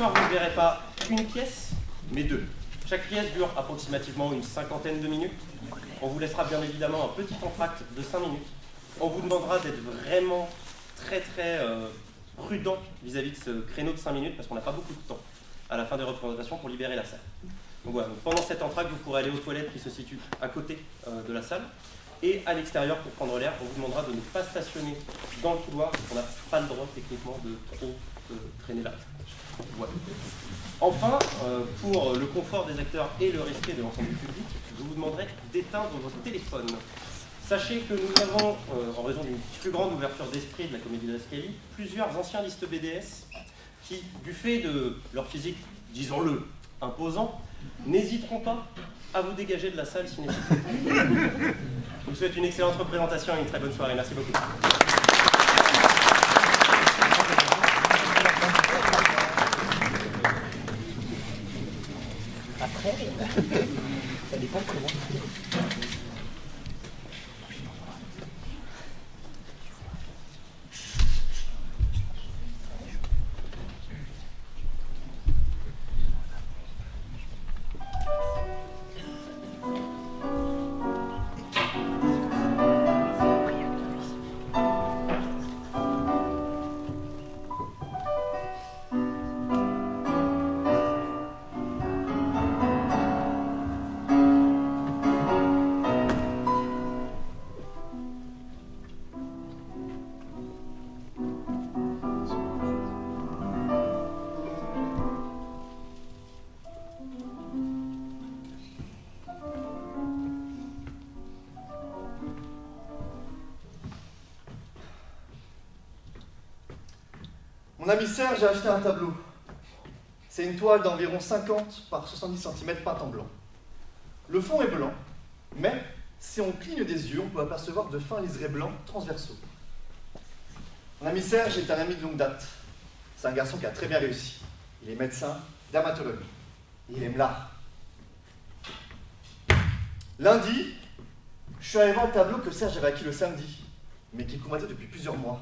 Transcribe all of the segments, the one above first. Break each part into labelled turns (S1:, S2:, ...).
S1: soir, vous ne verrez pas une pièce, mais deux. Chaque pièce dure approximativement une cinquantaine de minutes. On vous laissera bien évidemment un petit entracte de 5 minutes. On vous demandera d'être vraiment très prudent vis-à-vis de ce créneau de 5 minutes parce qu'on n'a pas beaucoup de temps à la fin des représentations pour libérer la salle. Donc voilà, donc pendant cet entracte, vous pourrez aller aux toilettes qui se situent à côté de la salle. Et à l'extérieur, pour prendre l'air, on vous demandera de ne pas stationner dans le couloir, parce qu'on n'a pas le droit techniquement de trop traîner là. Voilà. Enfin, pour le confort des acteurs et le respect de l'ensemble du public, je vous demanderai d'éteindre votre téléphone. Sachez que nous avons, en raison d'une plus grande ouverture d'esprit de la comédie de Rascali, plusieurs anciens listes BDS qui, du fait de leur physique, disons-le, imposant, n'hésiteront pas à vous dégager de la salle si nécessaire. Je vous souhaite une excellente représentation et une très bonne soirée. Merci beaucoup.
S2: Après, ça dépend comment.
S3: Mon ami Serge a acheté un tableau. C'est une toile d'environ 50 par 70 cm peinte en blanc. Le fond est blanc, mais si on cligne des yeux, on peut apercevoir de fins liserés blancs transversaux. Mon ami Serge est un ami de longue date. C'est un garçon qui a très bien réussi. Il est médecin, dermatologue. Il aime l'art. Lundi, je suis allé voir le tableau que Serge avait acquis le samedi, mais qu'il convoitait depuis plusieurs mois.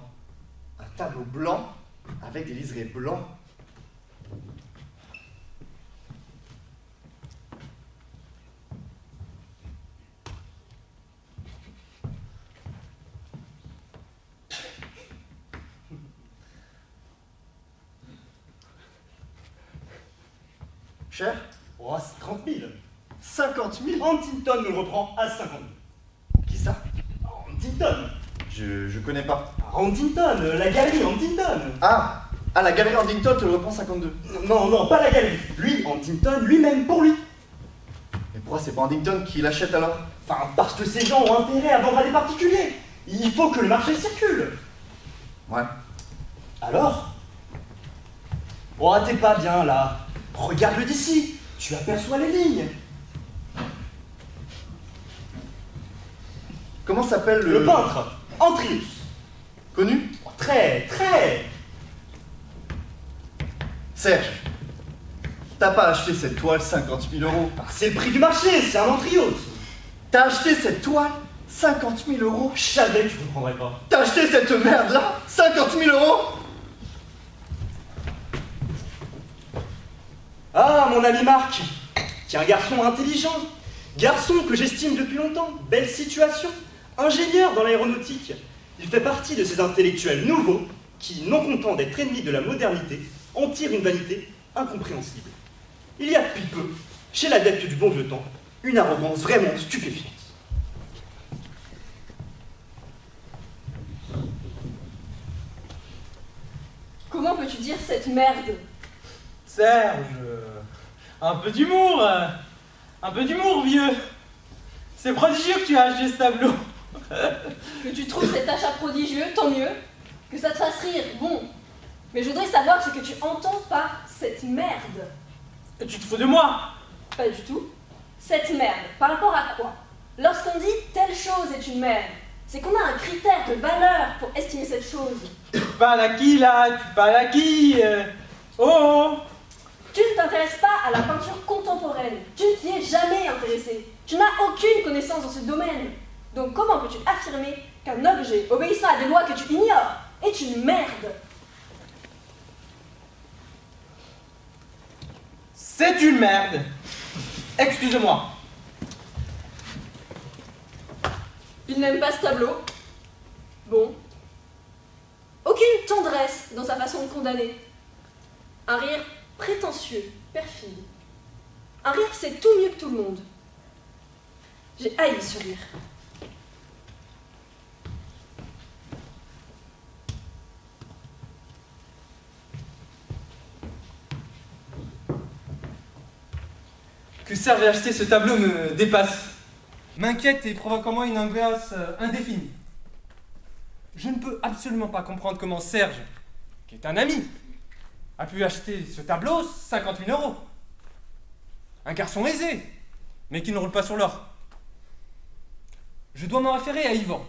S3: Un tableau blanc avec des liserés blancs. Cher?
S4: Oh, c'est 30 000.
S3: 50 000?
S4: Huntington nous le reprend à 50 000.
S3: Qui ça?
S4: Huntington.
S3: Je connais pas.
S4: Huntington, la galerie Huntington.
S3: Ah, la galerie Huntington te le reprend 52.
S4: Non, pas la galerie. Lui, Huntington, lui-même, pour lui.
S3: Mais pourquoi c'est pas Huntington qui l'achète alors?
S4: Enfin, parce que ces gens ont intérêt à vendre à des particuliers. Il faut que le marché circule.
S3: Ouais.
S4: Alors? Oh, t'es pas bien là. Regarde-le d'ici. Tu aperçois les lignes.
S3: Comment s'appelle
S4: Le peintre, Antrius.
S3: Connu?
S4: Oh, très.
S3: Serge, t'as pas acheté cette toile 50 000 euros.
S4: C'est le prix du marché, c'est un Antrius.
S3: T'as acheté cette toile 50 000 euros.
S4: Je savais que tu comprendrais pas.
S3: T'as acheté cette merde là 50 000 euros.
S4: Ah, mon ami Marc, qui est un garçon intelligent, garçon que j'estime depuis longtemps, belle situation, ingénieur dans l'aéronautique. Il fait partie de ces intellectuels nouveaux qui, non contents d'être ennemis de la modernité, en tirent une vanité incompréhensible. Il y a depuis peu, chez l'adepte du bon vieux temps, une arrogance vraiment stupéfiante.
S5: Comment peux-tu dire cette merde?
S6: Serge, un peu d'humour, vieux. C'est prodigieux que tu as acheté ce tableau.
S5: Que tu trouves cet achat prodigieux, tant mieux. Que ça te fasse rire, bon. Mais je voudrais savoir ce que tu entends par cette merde.
S6: Tu te fous de moi?
S5: Pas du tout. Cette merde, par rapport à quoi? Lorsqu'on dit telle chose est une merde, c'est qu'on a un critère de valeur pour estimer cette chose.
S6: Tu parles à qui là? Tu parles à qui? Oh!
S5: Tu ne t'intéresses pas à la peinture contemporaine. Tu ne t'y es jamais intéressé. Tu n'as aucune connaissance dans ce domaine. Donc comment peux-tu affirmer qu'un objet obéissant à des lois que tu ignores est une merde?
S6: C'est une merde. Excusez-moi.
S5: Il n'aime pas ce tableau. Bon. Aucune tendresse dans sa façon de condamner. Un rire prétentieux, perfide. Un rire qui sait tout mieux que tout le monde. J'ai haï ce rire.
S7: Que Serge ait acheté ce tableau me dépasse. M'inquiète et provoque en moi une angoisse indéfinie. Je ne peux absolument pas comprendre comment Serge, qui est un ami, a pu acheter ce tableau 50 000 €. Un garçon aisé, mais qui ne roule pas sur l'or. Je dois m'en référer à Yvan,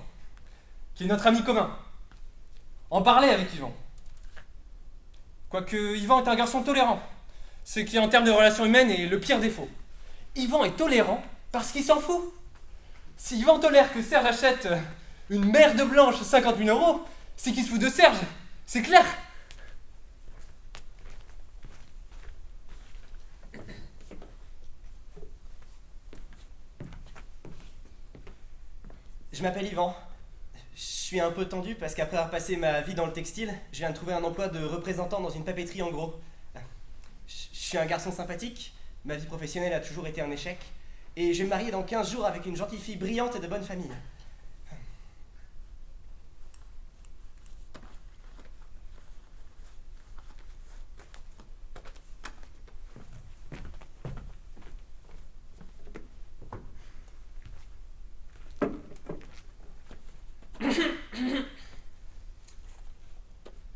S7: qui est notre ami commun. En parler avec Yvan. Quoique Yvan est un garçon tolérant, ce qui en termes de relations humaines est le pire défaut. Yvan est tolérant parce qu'il s'en fout. Si Yvan tolère que Serge achète une merde blanche 50 000 €, c'est qu'il se fout de Serge, c'est clair.
S8: Je m'appelle Yvan. Je suis un peu tendu parce qu'après avoir passé ma vie dans le textile, je viens de trouver un emploi de représentant dans une papeterie en gros. Je suis un garçon sympathique, ma vie professionnelle a toujours été un échec, et je vais me marier dans 15 jours avec une gentille fille brillante et de bonne famille.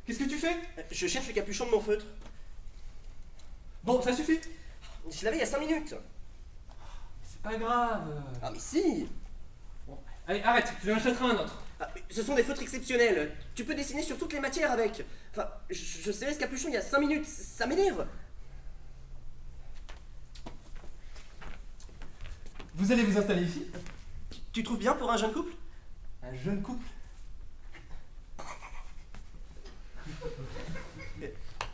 S7: Qu'est-ce que tu fais?
S8: Je cherche le capuchon de mon feutre.
S7: Bon, ça suffit.
S8: Je l'avais il y a 5 minutes.
S7: C'est pas grave.
S8: Ah mais si.
S7: Bon, allez, arrête, tu en achèteras un autre.
S8: Ah, ce sont des feutres exceptionnels. Tu peux dessiner sur toutes les matières avec. Enfin, je serrais ce capuchon il y a 5 minutes, ça m'énerve.
S7: Vous allez vous installer ici?
S8: Tu trouves bien pour un jeune couple?
S7: Un jeune couple?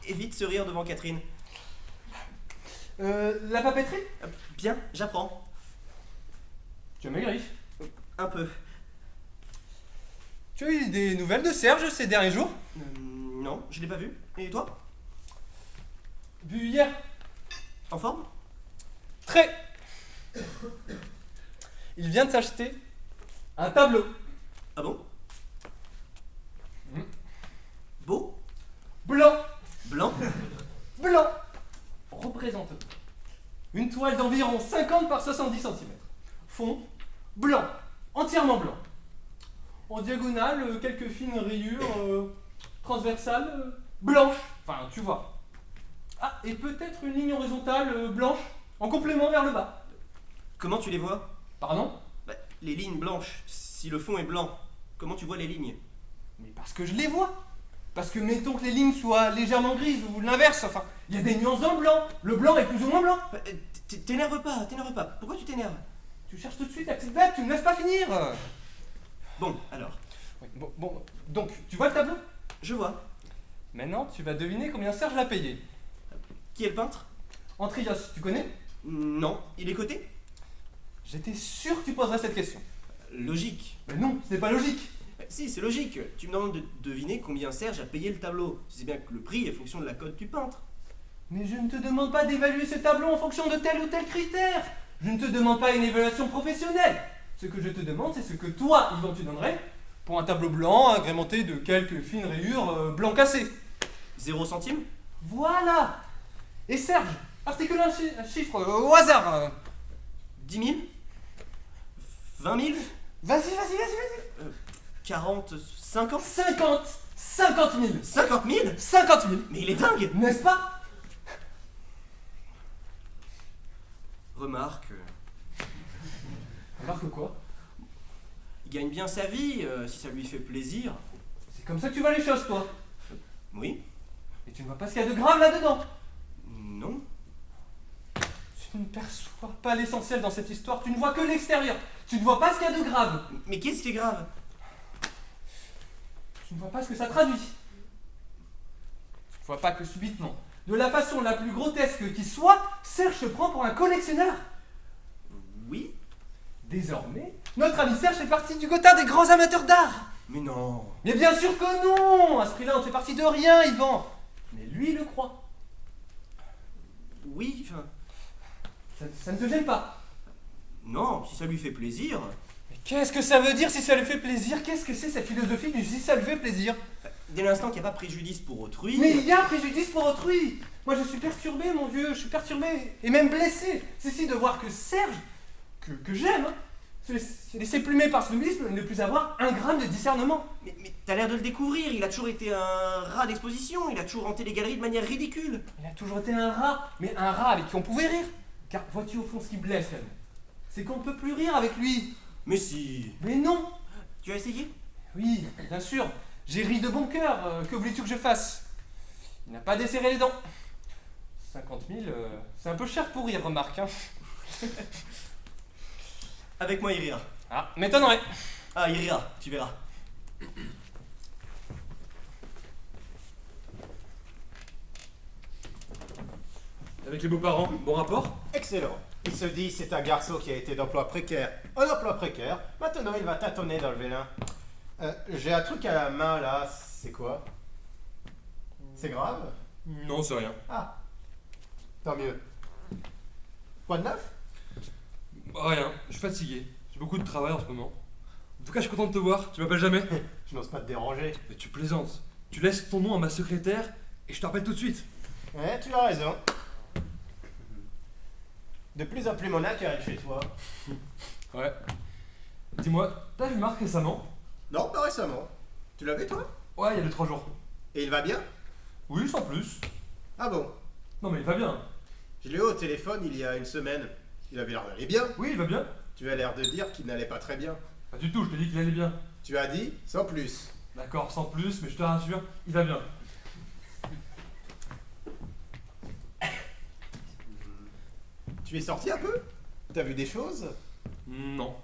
S8: Évite ce rire devant Catherine.
S7: La papeterie?
S8: Bien, j'apprends.
S7: Tu as maigri.
S8: Un peu.
S7: Tu as eu des nouvelles de Serge ces derniers jours?
S8: Non, je l'ai pas vu. Et toi?
S7: Vu hier.
S8: En forme?
S7: Très. Il vient de s'acheter un tableau.
S8: Ah bon?
S7: Mm.
S8: Beau?
S7: Blanc.
S8: Blanc?
S7: Blanc. Représente une toile d'environ 50 par 70 cm. Fond blanc, entièrement blanc. En diagonale, quelques fines rayures transversales blanches. Enfin, tu vois. Ah, et peut-être une ligne horizontale blanche en complément vers le bas.
S8: Comment tu les vois?
S7: Pardon?
S8: Bah, les lignes blanches, si le fond est blanc, comment tu vois les lignes?
S7: Mais parce que je les vois. Parce que mettons que les lignes soient légèrement grises ou l'inverse, enfin, il y a des nuances dans le blanc. Le blanc est plus ou moins blanc.
S8: Bah, t'énerve pas, t'énerve pas. Pourquoi tu t'énerves?
S7: Tu cherches tout de suite la petite bête, tu me laisses pas finir.
S8: Bon, alors,
S7: Oui, bon, donc, tu vois le tableau?
S8: je vois.
S7: Maintenant, tu vas deviner combien Serge l'a payé.
S8: Qui est le peintre?
S7: Antrios, tu connais?
S8: Non, il est coté?
S7: J'étais sûr que tu poserais cette question.
S8: Logique.
S7: Mais non, ce n'est pas logique.
S8: Bah, si, c'est logique. Tu me demandes de deviner combien Serge a payé le tableau. Tu sais bien que le prix est fonction de la cote du peintre.
S7: Mais je ne te demande pas d'évaluer ce tableau en fonction de tel ou tel critère. Je ne te demande pas une évaluation professionnelle. Ce que je te demande, c'est ce que toi, Yvan, tu donnerais pour un tableau blanc agrémenté de quelques fines rayures blanc cassé.
S8: 0 centime?
S7: Voilà. Et Serge, articule un chiffre au hasard.
S8: 10 000? 20 000?
S7: Vas-y.
S8: 40? 50?
S7: 50 000.
S8: 50 000?
S7: 50 000.
S8: Mais il est dingue!
S7: N'est-ce pas?
S8: Remarque,
S7: Remarque quoi?
S8: il gagne bien sa vie, si ça lui fait plaisir.
S7: C'est comme ça que tu vois les choses, toi.
S8: Oui?
S7: Et tu ne vois pas ce qu'il y a de grave là-dedans.
S8: Non?
S7: Tu ne perçois pas l'essentiel dans cette histoire. Tu ne vois que l'extérieur. Tu ne vois pas ce qu'il y a de grave.
S8: Mais qu'est-ce qui est grave?
S7: Tu ne vois pas ce que ça traduit. Tu ne vois pas que subitement, De la façon la plus grotesque qui soit, Serge se prend pour un collectionneur.
S1: Oui?
S7: Désormais, notre ami Serge fait partie du quota des grands amateurs d'art.
S1: Mais non.
S7: Mais bien sûr que non. À ce prix-là, on ne fait partie de rien, Yvan. Mais lui, il le croit.
S1: Oui, enfin...
S7: Ça ne te gêne pas?
S1: Non, si ça lui fait plaisir...
S7: Mais qu'est-ce que ça veut dire si ça lui fait plaisir? Qu'est-ce que c'est cette philosophie du si ça lui fait plaisir?
S1: Dès l'instant qu'il n'y a pas préjudice pour autrui...
S7: Mais il y a préjudice pour autrui. Moi, je suis perturbé, mon vieux. Je suis perturbé et même blessé. C'est si de voir que Serge, que j'aime, hein, se laisser plumer par ce snobisme et ne plus avoir un gramme de discernement.
S1: Mais t'as l'air de le découvrir, il a toujours été un rat d'exposition, il a toujours hanté les galeries de manière ridicule.
S7: Il a toujours été un rat, mais un rat avec qui on pouvait rire. Car vois-tu au fond ce qui blesse, quand même, c'est qu'on ne peut plus rire avec lui.
S1: Mais si...
S7: Mais non.
S1: Tu as essayé?
S7: Oui, bien sûr. J'ai ri de bon cœur. Que voulais-tu que je fasse? Il n'a pas desserré les dents. 50 000, c'est un peu cher pour rire, remarque. Hein.
S1: Avec moi il rira.
S7: Ah, m'étonnerait.
S1: Ah, il rira, tu verras.
S9: Avec les beaux-parents, bon rapport?
S10: Excellent. Il se dit c'est un garçon qui a été d'emploi précaire en emploi précaire. Maintenant il va tâtonner dans le vélin. J'ai un truc à la main là, c'est quoi? C'est grave?
S9: Non, c'est rien.
S10: Ah, tant mieux. Quoi de neuf?
S9: Rien, je suis fatigué. J'ai beaucoup de travail en ce moment. En tout cas, je suis content de te voir. Tu m'appelles jamais?
S10: Je n'ose pas te déranger.
S9: Mais tu plaisantes. Tu laisses ton nom à ma secrétaire et je te rappelle tout de suite.
S10: Ouais, tu as raison. De plus en plus mon accueil chez toi.
S9: Ouais. Dis-moi, t'as vu Marc récemment?
S10: Non, pas récemment. Tu l'as vu toi?
S9: Ouais, il y a 2-3 jours.
S10: Et il va bien?
S9: Oui, sans plus.
S10: Ah bon?
S9: Non, mais il va bien.
S10: Je l'ai eu au téléphone il y a une semaine. Il avait l'air d'aller bien.
S9: Oui, il va bien.
S10: Tu as l'air de dire qu'il n'allait pas très bien.
S9: Pas du tout, je t'ai dit qu'il allait bien.
S10: Tu as dit sans plus.
S9: D'accord, sans plus, mais je te rassure, il va bien.
S10: Tu es sorti un peu? T'as vu des choses?
S9: Non.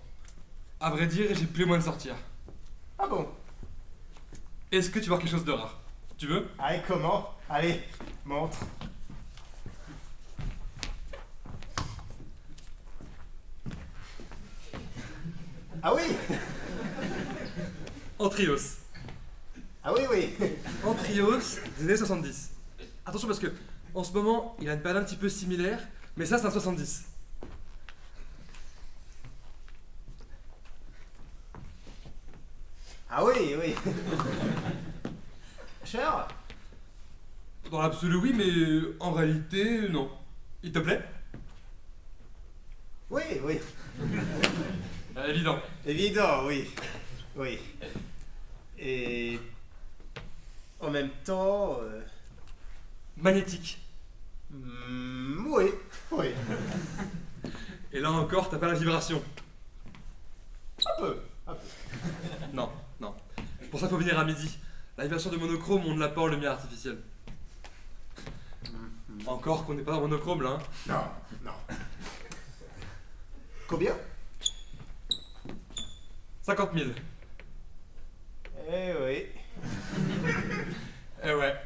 S9: À vrai dire, j'ai plus les moyens de sortir.
S10: Ah bon?
S9: Est-ce que tu vois quelque chose de rare? Tu veux?
S10: Allez, comment? Allez, montre. Ah oui?
S9: Antrios.
S10: Ah oui, oui.
S9: Antrios des années 70. Attention parce que, en ce moment, il a une palle un petit peu similaire, mais ça, c'est un 70.
S10: Ah oui, oui. Cher?
S9: Dans l'absolu, oui, mais en réalité, non. Il te plaît?
S10: Oui, oui.
S9: Évident.
S10: Évident, oui. Oui. Et... en même temps...
S9: Magnétique.
S10: Oui, oui.
S9: Et là encore, t'as pas la vibration.
S10: Un peu, un peu.
S9: Non, non. Pour ça, faut venir à midi. La vibration de monochrome, on ne l'a pas en lumière artificielle. Encore qu'on n'est pas en monochrome là. Hein.
S10: Non, non. Combien?
S9: 50 000.
S10: Eh oui.
S9: Eh ouais.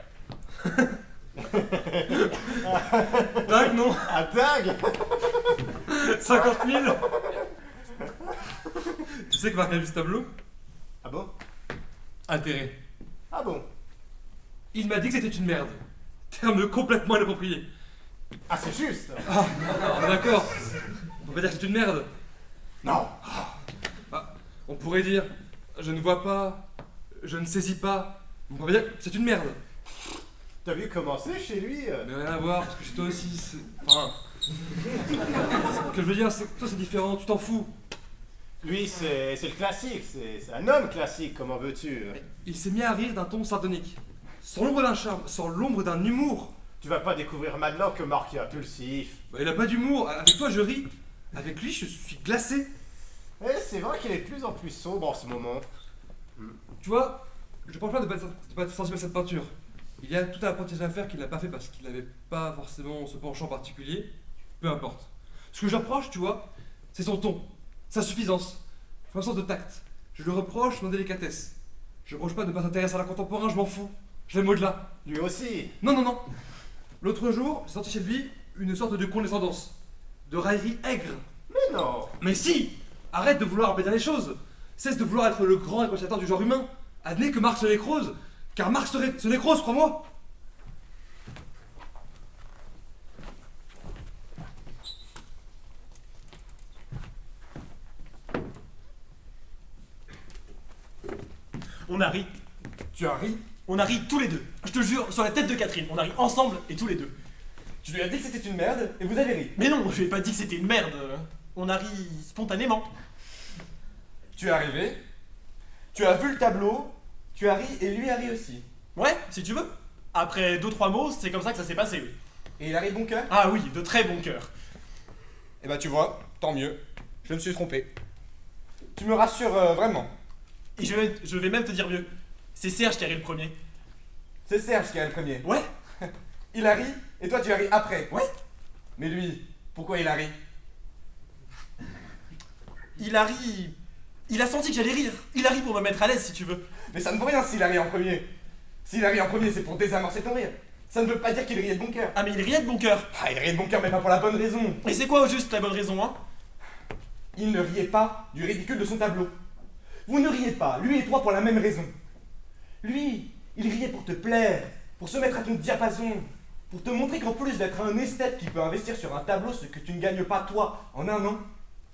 S9: Dingue, non?
S10: Ah, dingue!
S9: 50 000. Tu sais que Marc a vu ce tableau?
S10: Ah bon?
S9: Intérêt.
S10: Ah bon?
S9: Il m'a dit que c'était une merde. Terme complètement inapproprié.
S10: Ah, c'est juste!
S9: Ah, on est d'accord. On va dire que c'est une merde.
S10: Non!
S9: Ah, on pourrait dire, je ne vois pas, je ne saisis pas. On pourrait dire, c'est une merde.
S10: T'as vu comment c'est chez lui?
S9: Mais rien à voir, parce que chez toi aussi, c'est... Enfin... Ce que je veux dire, c'est que toi c'est différent, tu t'en fous.
S10: Lui, c'est le classique, c'est un homme classique, comment veux-tu?
S9: Il s'est mis à rire d'un ton sardonique. Sans l'ombre d'un charme, sans l'ombre d'un humour.
S10: Tu vas pas découvrir maintenant que Marc est impulsif.
S9: Bah, il a pas d'humour, avec toi je ris. Avec lui je suis glacé.
S10: Eh, c'est vrai qu'il est de plus en plus sombre en ce moment.
S9: Tu vois, je pense pas de pas être sensible à cette peinture. Il y a tout un apprentissage à faire qu'il n'a pas fait parce qu'il n'avait pas forcément ce penchant particulier. Peu importe. Ce que je reproche, tu vois, c'est son ton, sa suffisance, son absence de tact. Je le reproche son délicatesse. Je reproche pas de ne pas s'intéresser à l'art contemporain, je m'en fous. Je l'aime au-delà.
S10: Lui aussi.
S9: Non, non, non. L'autre jour, j'ai senti chez lui une sorte de condescendance, de raillerie aigre.
S10: Mais non.
S9: Mais si! Arrête de vouloir embêter les choses. Cesse de vouloir être le grand réconciliateur du genre humain. Admets que Marx se nécrose, car Marx se nécrose, crois-moi.
S11: On a ri.
S9: Tu as ri?
S11: On a ri tous les deux. Je te jure, sur la tête de Catherine, on a ri ensemble et tous les deux.
S8: Tu lui as dit que c'était une merde et vous avez ri.
S11: Mais non, je lui ai pas dit que c'était une merde. On a ri spontanément.
S8: Tu es arrivé, tu as vu le tableau, tu as ri et lui a ri aussi.
S11: Ouais, si tu veux. Après 2-3 mots, c'est comme ça que ça s'est passé. Oui.
S8: Et il a ri de bon cœur?
S11: Ah oui, de très bon cœur.
S8: Eh ben tu vois, tant mieux, je me suis trompé. Tu me rassures vraiment.
S11: Et je vais même te dire mieux. C'est Serge qui a ri le premier.
S8: C'est Serge qui a le premier.
S11: Ouais.
S8: Il a ri et toi tu as ri après.
S11: Ouais.
S8: Mais lui, pourquoi il a ri?
S11: Il a ri... Il a senti que j'allais rire. Il a ri pour me mettre à l'aise, si tu veux.
S8: Mais ça ne vaut rien s'il a ri en premier. S'il a ri en premier, c'est pour désamorcer ton rire. Ça ne veut pas dire qu'il riait de bon cœur.
S11: Ah mais il riait de bon cœur.
S8: Ah, il riait de bon cœur, mais pas pour la bonne raison.
S11: Et c'est quoi au juste la bonne raison, hein?
S8: Il ne riait pas du ridicule de son tableau. Vous ne riez pas, lui et toi, pour la même raison. Lui, il riait pour te plaire, pour se mettre à ton diapason, pour te montrer qu'en plus d'être un esthète qui peut investir sur un tableau ce que tu ne gagnes pas toi en un an,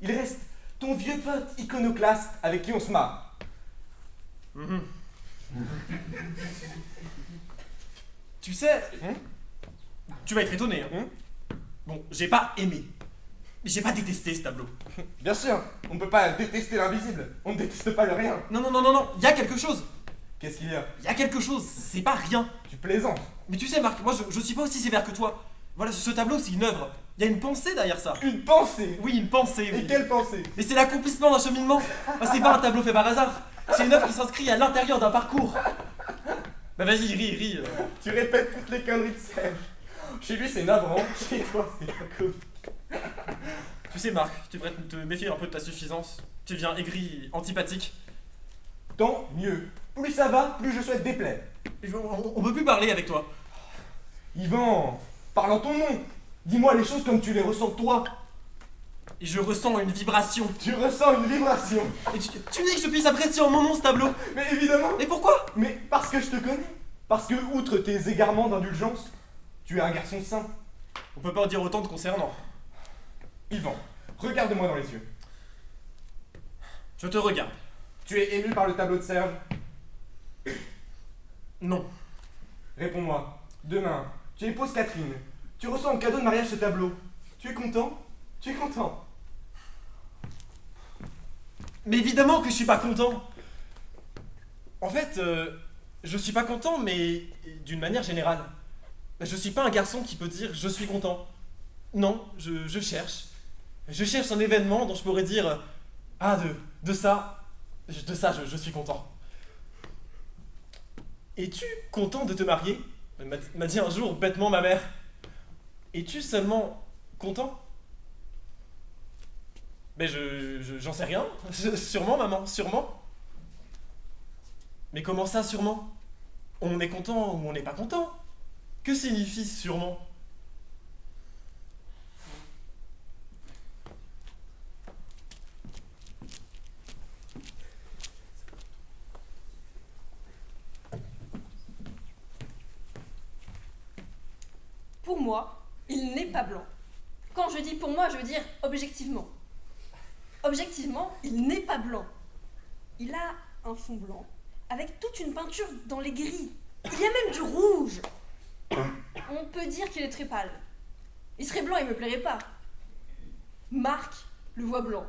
S8: il reste ton vieux pote iconoclaste avec qui on se marre.
S11: Tu sais... Tu vas être étonné, hein? Bon, j'ai pas aimé. J'ai pas détesté ce tableau.
S8: Bien sûr, on ne peut pas détester l'invisible, on ne déteste pas le rien.
S11: Non, il y a quelque chose.
S8: Qu'est-ce qu'il y a?
S11: Il y a quelque chose, c'est pas rien.
S8: Tu plaisantes.
S11: Mais tu sais, Marc, moi je suis pas aussi sévère que toi. Voilà, ce tableau, c'est une œuvre. Il y a une pensée derrière ça.
S8: Une pensée?
S11: Oui, une pensée.
S8: Et
S11: Oui.
S8: quelle pensée?
S11: Mais c'est l'accomplissement d'un cheminement. Ah, c'est pas un tableau fait par hasard. C'est une œuvre qui s'inscrit à l'intérieur d'un parcours. Bah vas-y, ris.
S8: Tu répètes toutes les conneries de Serge. Chez lui, c'est navrant. Chez toi, c'est pas cool.
S11: Tu sais, Marc, tu devrais te méfier un peu de ta suffisance. Tu deviens aigri, antipathique.
S8: Tant mieux. Plus ça va, plus je souhaite déplaire.
S11: On peut plus parler avec toi.
S8: Yvan, parle en ton nom. Dis-moi les choses comme tu les ressens toi.
S11: Et je ressens une vibration.
S8: Tu ressens une vibration.
S11: Et tu dis que je puisse apprécier en mon nom ce tableau.
S8: Mais évidemment.
S11: Mais pourquoi?
S8: Mais parce que je te connais. Parce que, outre tes égarements d'indulgence, tu es un garçon sain.
S11: On peut pas en dire autant de concernant.
S8: Yvan, regarde-moi dans les yeux.
S11: Je te regarde.
S8: Tu es ému par le tableau de Serge?
S11: Non.
S8: Réponds-moi. Demain, tu épouses Catherine. Tu reçois en cadeau de mariage ce tableau. Tu es content? Tu es content?
S11: Mais évidemment que je suis pas content. En fait, je suis pas content, mais d'une manière générale. Je suis pas un garçon qui peut dire je suis content. Non, je cherche. Je cherche un événement dont je pourrais dire ah de ça je suis content. Es-tu content de te marier? M'a dit un jour bêtement ma mère. Es-tu seulement content? Mais j'en sais rien. Sûrement, maman, sûrement. Mais comment ça, sûrement? On est content ou on n'est pas content? Que signifie sûrement?
S5: Pour moi, il n'est pas blanc. Quand je dis pour moi, je veux dire objectivement. Objectivement, il n'est pas blanc. Il a un fond blanc, avec toute une peinture dans les gris. Il y a même du rouge. On peut dire qu'il est très pâle. Il serait blanc, il me plairait pas. Marc le voit blanc.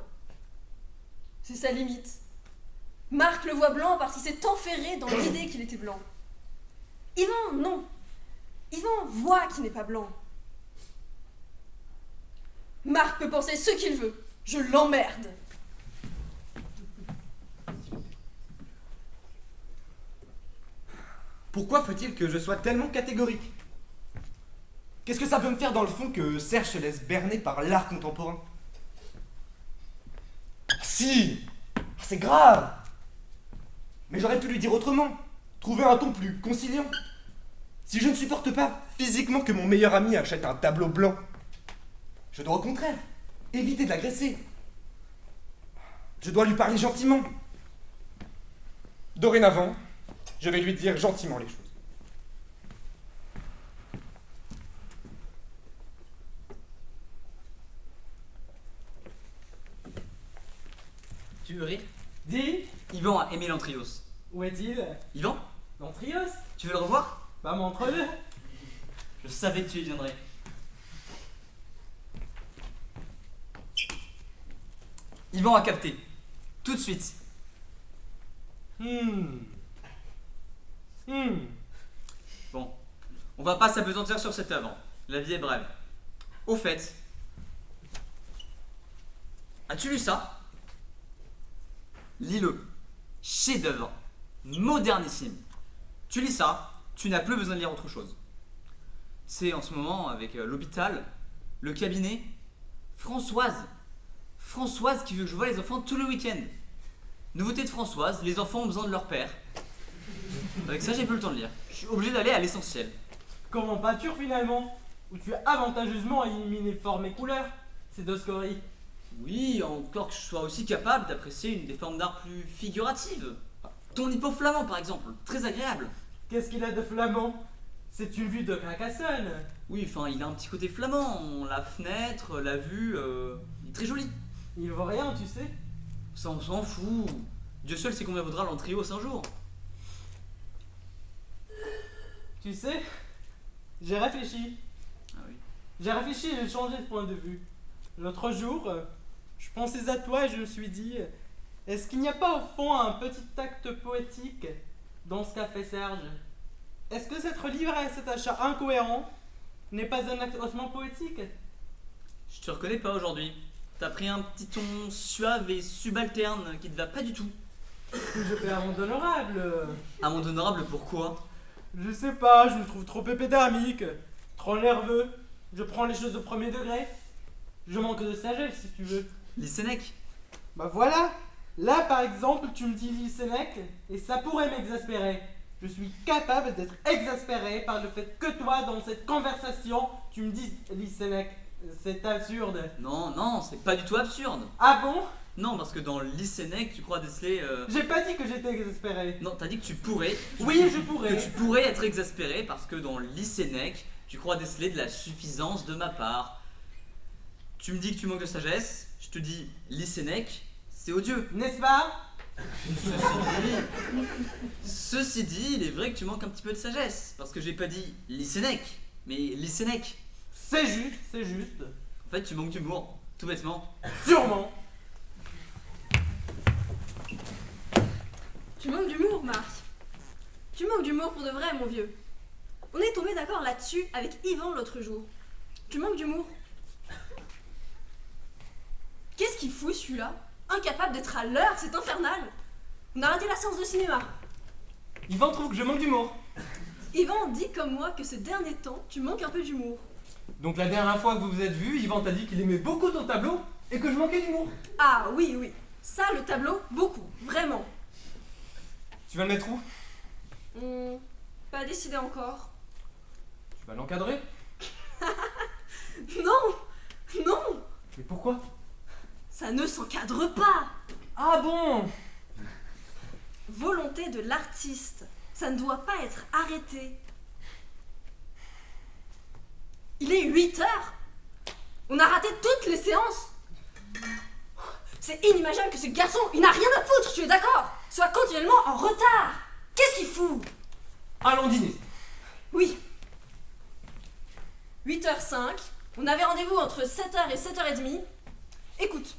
S5: C'est sa limite. Marc le voit blanc parce qu'il s'est enferré dans l'idée qu'il était blanc. Yvan, non. Yvan voit qu'il n'est pas blanc. Marc peut penser ce qu'il veut. Je l'emmerde.
S8: Pourquoi faut-il que je sois tellement catégorique? Qu'est-ce que ça peut me faire dans le fond que Serge se laisse berner par l'art contemporain? Si! C'est grave! Mais j'aurais pu lui dire autrement, trouver un ton plus conciliant.
S11: Si je ne supporte pas physiquement que mon meilleur ami achète un tableau blanc, je dois au contraire éviter de l'agresser. Je dois lui parler gentiment. Dorénavant, je vais lui dire gentiment les choses.
S12: Tu veux rire?
S6: Dis,
S12: Yvan a aimé l'Antrios.
S6: où est-il?
S12: Yvan,
S6: L'Antrios?
S12: tu veux le revoir?
S6: Bah montre-le.
S12: Je savais que tu y viendrais. Yvan a capté. Tout de suite. Bon, on va pas s'apesantir sur cette œuvre. La vie est brève. Au fait, as-tu lu ça? Lis-le. Chef-d'œuvre. Modernissime. Tu lis ça, tu n'as plus besoin de lire autre chose. C'est en ce moment, avec l'hôpital, le cabinet, Françoise qui veut que je voie les enfants tout le week-end. Nouveauté de Françoise, les enfants ont besoin de leur père. Avec ça, j'ai plus le temps de lire. Je suis obligé d'aller à l'essentiel.
S6: Comment peinture finalement? Où tu as avantageusement éliminé forme et couleur? C'est deux scories.
S12: Oui, encore que je sois aussi capable d'apprécier une des formes d'art plus figuratives. Ton hippo flamand, par exemple, très agréable.
S6: Qu'est-ce qu'il a de flamand? C'est une vue de Carcassonne.
S12: Oui, enfin, il a un petit côté flamand. La fenêtre, la vue, il est très joli.
S6: Il vaut rien, tu sais.
S12: Ça, on s'en fout. Dieu seul sait combien vaudra l'Antrios un jour.
S6: Tu sais, j'ai réfléchi.
S12: Ah oui.
S6: J'ai réfléchi et j'ai changé de point de vue. L'autre jour, je pensais à toi et je me suis dit, est-ce qu'il n'y a pas au fond un petit acte poétique dans ce qu'a fait Serge? Est-ce que s'être livré à cet achat incohérent n'est pas un acte hautement poétique?
S12: Je te reconnais pas aujourd'hui. T'as pris un petit ton suave et subalterne qui te va pas du tout.
S6: Je fais un monde honorable.
S12: Un monde honorable, pourquoi?
S6: Je sais pas, je me trouve trop épidermique, trop nerveux. Je prends les choses au premier degré. Je manque de sagesse, si tu veux.
S12: Les Sénèques.
S6: Bah voilà. Là, par exemple, tu me dis Lysénèque, et ça pourrait m'exaspérer. Je suis capable d'être exaspéré par le fait que toi, dans cette conversation, tu me dises Lysénèque. C'est absurde.
S12: Non, non, c'est pas du tout absurde.
S6: Ah bon?
S12: Non, parce que dans Lysénèque, tu crois déceler...
S6: J'ai pas dit que j'étais exaspéré.
S12: Non, t'as dit que tu pourrais.
S6: Oui, je pourrais.
S12: Que tu pourrais être exaspéré parce que dans Lysénèque, tu crois déceler de la suffisance de ma part. Tu me dis que tu manques de sagesse, je te dis Lysénèque, c'est odieux.
S6: N'est-ce pas?
S12: Ceci dit, il est vrai que tu manques un petit peu de sagesse, parce que j'ai pas dit Lysénèque, mais Lysénèque.
S6: C'est juste, c'est juste.
S12: En fait, tu manques d'humour, tout bêtement.
S6: Sûrement.
S5: Tu manques d'humour, Marc. Tu manques d'humour pour de vrai, mon vieux. On est tombé d'accord là-dessus avec Yvan l'autre jour. Tu manques d'humour. Qu'est-ce qu'il fout, celui-là? Incapable d'être à l'heure, c'est infernal. On a raté la séance de cinéma.
S7: Yvan trouve que je manque d'humour.
S5: Yvan dit comme moi que ces derniers temps, tu manques un peu d'humour.
S7: Donc la dernière fois que vous vous êtes vus, Yvan t'a dit qu'il aimait beaucoup ton tableau et que je manquais d'humour.
S5: Ah oui, oui. Ça, le tableau, beaucoup. Vraiment.
S7: Tu vas le mettre où?
S5: Pas décidé encore.
S7: Tu vas l'encadrer?
S5: Non! Non!
S7: Mais pourquoi?
S5: Ça ne s'encadre pas!
S7: Ah bon?
S5: Volonté de l'artiste. Ça ne doit pas être arrêté. Il est 8 heures! On a raté toutes les séances! C'est inimaginable que ce garçon, il n'a rien à foutre, tu es d'accord? Soit continuellement en retard! Qu'est-ce qu'il fout?
S7: Allons dîner.
S5: Oui. 8h05, on avait rendez-vous entre 7h et 7h30. Écoute,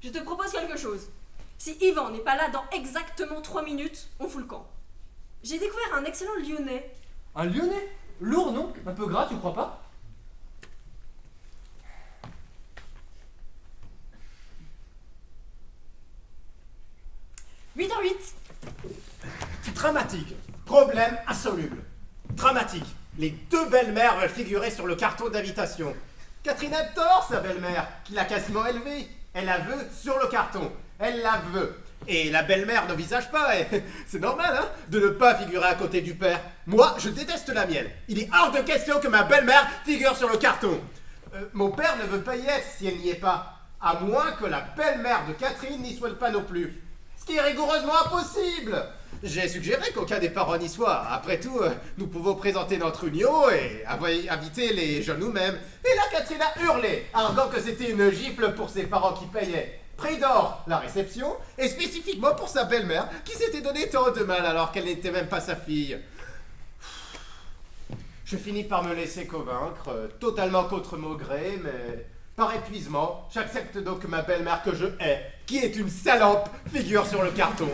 S5: je te propose quelque chose. Si Yvan n'est pas là dans exactement 3 minutes, on fout le camp. J'ai découvert un excellent Lyonnais.
S7: Un Lyonnais? Lourd, non? Un peu gras, tu crois pas? «
S5: 8h08.
S10: Dramatique. Problème insoluble. Dramatique. Les deux belles-mères veulent figurer sur le carton d'invitation. Catherine a tort, sa belle-mère, qui l'a quasiment élevée. Elle la veut sur le carton. Elle la veut. Et la belle-mère n'envisage pas, et c'est normal, hein, de ne pas figurer à côté du père. Moi, je déteste la mienne. Il est hors de question que ma belle-mère figure sur le carton. Mon père ne veut pas y être si elle n'y est pas, à moins que la belle-mère de Catherine n'y soit pas non plus. Ce qui est rigoureusement impossible. J'ai suggéré qu'aucun des parents n'y soit. Après tout, nous pouvons présenter notre union et inviter les jeunes nous-mêmes. Et là, Catherine a hurlé, arguant que c'était une gifle pour ses parents qui payaient. Prix d'or, la réception, et spécifiquement pour sa belle-mère, qui s'était donné tant de mal alors qu'elle n'était même pas sa fille. Je finis par me laisser convaincre, totalement contre mon gré, mais par épuisement, j'accepte donc que ma belle-mère que je hais, qui est une salope, figure sur le carton.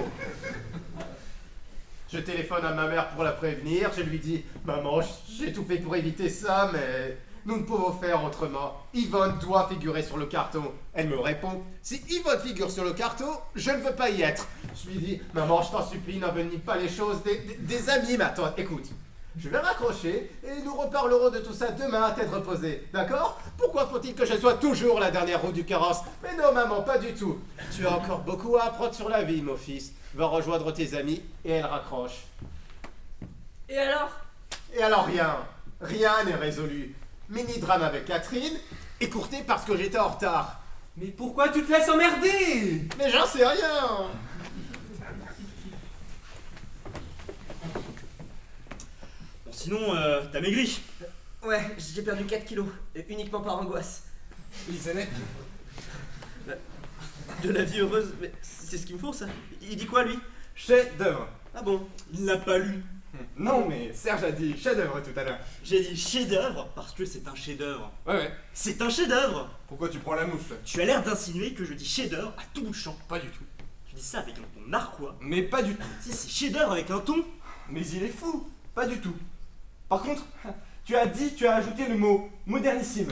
S10: Je téléphone à ma mère pour la prévenir, je lui dis « Maman, j'ai tout fait pour éviter ça, mais nous ne pouvons faire autrement. Yvonne doit figurer sur le carton. » Elle me répond « Si Yvonne figure sur le carton, je ne veux pas y être. » Je lui dis « Maman, je t'en supplie, n'envenime pas les choses des amis. » Mais attends, écoute. Je vais raccrocher et nous reparlerons de tout ça demain à tête reposée, d'accord? Pourquoi faut-il que je sois toujours la dernière roue du carrosse? Mais non, maman, pas du tout. Tu as encore beaucoup à apprendre sur la vie, mon fils. Va rejoindre tes amis et elle raccroche.
S5: Et alors?
S10: Et alors rien. Rien n'est résolu. Mini-drame avec Catherine, écourté parce que j'étais en retard.
S7: Mais pourquoi tu te laisses emmerder?
S10: Mais j'en sais rien.
S4: Sinon, t'as maigri.
S8: Ouais, j'ai perdu 4 kilos, uniquement par angoisse.
S7: Elisabeth.
S8: De la vie heureuse, mais c'est ce qu'il me faut ça. Il dit quoi lui?
S7: Chef d'œuvre.
S8: Ah bon?
S4: Il l'a pas lu.
S7: Non, mais Serge a dit chef d'œuvre tout à l'heure.
S4: J'ai dit chef-d'œuvre parce que c'est un chef-d'œuvre.
S7: Ouais.
S4: C'est un chef-d'œuvre.
S7: Pourquoi tu prends la mouche là?
S4: Tu as l'air d'insinuer que je dis chef-d'œuvre à tout bout de champ.
S7: Pas du tout.
S4: Tu dis ça avec un ton narquois.
S7: Mais pas du tout.
S4: Si, c'est chef-d'œuvre avec un ton.
S7: Mais il est fou. Pas du tout. Par contre, tu as ajouté le mot modernissime.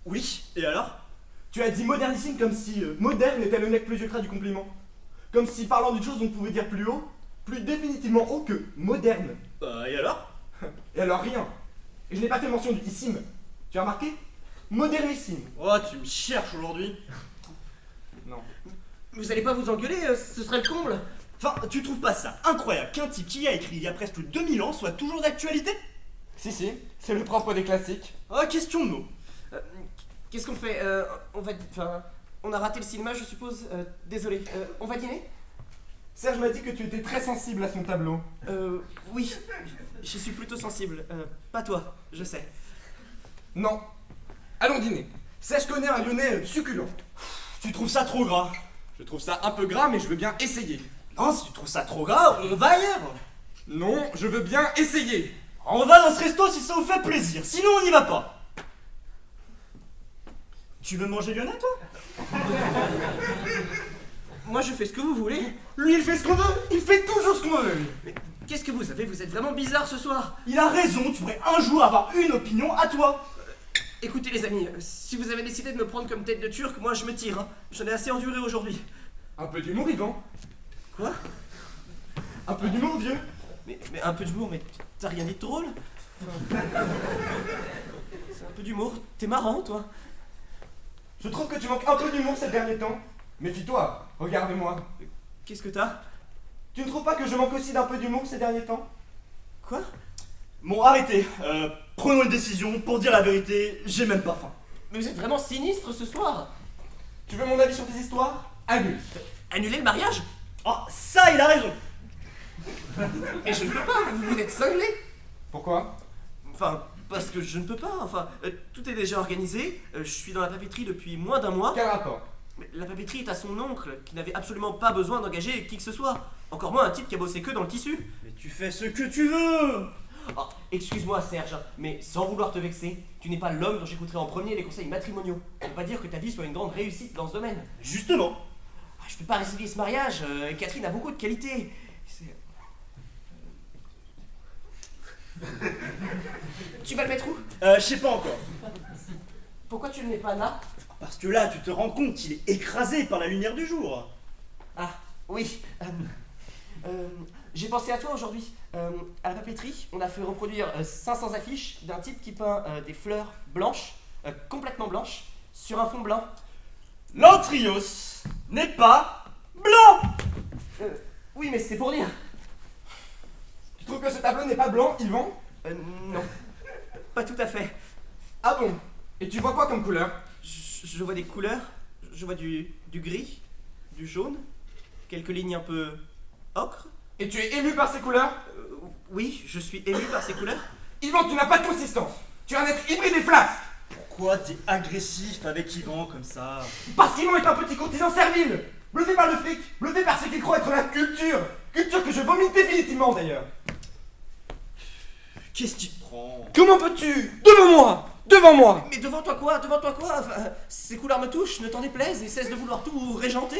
S4: Oui, et alors?
S7: Tu as dit modernissime comme si moderne était le nec plus ultra du compliment. Comme si parlant d'une chose on pouvait dire plus haut, plus définitivement haut que moderne.
S4: Et alors?
S7: Et alors rien. Et je n'ai pas fait mention du issime. Tu as remarqué? Modernissime.
S4: Oh, tu me cherches aujourd'hui.
S7: Non.
S8: Vous allez pas vous engueuler, ce serait le comble.
S4: Enfin, tu trouves pas ça incroyable qu'un type qui a écrit il y a presque 2000 ans soit toujours d'actualité?
S7: Si, c'est le propre des classiques.
S4: Oh, question de mots.
S8: Qu'est-ce qu'on fait? On a raté le cinéma, je suppose. Désolé. On va dîner?
S7: Serge m'a dit que tu étais très sensible à son tableau.
S8: Oui. Je suis plutôt sensible. Pas toi, je sais.
S7: Non. Allons dîner. Serge connaît un lyonnais succulent.
S4: Tu trouves ça trop gras?
S7: Je trouve ça un peu gras, mais je veux bien essayer.
S4: Non, si tu trouves ça trop gras, on va ailleurs.
S7: Non, je veux bien essayer.
S4: On va dans ce resto si ça vous fait plaisir, sinon on n'y va pas. Tu veux manger lyonnais, toi?
S8: Moi, je fais ce que vous voulez.
S7: Lui, il fait ce qu'on veut. Il fait toujours ce qu'on veut.
S8: Mais qu'est-ce que vous avez? Vous êtes vraiment bizarre ce soir.
S4: Il a raison, tu pourrais un jour avoir une opinion à toi.
S8: Écoutez les amis, si vous avez décidé de me prendre comme tête de turc, moi je me tire. Hein. J'en ai assez enduré aujourd'hui.
S7: Un peu d'humour, Yvan.
S8: Quoi?
S7: Un peu d'humour, vieux.
S8: Mais un peu d'humour, mais t'as rien dit de drôle? C'est un peu d'humour. T'es marrant, toi.
S7: Je trouve que tu manques un peu d'humour ces derniers temps. Méfie-toi, regarde-moi.
S8: Qu'est-ce que t'as?
S7: Tu ne trouves pas que je manque aussi d'un peu d'humour ces derniers temps?
S8: Quoi?
S4: Bon, arrêtez. Prenons une décision. Pour dire la vérité, j'ai même pas faim.
S8: Mais vous êtes vraiment sinistre ce soir.
S7: Tu veux mon avis sur tes histoires? Annule.
S8: Annuler le mariage?
S4: Oh, ça, il a raison.
S8: Et je ne peux pas, vous êtes cinglé.
S7: Pourquoi?
S8: Enfin, parce que je ne peux pas. Enfin, tout est déjà organisé. Je suis dans la papeterie depuis moins d'un mois.
S7: Quel rapport?
S8: Mais la papeterie est à son oncle, qui n'avait absolument pas besoin d'engager qui que ce soit. Encore moins un type qui a bossé que dans le tissu.
S4: Mais tu fais ce que tu veux.
S8: Oh, excuse-moi Serge, mais sans vouloir te vexer, tu n'es pas l'homme dont j'écouterai en premier les conseils matrimoniaux. Ça ne veut pas dire que ta vie soit une grande réussite dans ce domaine.
S4: Justement.
S8: Je peux pas résilier ce mariage, Catherine a beaucoup de qualités. Tu vas le mettre où?
S4: Je sais pas encore.
S8: Pourquoi tu ne le mets pas là?
S4: Parce que là, tu te rends compte qu'il est écrasé par la lumière du jour.
S8: Ah, oui. J'ai pensé à toi aujourd'hui. À la papeterie, on a fait reproduire 500 affiches d'un type qui peint des fleurs blanches, complètement blanches, sur un fond blanc.
S4: L'Antrios n'est pas blanc.
S11: Oui, mais c'est pour dire. Tu trouves que ce tableau n'est pas blanc, Yvan?
S8: Non. Pas tout à fait.
S11: Ah bon? Et tu vois quoi comme couleur?
S8: Je vois des couleurs. Je vois du gris, du jaune, quelques lignes un peu ocre.
S11: Et tu es ému par ces couleurs?
S8: Oui, je suis ému par ces couleurs.
S11: Yvan, tu n'as pas de consistance. Tu es un être hybride et flasque.
S4: Pourquoi t'es agressif avec Yvan comme ça?
S11: Parce qu'Yvan est un petit courtisan servile. Bluffé par le fric, bluffé par ce qu'il croit être la culture. Culture que je vomis définitivement d'ailleurs.
S4: Qu'est-ce qui te prend?
S11: Comment peux-tu? Devant moi! Devant moi!
S8: Mais devant toi quoi? Devant toi quoi? Enfin, ces couleurs me touchent, ne t'en déplaise et cesse de vouloir tout régenter.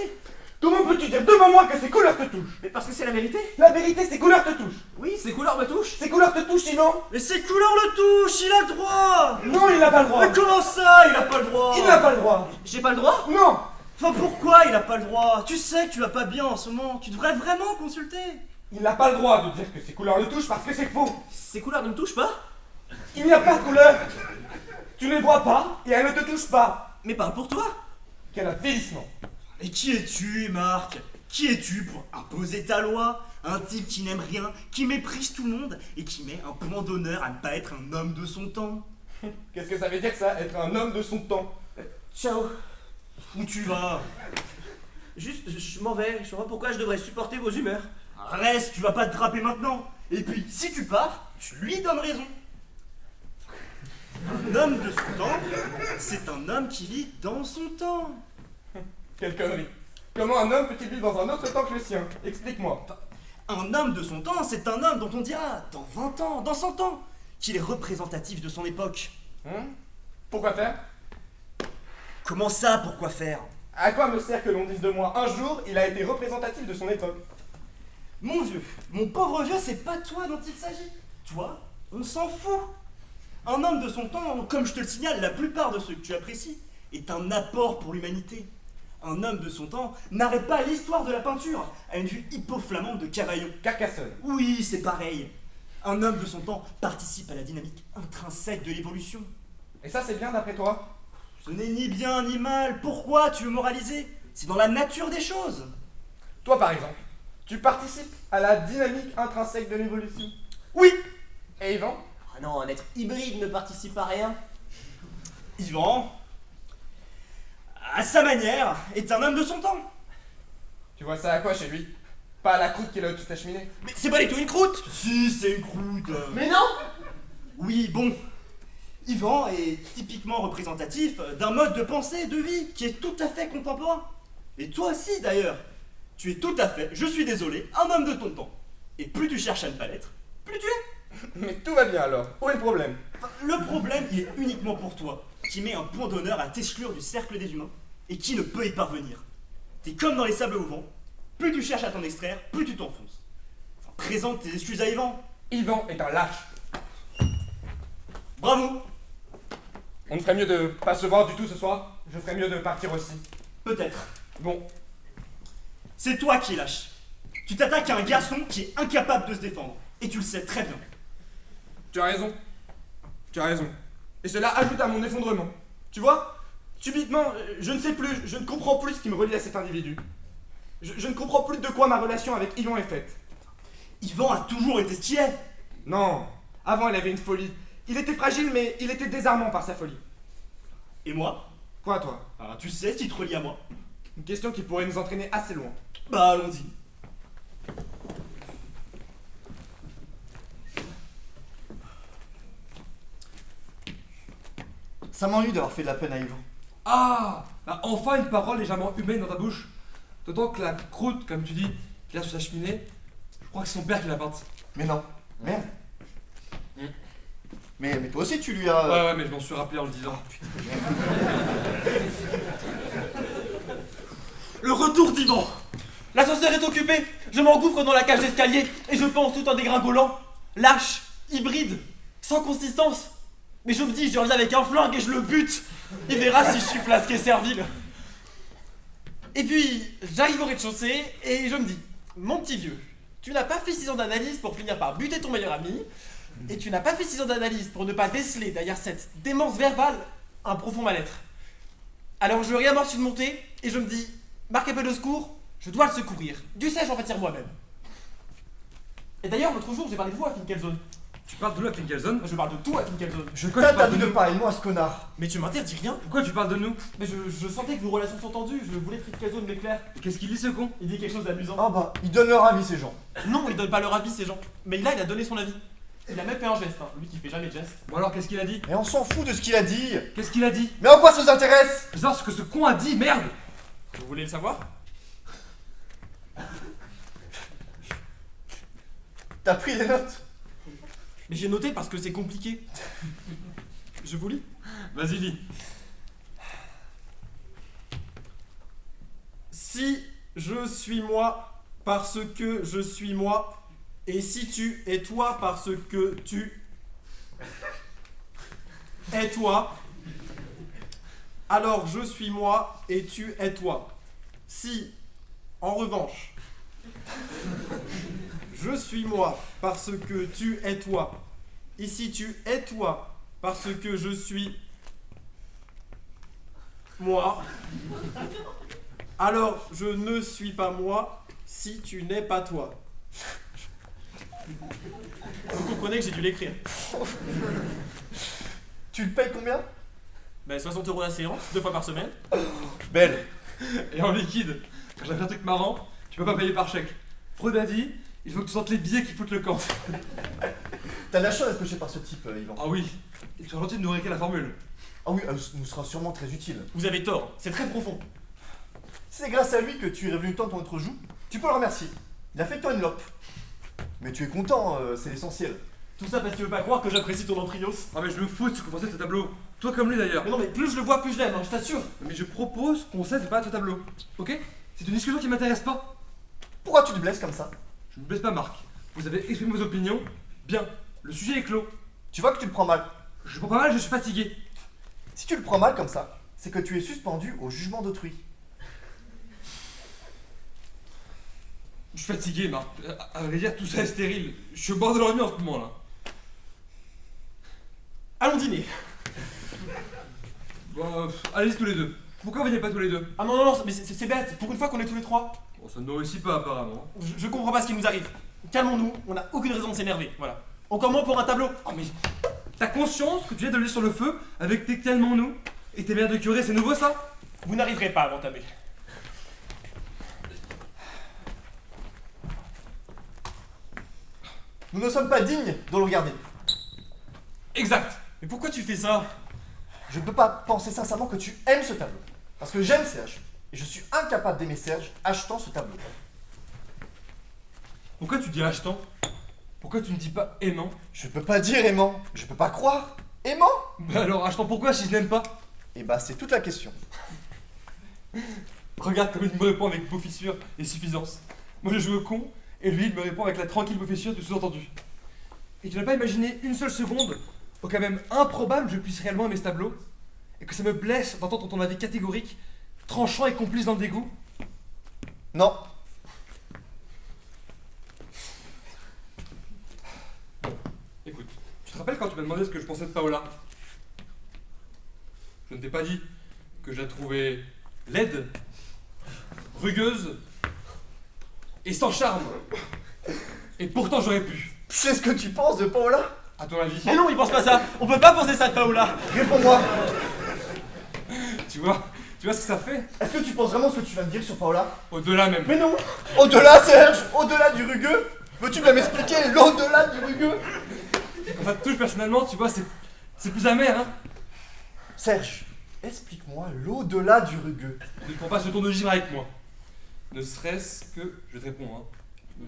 S11: Comment peux-tu dire devant moi que ces couleurs te touchent?
S8: Mais parce que c'est la vérité.
S11: La vérité, ces couleurs te touchent.
S8: Oui, ces couleurs me touchent.
S11: Ces couleurs te touchent, Yvan?
S4: Mais ces couleurs le touchent, il a le droit!
S11: Non, il n'a pas le droit.
S4: Mais comment ça, il a pas le droit?
S11: Il n'a pas le droit.
S8: J'ai pas le droit?
S11: Non.
S4: Enfin pourquoi il a pas le droit? Tu sais que tu vas pas bien en ce moment, tu devrais vraiment consulter.
S11: Il n'a pas le droit de dire que ces couleurs le touchent parce que c'est faux.
S8: Ces couleurs ne me touchent pas?
S11: Il n'y a pas de couleurs. Tu ne les vois pas et elles ne te touchent pas.
S8: Mais parle pour toi.
S11: Quel affaiblissement.
S4: Et qui es-tu, Marc? Qui es-tu pour imposer ta loi? Un type qui n'aime rien, qui méprise tout le monde et qui met un point d'honneur à ne pas être un homme de son temps.
S11: Qu'est-ce que ça veut dire ça, être un homme de son temps?
S8: Ciao.
S4: Où tu vas?
S8: Juste, je m'en vais. Je vois pas pourquoi je devrais supporter vos humeurs.
S4: Reste, tu vas pas te draper maintenant. Et puis, si tu pars, tu lui donnes raison. Un homme de son temps, c'est un homme qui vit dans son temps.
S11: Quelle connerie. Comment un homme peut-il vivre dans un autre temps que le sien? Explique-moi.
S4: Un homme de son temps, c'est un homme dont on dira, dans 20 ans, dans 100 ans, qu'il est représentatif de son époque.
S11: Pourquoi faire?
S4: Comment ça, pourquoi faire?
S11: À quoi me sert que l'on dise de moi un jour, il a été représentatif de son époque?
S4: Mon vieux, mon pauvre vieux, c'est pas toi dont il s'agit. Toi, on s'en fout. Un homme de son temps, comme je te le signale, la plupart de ceux que tu apprécies, est un apport pour l'humanité. Un homme de son temps n'arrête pas l'histoire de la peinture à une vue hypo-flamande de Cavaillon.
S11: Carcassonne.
S4: Oui, c'est pareil. Un homme de son temps participe à la dynamique intrinsèque de l'évolution.
S11: Et ça, c'est bien d'après toi?
S4: Ce n'est ni bien ni mal. Pourquoi tu veux moraliser? C'est dans la nature des choses.
S11: Toi, par exemple, tu participes à la dynamique intrinsèque de l'évolution?
S4: Oui.
S11: Et Yvan?
S8: Ah non, un être hybride ne participe à rien.
S4: Yvan, à sa manière, est un homme de son temps.
S11: Tu vois ça à quoi chez lui? Pas à la croûte qu'il a au-dessus de ta cheminée?
S8: Mais c'est pas du tout une croûte.
S4: Si, c'est une croûte.
S8: Mais non.
S4: Oui, bon. Yvan est typiquement représentatif d'un mode de pensée et de vie qui est tout à fait contemporain. Et toi aussi, d'ailleurs. Tu es tout à fait, je suis désolé, un homme de ton temps. Et plus tu cherches à ne pas l'être, plus tu es.
S11: Mais tout va bien alors. Où est le problème?
S4: Le problème, il est uniquement pour toi, qui met un point d'honneur à t'exclure du cercle des humains et qui ne peut y parvenir. T'es comme dans les sables mouvants, plus tu cherches à t'en extraire, plus tu t'enfonces. Enfin, présente tes excuses à Yvan.
S11: Yvan est un lâche.
S4: Bravo.
S11: On ne ferait mieux de pas se voir du tout ce soir? Je ferais mieux de partir aussi.
S4: Peut-être.
S11: Bon.
S4: C'est toi qui es lâche. Tu t'attaques à un garçon qui est incapable de se défendre. Et tu le sais très bien.
S11: Tu as raison. Tu as raison. Et cela ajoute à mon effondrement. Tu vois? Subitement, je ne sais plus, je ne comprends plus ce qui me relie à cet individu. Je ne comprends plus de quoi ma relation avec Yvan est faite.
S4: Yvan a toujours été ce qu'il est.
S11: Non. Avant, il avait une folie. Il était fragile, mais il était désarmant par sa folie.
S4: Et moi?
S11: Quoi, toi?
S4: Ah, tu sais ce qui te relie à moi.
S11: Une question qui pourrait nous entraîner assez loin.
S4: Bah, allons-y.
S3: Ça m'ennuie d'avoir fait de la peine à Yvan.
S9: Ah, bah enfin une parole légèrement humaine dans ta bouche. D'autant que la croûte, comme tu dis, qu'il a sur sa cheminée, je crois que c'est son père qui l'a peinte.
S3: Mais non. Merde. Mais toi aussi tu lui as...
S9: Ouais, mais je m'en suis rappelé en le disant.
S8: Le retour d'Yvan. L'ascenseur est occupé. Je m'engouffre dans la cage d'escalier et je pense tout en dégringolant. Lâche, hybride, sans consistance. Mais je me dis, je reviens avec un flingue et je le bute. Il verra si je suis flasque et servile. Et puis, j'arrive au rez-de-chaussée et je me dis, mon petit vieux, tu n'as pas fait 6 ans d'analyse pour finir par buter ton meilleur ami. Et tu n'as pas fait 6 ans d'analyse pour ne pas déceler derrière cette démence verbale un profond mal-être. Alors je réamorce une montée et je me dis, marque un peu de secours,
S11: Je dois le secourir. Du sais, j'en retire moi-même. Et d'ailleurs, l'autre jour, j'ai parlé de vous à Finkelzone.
S9: Tu parles de nous à Finkelzone?
S11: Je parle de tout à Finkelzone.
S9: Quoi, tu
S3: T'as
S9: parles
S3: dit
S9: de
S3: de
S9: nous?
S3: parler de moi, ce connard.
S11: Mais tu m'interdis rien.
S9: Pourquoi tu parles de nous?
S11: Mais je sentais que vos relations sont tendues. Je voulais que Finkelzone m'éclaire.
S9: Qu'est-ce qu'il dit ce con?
S11: Il dit quelque chose d'amusant.
S3: Ah bah, ils donnent leur avis, ces gens.
S11: Non, ils donnent pas leur avis, ces gens. Mais là, il a donné son avis. Il a même fait un geste, hein. Lui qui fait jamais de geste.
S9: Bon alors, qu'est-ce qu'il a dit?
S3: Mais on s'en fout de ce qu'il a dit.
S9: Qu'est-ce qu'il a dit?
S3: Mais en quoi ça vous intéresse?
S9: Je veux savoir ce que ce con a dit, merde!
S11: Vous voulez le savoir?
S3: T'as pris des notes?
S11: Mais j'ai noté parce que c'est compliqué. Je vous lis.
S9: Vas-y, dis.
S11: Si je suis moi parce que je suis moi, et si tu es toi parce que tu es toi, alors je suis moi et tu es toi. Si, en revanche, je suis moi parce que tu es toi, et si tu es toi parce que je suis moi, alors je ne suis pas moi si tu n'es pas toi. Vous comprenez que j'ai dû l'écrire.
S3: Tu le payes combien?
S11: Ben 60 € la séance, 2 fois par semaine.
S3: Belle.
S9: Et en liquide, quand j'avais un truc marrant, tu peux pas payer par chèque. Freud a dit, il faut que tu sentes les billets qui foutent le camp.
S3: T'as de la chance d'être coché par ce type, Yvan.
S9: Ah oui, il serait gentil de nous réécrire la formule.
S3: Ah oui, elle nous sera sûrement très utile.
S11: Vous avez tort, c'est très profond.
S3: C'est grâce à lui que tu es revenu tant ton autre joue. Tu peux le remercier. Il a fait de toi une lope. Mais tu es content, c'est l'essentiel.
S11: Tout ça parce que tu veux pas croire que j'apprécie ton entrios.
S9: Ah mais je me fous de ce que pensait de ce tableau. Toi comme lui d'ailleurs.
S11: Mais non, mais plus je le vois, plus je l'aime, hein, je t'assure.
S9: Mais je propose qu'on cesse de parler de ce tableau. Ok? C'est une discussion qui m'intéresse pas.
S3: Pourquoi tu te blesses comme ça?
S9: Je ne blesse pas Marc. Vous avez exprimé vos opinions. Bien. Le sujet est clos.
S3: Tu vois que tu le prends mal.
S9: Je prends pas mal, je suis fatigué.
S3: Si tu le prends mal comme ça, c'est que tu es suspendu au jugement d'autrui.
S9: Je suis fatigué, Marc. À vrai dire, tout ça est stérile. Je suis au bord de l'ennui en ce moment là.
S11: Allons dîner.
S9: Bon, allez-y tous les deux. Pourquoi vous venez pas tous les deux?
S11: Ah non, non, non, mais c'est bête, pour une fois qu'on est tous les trois.
S9: Bon, ça ne nous réussit pas apparemment.
S11: Je comprends pas ce qui nous arrive. Calmons-nous, on n'a aucune raison de s'énerver, voilà. Encore moins pour un tableau.
S9: Oh mais t'as conscience que tu viens de l'huile sur le feu avec tes calmons-nous et tes mères de curé, c'est nouveau ça?
S11: Vous n'arriverez pas à m'entamer.
S3: Nous ne sommes pas dignes de le regarder.
S11: Exact. Mais pourquoi tu fais ça?
S3: Je ne peux pas penser sincèrement que tu aimes ce tableau. Parce que j'aime Serge. Et je suis incapable d'aimer Serge achetant ce tableau.
S9: Pourquoi tu dis achetant? Pourquoi tu ne dis pas aimant?
S3: Je peux pas dire aimant. Je peux pas croire. Aimant?
S9: Bah alors achetant pourquoi si je n'aime pas?
S3: Et bah c'est toute la question.
S9: Regarde comme il me répond avec beau fissure et suffisance. Moi je joue au con et lui il me répond avec la tranquille beau fissure du sous-entendu. Et tu n'as pas imaginé une seule seconde, au cas même improbable, je puisse réellement aimer ce tableau et que ça me blesse d'entendre ton avis catégorique, tranchant et complice dans le dégoût?
S3: Non.
S9: Écoute, tu te rappelles quand tu m'as demandé ce que je pensais de Paola? Je ne t'ai pas dit que je la trouvais laide, rugueuse et sans charme. Et pourtant j'aurais pu.
S3: C'est ce que tu penses de Paola?
S9: À ton avis?
S11: Mais non, il pense pas ça. On peut pas penser ça de Paola.
S3: Réponds-moi.
S9: Tu vois ce que ça fait?
S3: Est-ce que tu penses vraiment ce que tu viens de dire sur Paola?
S9: Au-delà même.
S3: Mais non. Au-delà, Serge. Au-delà du rugueux. Veux-tu bien m'expliquer l'au-delà du rugueux?
S9: Quand ça te touche personnellement, tu vois, c'est plus amer, hein?
S3: Serge, explique-moi l'au-delà du rugueux.
S9: Ne prends pas ce tour de givre avec moi. Ne serait-ce que... Je te réponds, hein.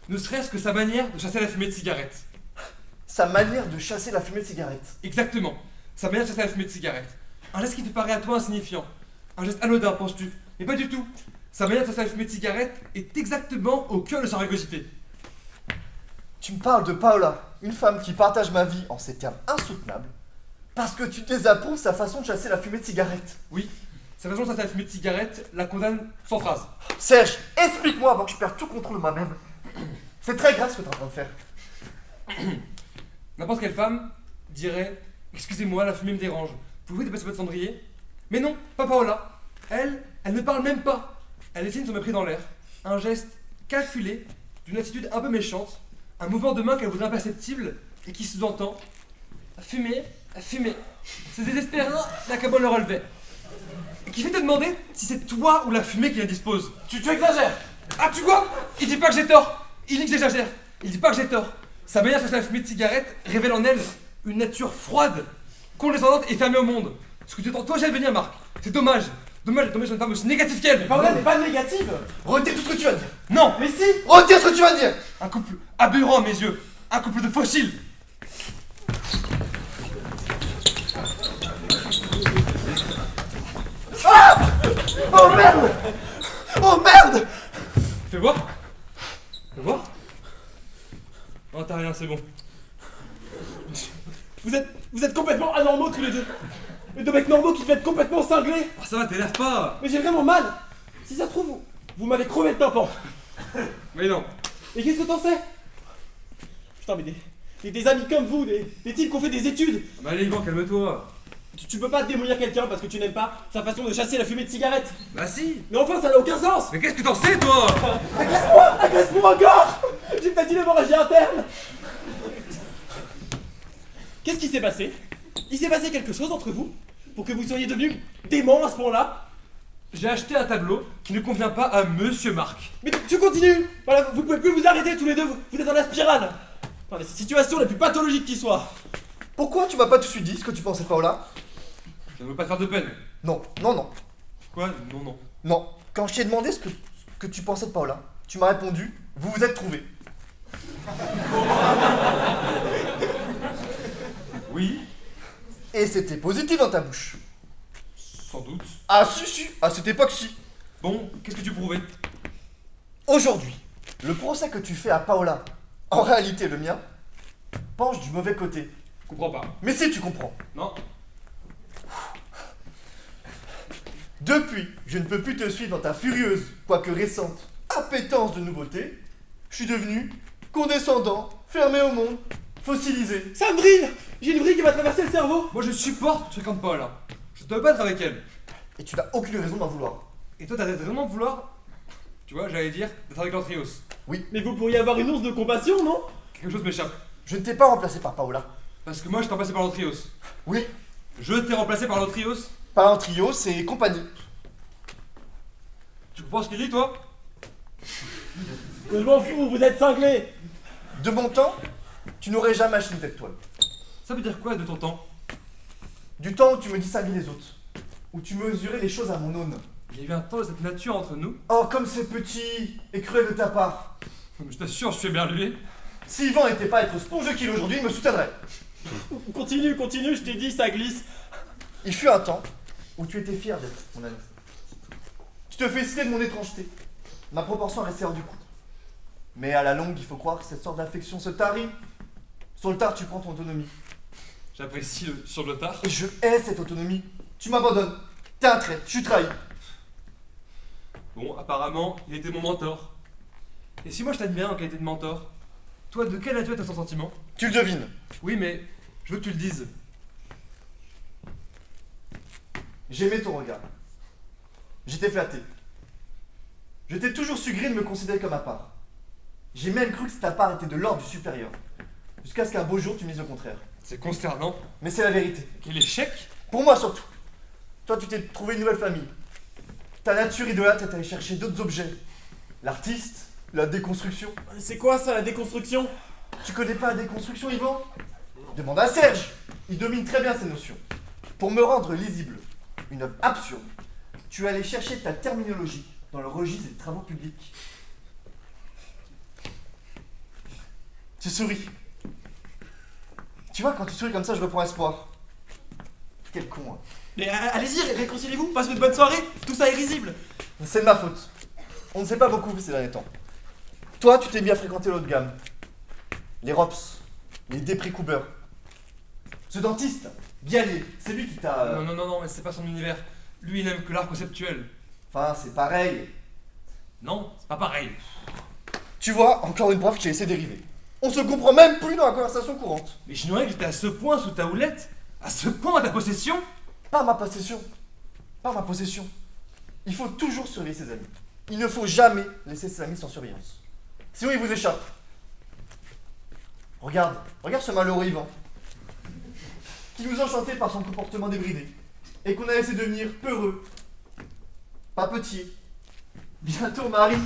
S9: Ne serait-ce que sa manière de chasser la fumée de cigarette.
S3: Sa manière de chasser la fumée de cigarette.
S9: Exactement. Sa manière de chasser la fumée de cigarette. Un geste qui te paraît à toi insignifiant. Un geste anodin, penses-tu? Mais pas du tout. Sa manière de chasser la fumée de cigarette est exactement au cœur de sa rugosité.
S3: Tu me parles de Paola, une femme qui partage ma vie en ces termes insoutenables, parce que tu désapprouves sa façon de chasser la fumée de cigarette.
S9: Oui, sa façon de chasser la fumée de cigarette la condamne sans phrase.
S3: Serge, explique-moi avant que je perde tout contrôle de moi-même. C'est très grave ce que tu es en train de faire.
S9: N'importe quelle femme dirait « Excusez-moi, la fumée me dérange. Pouvez-vous dépasser votre cendrier ?» Mais non, pas Paola. Elle ne parle même pas. Elle dessine son mépris dans l'air, un geste calculé, d'une attitude un peu méchante, un mouvement de main qu'elle voudrait imperceptible et qui sous-entend fumer, fumer. C'est désespérant la cabane le relevait. Et qui fait te demander si c'est toi ou la fumée qui la dispose.
S11: Tu exagères.
S9: Ah, tu vois? Il dit pas que j'ai tort. Il dit que j'exagère. Il dit pas que j'ai tort. Sa manière de se la fumée de cigarette révèle en elle une nature froide, condescendante et fermée au monde. Ce que tu entends toi, j'ai venir, Marc. C'est dommage. Dommage de tomber sur une femme aussi négative qu'elle.
S11: Paola n'est pas négative.
S3: Retire tout ce que tu vas dire.
S9: Non.
S11: Mais si.
S3: Retire ce que tu vas dire.
S9: Un couple aberrant à mes yeux. Un couple de fossiles.
S3: Ah! Oh merde! Oh merde!
S9: Fais voir. Fais voir. Oh, t'as rien, c'est bon.
S11: Vous êtes complètement anormaux tous les deux. Mais deux mecs normaux qui devaient être complètement cinglés.
S9: Oh, ça va, t'énerve pas.
S11: Mais j'ai vraiment mal. Si ça se trouve, vous m'avez crevé le tympan.
S9: Mais non.
S11: Et qu'est-ce que t'en sais? Putain, mais des amis comme vous, des types qui ont fait des études.
S9: Bah allez, Yvan, calme-toi.
S11: Tu peux pas démolir quelqu'un parce que tu n'aimes pas sa façon de chasser la fumée de cigarette.
S9: Bah si.
S11: Mais enfin, ça n'a aucun sens.
S9: Mais qu'est-ce que t'en sais, toi?
S11: Agresse-moi encore. J'ai peut-être une hémorragie interne. Qu'est-ce qui s'est passé? Il s'est passé quelque chose entre vous pour que vous soyez devenus démons à ce point-là?
S9: J'ai acheté un tableau qui ne convient pas à Monsieur Marc.
S11: Mais tu continues. Voilà, vous pouvez plus vous arrêter tous les deux, vous êtes dans la spirale. Dans les situations les plus pathologiques qui soient.
S3: Pourquoi tu m'as pas tout de suite dit ce que tu pensais de Paola?
S9: Je ne veux pas te faire de peine.
S3: Non, non, non.
S9: Quoi? Non, non.
S3: Non. Quand je t'ai demandé ce que tu pensais de Paola, tu m'as répondu, vous vous êtes trouvés.
S9: Oui.
S3: Et c'était positif dans ta bouche.
S9: Sans doute.
S3: Ah si, à cette époque si.
S9: Bon, qu'est-ce que tu prouvais?
S3: Aujourd'hui, le procès que tu fais à Paola, en réalité le mien, penche du mauvais côté.
S9: Je comprends pas.
S3: Mais si tu comprends.
S9: Non.
S3: Depuis, je ne peux plus te suivre dans ta furieuse, quoique récente, appétence de nouveauté. Je suis devenu condescendant, fermé au monde, fossilisé.
S11: Ça me brille. J'ai une vrille qui m'a traversé le cerveau.
S9: Moi je supporte que tu fréquentes pas là. Je dois pas être avec elle.
S3: Et tu n'as aucune raison d'en vouloir.
S9: Et toi t'as vraiment vouloir, tu vois, j'allais dire, d'être avec l'Antrios.
S11: Mais vous pourriez avoir une once de compassion, non?
S9: Quelque chose m'échappe.
S3: Je ne t'ai pas remplacé par Paola.
S9: Parce que moi je t'ai remplacé par l'Antrios.
S3: Oui,
S9: Je t'ai remplacé par l'Antrios.
S3: par un trio, c'est compagnie.
S9: Tu comprends ce qu'il dit toi?
S11: Je m'en fous, vous êtes cinglés.
S3: De mon temps, tu n'aurais jamais acheté une tête toile.
S9: Ça veut dire quoi de ton temps?
S3: Du temps où tu me distinguais les autres. Où tu mesurais les choses à mon aune.
S9: Il y a eu un temps de cette nature entre nous.
S3: Oh, comme c'est petit et cruel de ta part.
S9: Je t'assure, je suis éberlué.
S3: Si Yvan n'était pas être sponge qu'il est aujourd'hui, il me soutiendrait.
S11: Continue, je t'ai dit, ça glisse.
S3: Il fut un temps où tu étais fier d'être mon ami. Tu te félicitais de mon étrangeté. Ma proportion restait hors du coup. Mais à la longue, il faut croire que cette sorte d'affection se tarit. Sur le tard, tu prends ton autonomie.
S9: J'apprécie sur le tard.
S3: Et je hais cette autonomie. Tu m'abandonnes. T'es un trait, je suis trahi.
S9: Bon, apparemment, il était mon mentor. Et si moi je t'admire en qualité de mentor, toi, de quelle nature est ton sentiment?
S3: Tu le devines.
S9: Oui, mais je veux que tu le dises.
S3: J'aimais ton regard. J'étais flatté. Je t'ai toujours su gré de me considérer comme à part. J'ai même cru que ta part était de l'ordre du supérieur. Jusqu'à ce qu'un beau jour tu me dises le contraire.
S9: C'est consternant.
S3: Mais c'est la vérité.
S9: Quel échec!
S3: Pour moi surtout. Toi tu t'es trouvé une nouvelle famille. Ta nature idolâtre est allée chercher d'autres objets. L'artiste, la déconstruction.
S11: C'est quoi ça, la déconstruction?
S3: Tu connais pas la déconstruction, Yvan? Demande à Serge. Il domine très bien ces notions. Pour me rendre lisible, une œuvre absurde, tu es allé chercher ta terminologie dans le registre des travaux publics. Tu souris. Tu vois, quand tu souris comme ça, je reprends espoir. Quel con, hein.
S11: Mais allez-y, réconciliez-vous, passez une bonne soirée, tout ça est risible.
S3: C'est de ma faute. On ne sait pas beaucoup ces derniers temps. Toi, tu t'es mis à fréquenter l'haut de gamme. Les Rops, les Desprez-Coubert. Ce dentiste, Bialier, c'est lui qui t'a...
S9: Non, mais c'est pas son univers. Lui, il aime que l'art conceptuel.
S3: Enfin, c'est pareil.
S9: Non, c'est pas pareil.
S3: Tu vois, encore une preuve que j'ai laissé dériver. On se comprend même plus dans la conversation courante.
S9: Mais j'ignorais que j'étais à ce point sous ta houlette, à ce point à ta possession.
S3: Pas ma possession. Pas ma possession. Il faut toujours surveiller ses amis. il ne faut jamais laisser ses amis sans surveillance. Sinon, il vous échappe. Regarde ce malheureux Yvan, qui nous enchantait par son comportement débridé, et qu'on a laissé devenir peureux, papetier, bientôt mari.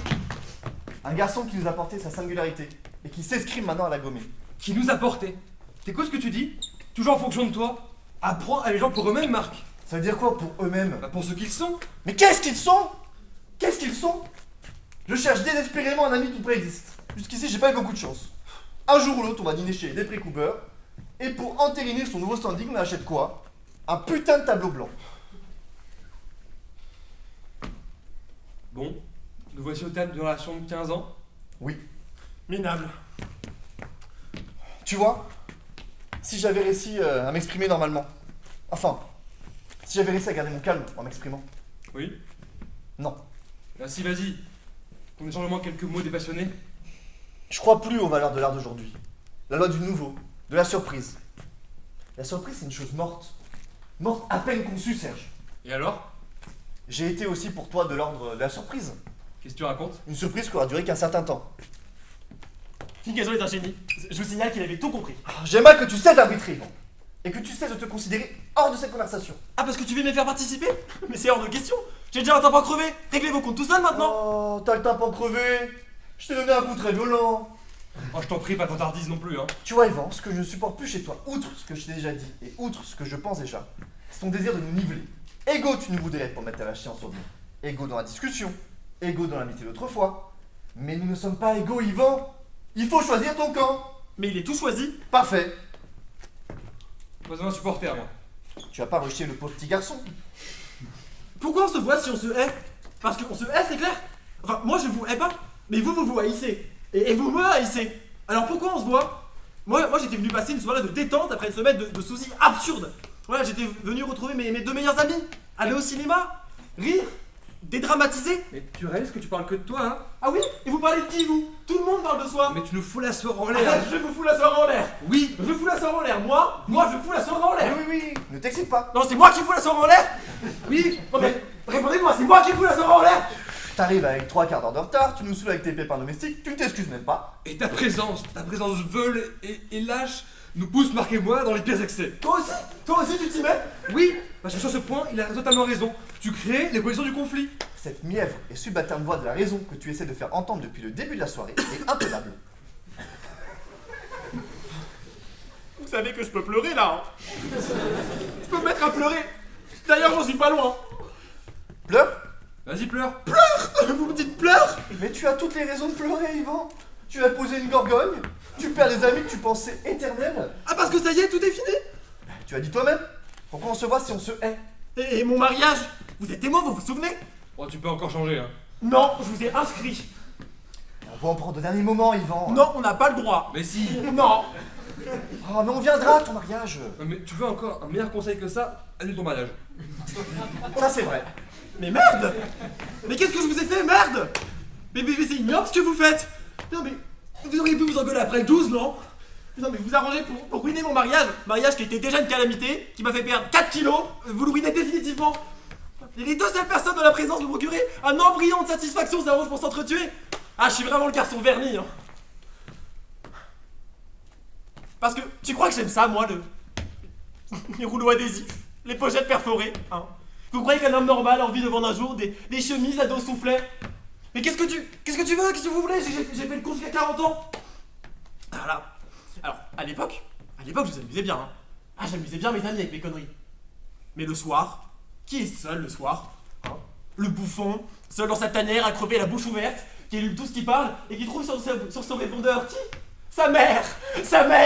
S3: Un garçon qui nous a porté sa singularité, et qui s'escrime maintenant à la gommer.
S9: Qui nous a porté. T'écoutes ce que tu dis? Toujours en fonction de toi. Apprends à les gens pour eux-mêmes, Marc.
S3: Ça veut dire quoi pour eux-mêmes?
S9: Bah pour ce qu'ils sont.
S3: Mais qu'est-ce qu'ils sont? Qu'est-ce qu'ils sont? Je cherche désespérément un ami qui préexiste. Jusqu'ici, j'ai pas eu beaucoup de chance. Un jour ou l'autre, on va dîner chez Després Cooper, et pour entériner son nouveau standing, on achète quoi? Un putain de tableau blanc.
S9: Bon, nous voici au terme d'une relation de 15 ans.
S3: Oui.
S11: Minable.
S3: Tu vois, si j'avais réussi à m'exprimer normalement, enfin, si j'avais réussi à garder mon calme en m'exprimant.
S9: Oui.
S3: Non.
S9: Bah si, vas-y. Qu'on échange au moins quelques mots dépassionnés.
S3: Je crois plus aux valeurs de l'art d'aujourd'hui. La loi du nouveau, de la surprise. La surprise, c'est une chose morte. Morte à peine conçue, Serge.
S9: Et alors?
S3: J'ai été aussi pour toi de l'ordre de la surprise.
S9: Qu'est-ce que tu racontes?
S3: Une surprise qui aura duré qu'un certain temps.
S11: Figazo est un génie. Je vous signale qu'il avait tout compris.
S3: J'aimerais que tu cesses d'arbitrer, Yvan. Et que tu cesses de te considérer hors de cette conversation.
S11: Ah, parce que tu veux me faire participer? Mais c'est hors de question. J'ai déjà un tympan crevé. Réglez vos comptes tout seul maintenant.
S3: Oh, t'as le tympan crevé. Je t'ai donné un coup très violent.
S9: Oh, je t'en prie, pas t'entardise non plus, hein.
S3: Tu vois, Yvan, ce que je ne supporte plus chez toi, outre ce que je t'ai déjà dit et outre ce que je pense déjà, c'est ton désir de nous niveler. Égaux, tu nous voudrais pour mettre la chienne sur nous. Égaux dans la discussion. Égaux dans l'amitié d'autrefois. Mais nous ne sommes pas égaux, Yvan. Il faut choisir ton camp.
S11: Mais il est tout choisi.
S3: Parfait.
S9: Pas un supporter, moi.
S3: Tu vas pas rejeter le pauvre petit garçon.
S11: Pourquoi on se voit si on se hait? Parce qu'on se hait, c'est clair. Enfin, moi je vous hais pas, mais vous haïssez. Et vous me haïssez. Alors pourquoi on se voit? Moi j'étais venu passer une soirée de détente après une semaine de soucis absurdes. Voilà, j'étais venu retrouver mes deux meilleurs amis, aller au cinéma, rire, dédramatiser.
S9: Mais tu réalises que tu parles que de toi, hein?
S11: Ah oui? Et vous parlez de qui, vous? Tout le monde parle de soi.
S9: Mais tu nous fous la soirée en l'air.
S11: Ah, je me fous la soirée en l'air.
S9: Oui.
S11: Je fous la soirée en l'air. Moi je fous la soirée en l'air.
S3: Oui, ne t'excite pas.
S11: Non, c'est moi qui fous la soirée en l'air.
S9: Oui.
S11: Non mais répondez-moi, c'est moi qui fous la soirée en l'air.
S3: T'arrives avec 3 quarts d'heure de retard, tu nous saoules avec tes pépins domestiques, tu ne t'excuses même pas.
S9: Et ta présence veule et lâche nous pousse, Marc et moi, dans les pires excès.
S11: Toi aussi tu t'y mets?
S9: Oui, parce que sur ce point, il a totalement raison. Tu crées les conditions du conflit.
S3: Cette mièvre et subalterne voix de la raison que tu essaies de faire entendre depuis le début de la soirée est intenable.
S11: Vous savez que je peux pleurer là, hein. Je peux me mettre à pleurer. D'ailleurs, j'en suis pas loin.
S3: Pleure?
S9: Vas-y, pleure.
S11: Pleure? Vous me dites pleure?
S3: Mais tu as toutes les raisons de pleurer, Yvan. Tu as posé une gorgogne, tu perds des amis que tu pensais éternels.
S11: Ah, parce que ça y est, tout est fini?
S3: Tu as dit toi-même. Pourquoi on se voit si on se hait?
S11: Et mon mariage? Vous êtes témoin, vous vous souvenez?
S9: Oh, tu peux encore changer, hein.
S11: Non, je vous ai inscrit.
S3: On va en prendre au dernier moment, Yvan.
S11: Non, on n'a pas le droit.
S9: Mais si.
S11: Non.
S3: Oh, mais on viendra à ton mariage.
S9: Mais tu veux encore un meilleur conseil que ça? Annule ton mariage.
S3: Ça, c'est vrai.
S11: Mais merde! Mais qu'est-ce que je vous ai fait, merde? Mais c'est ignoble ce que vous faites! Non mais, vous auriez pu vous engueuler après le 12, non? Non mais vous arrangez pour ruiner mon mariage qui était déjà une calamité, qui m'a fait perdre 4 kilos, vous le ruinez définitivement! Et les deux seules personnes de la présence me procuraient un embryon de satisfaction, ça arrange pour s'entretuer! Ah, je suis vraiment le garçon verni, hein. Parce que, tu crois que j'aime ça, moi, les rouleaux adhésifs, les pochettes perforées, hein? Vous croyez qu'un homme normal a envie de vendre un jour des chemises à dos soufflet? Mais qu'est-ce que tu veux? Qu'est-ce que vous voulez? J'ai fait le cours jusqu'à 40 ans. Alors à l'époque, je vous amusais bien, hein. Ah, j'amusais bien mes amis avec mes conneries. Mais le soir, qui est seul le soir, hein? Le bouffon, seul dans sa tanière à crever la bouche ouverte, qui élume tout ce qui parle et qui trouve sur son répondeur qui? Sa mère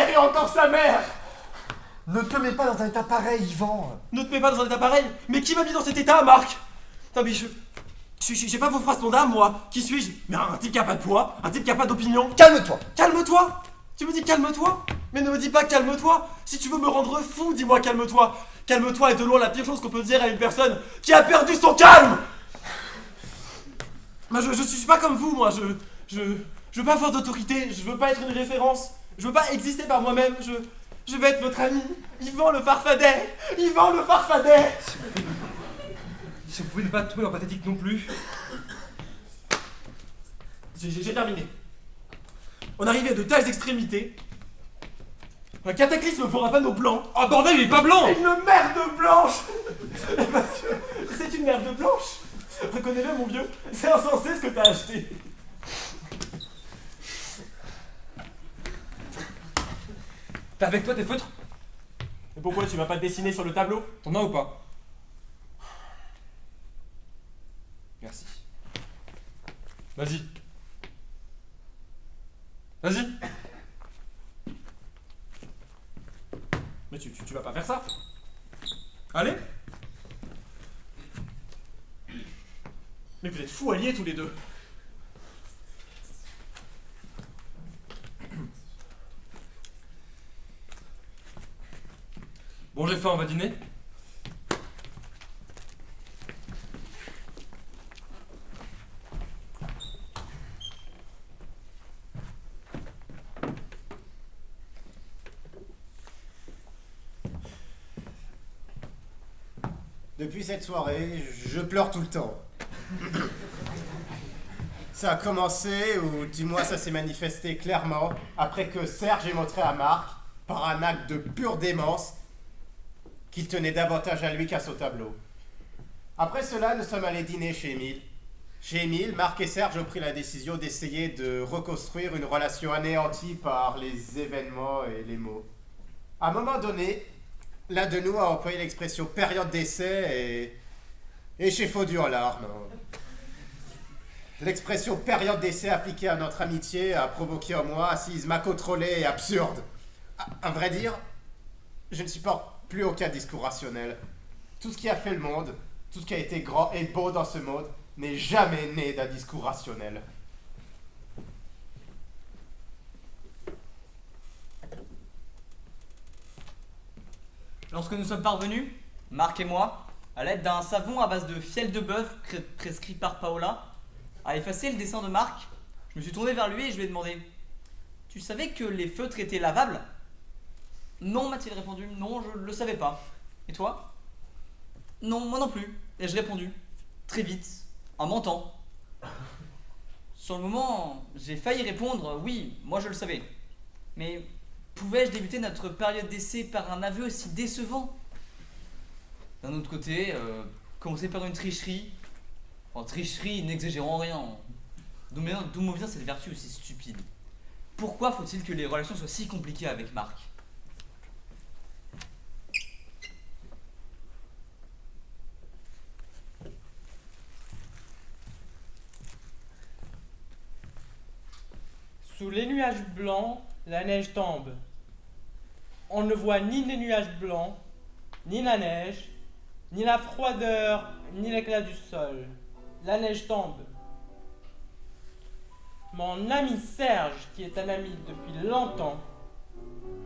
S11: et encore sa mère.
S3: Ne te mets pas dans un état pareil, Yvan.
S11: Ne te mets pas dans un état pareil? Mais qui m'a mis dans cet état, Marc? Non mais j'ai pas vos phrases d'âme, moi. Qui suis-je? Mais un type qui a pas de poids, un type qui a pas d'opinion.
S3: Calme-toi.
S11: Calme-toi? Tu me dis calme-toi? Mais ne me dis pas calme-toi. Si tu veux me rendre fou, dis-moi calme-toi. Calme-toi est de loin la pire chose qu'on peut dire à une personne qui a perdu son calme. Moi, je suis pas comme vous, moi. Je veux pas avoir d'autorité. Je veux pas être une référence. Je veux pas exister par moi-même. Je vais être votre ami, Yvan le Farfadet. Yvan le Farfadet.
S9: Si on pouvait ne pas tomber en pathétique non plus.
S11: J'ai terminé. On arrivait à de telles extrémités. Un cataclysme pour un panneau blanc.
S9: Oh bordel, il est pas blanc!
S11: Une merde blanche. C'est une merde blanche. Reconnais-le, mon vieux. C'est insensé ce que t'as acheté.
S9: T'as avec toi tes feutres?
S11: Mais pourquoi tu vas pas dessiner sur le tableau?
S9: T'en as ou pas? Merci. Vas-y. Vas-y.
S11: Mais tu vas pas faire ça.
S9: Allez.
S11: Mais vous êtes fous alliés tous les deux.
S9: Bon, j'ai faim, on va dîner?
S10: Depuis cette soirée, je pleure tout le temps. Ça a commencé, ou du moins ça s'est manifesté clairement, après que Serge ait montré à Marc, par un acte de pure démence, qu'il tenait davantage à lui qu'à son tableau. Après cela, nous sommes allés dîner chez Émile. Chez Émile, Marc et Serge ont pris la décision d'essayer de reconstruire une relation anéantie par les événements et les mots. À un moment donné, l'un de nous a employé l'expression période d'essai et j'ai fondu en larmes. L'expression période d'essai appliquée à notre amitié a provoqué en moi un séisme incontrôlé et absurde. À vrai dire, je ne supporte plus aucun discours rationnel. Tout ce qui a fait le monde, tout ce qui a été grand et beau dans ce monde, n'est jamais né d'un discours rationnel.
S12: Lorsque nous sommes parvenus, Marc et moi, à l'aide d'un savon à base de fiel de bœuf prescrit par Paola, à effacer le dessin de Marc, je me suis tourné vers lui et je lui ai demandé « Tu savais que les feutres étaient lavables ?» « Non, m'a-t-il répondu, non, je le savais pas. Et toi ?»« Non, moi non plus. » ai-je répondu, très vite, en mentant. Sur le moment, j'ai failli répondre « Oui, moi je le savais. » Mais pouvais-je débuter notre période d'essai par un aveu aussi décevant? D'un autre côté, commencer par une tricherie. En tricherie, n'exagérons rien. D'où me vient cette vertu aussi stupide? Pourquoi faut-il que les relations soient si compliquées avec Marc?
S6: Sous les nuages blancs, la neige tombe. On ne voit ni les nuages blancs, ni la neige, ni la froideur, ni l'éclat du sol. La neige tombe. Mon ami Serge, qui est un ami depuis longtemps,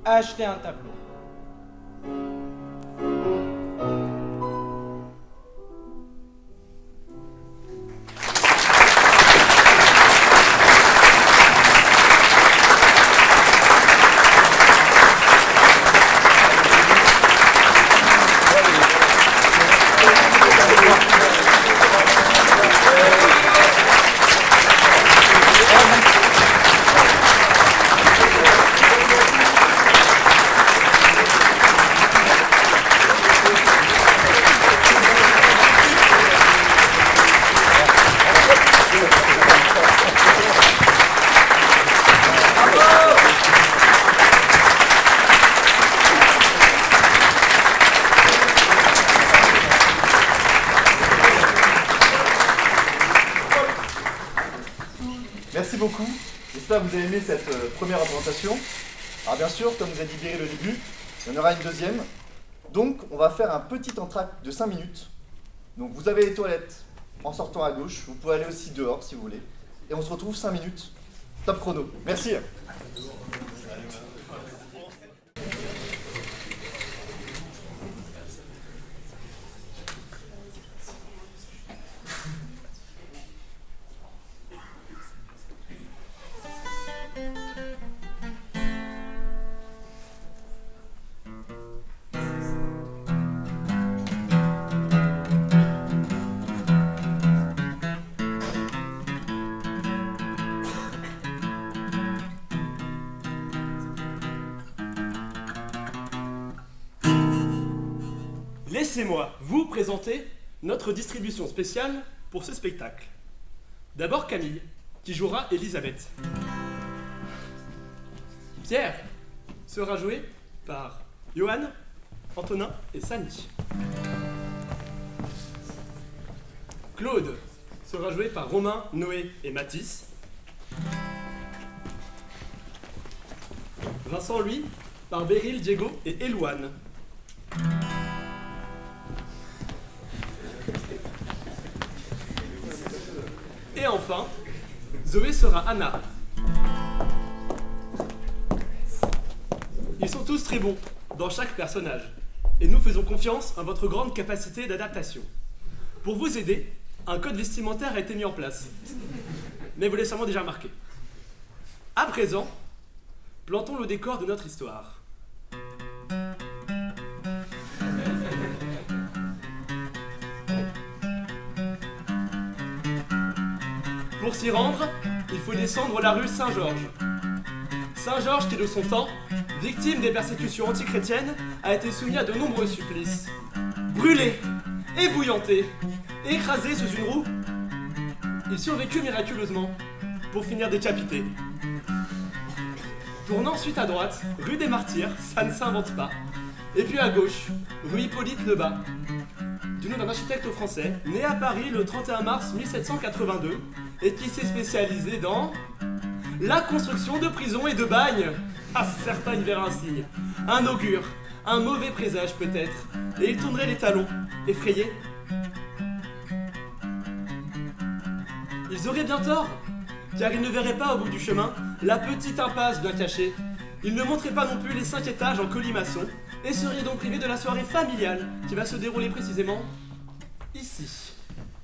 S6: a acheté un tableau.
S3: Merci beaucoup. J'espère que vous avez aimé cette première représentation. Alors bien sûr, comme vous a dit Biril au début, il y en aura une deuxième. Donc, on va faire un petit entracte de 5 minutes. Donc, vous avez les toilettes en sortant à gauche. Vous pouvez aller aussi dehors si vous voulez. Et on se retrouve 5 minutes. Top chrono. Merci.
S13: laissez-moi vous présenter notre distribution spéciale pour ce spectacle. D'abord Camille, qui jouera Elisabeth. Pierre sera joué par Johan, Antonin et Sani. Claude sera joué par Romain, Noé et Mathis. Vincent, lui, par Beryl, Diego et Elouane. Et enfin, Zoé sera Anna. Ils sont tous très bons dans chaque personnage, et nous faisons confiance en votre grande capacité d'adaptation. Pour vous aider, un code vestimentaire a été mis en place, mais vous l'avez sûrement déjà remarqué. À présent, plantons le décor de notre histoire. Pour s'y rendre, il faut descendre la rue Saint-Georges. Saint-Georges, qui de son temps, victime des persécutions antichrétiennes, a été soumis à de nombreux supplices. Brûlé, ébouillanté, écrasé sous une roue, il survécut miraculeusement, pour finir décapité. Tournant ensuite à droite, rue des Martyrs, ça ne s'invente pas. Et puis à gauche, rue Hippolyte Lebas, du nom d'un architecte français, né à Paris le 31 mars 1782, et qui s'est spécialisé dans la construction de prisons et de bagnes. Ah, certains y verraient un signe, un augure, un mauvais présage peut-être, et il tournerait les talons, effrayés. Ils auraient bien tort, car ils ne verraient pas au bout du chemin la petite impasse bien cachée. Ils ne montraient pas non plus les 5 étages en colimaçon, et seraient donc privés de la soirée familiale qui va se dérouler précisément ici.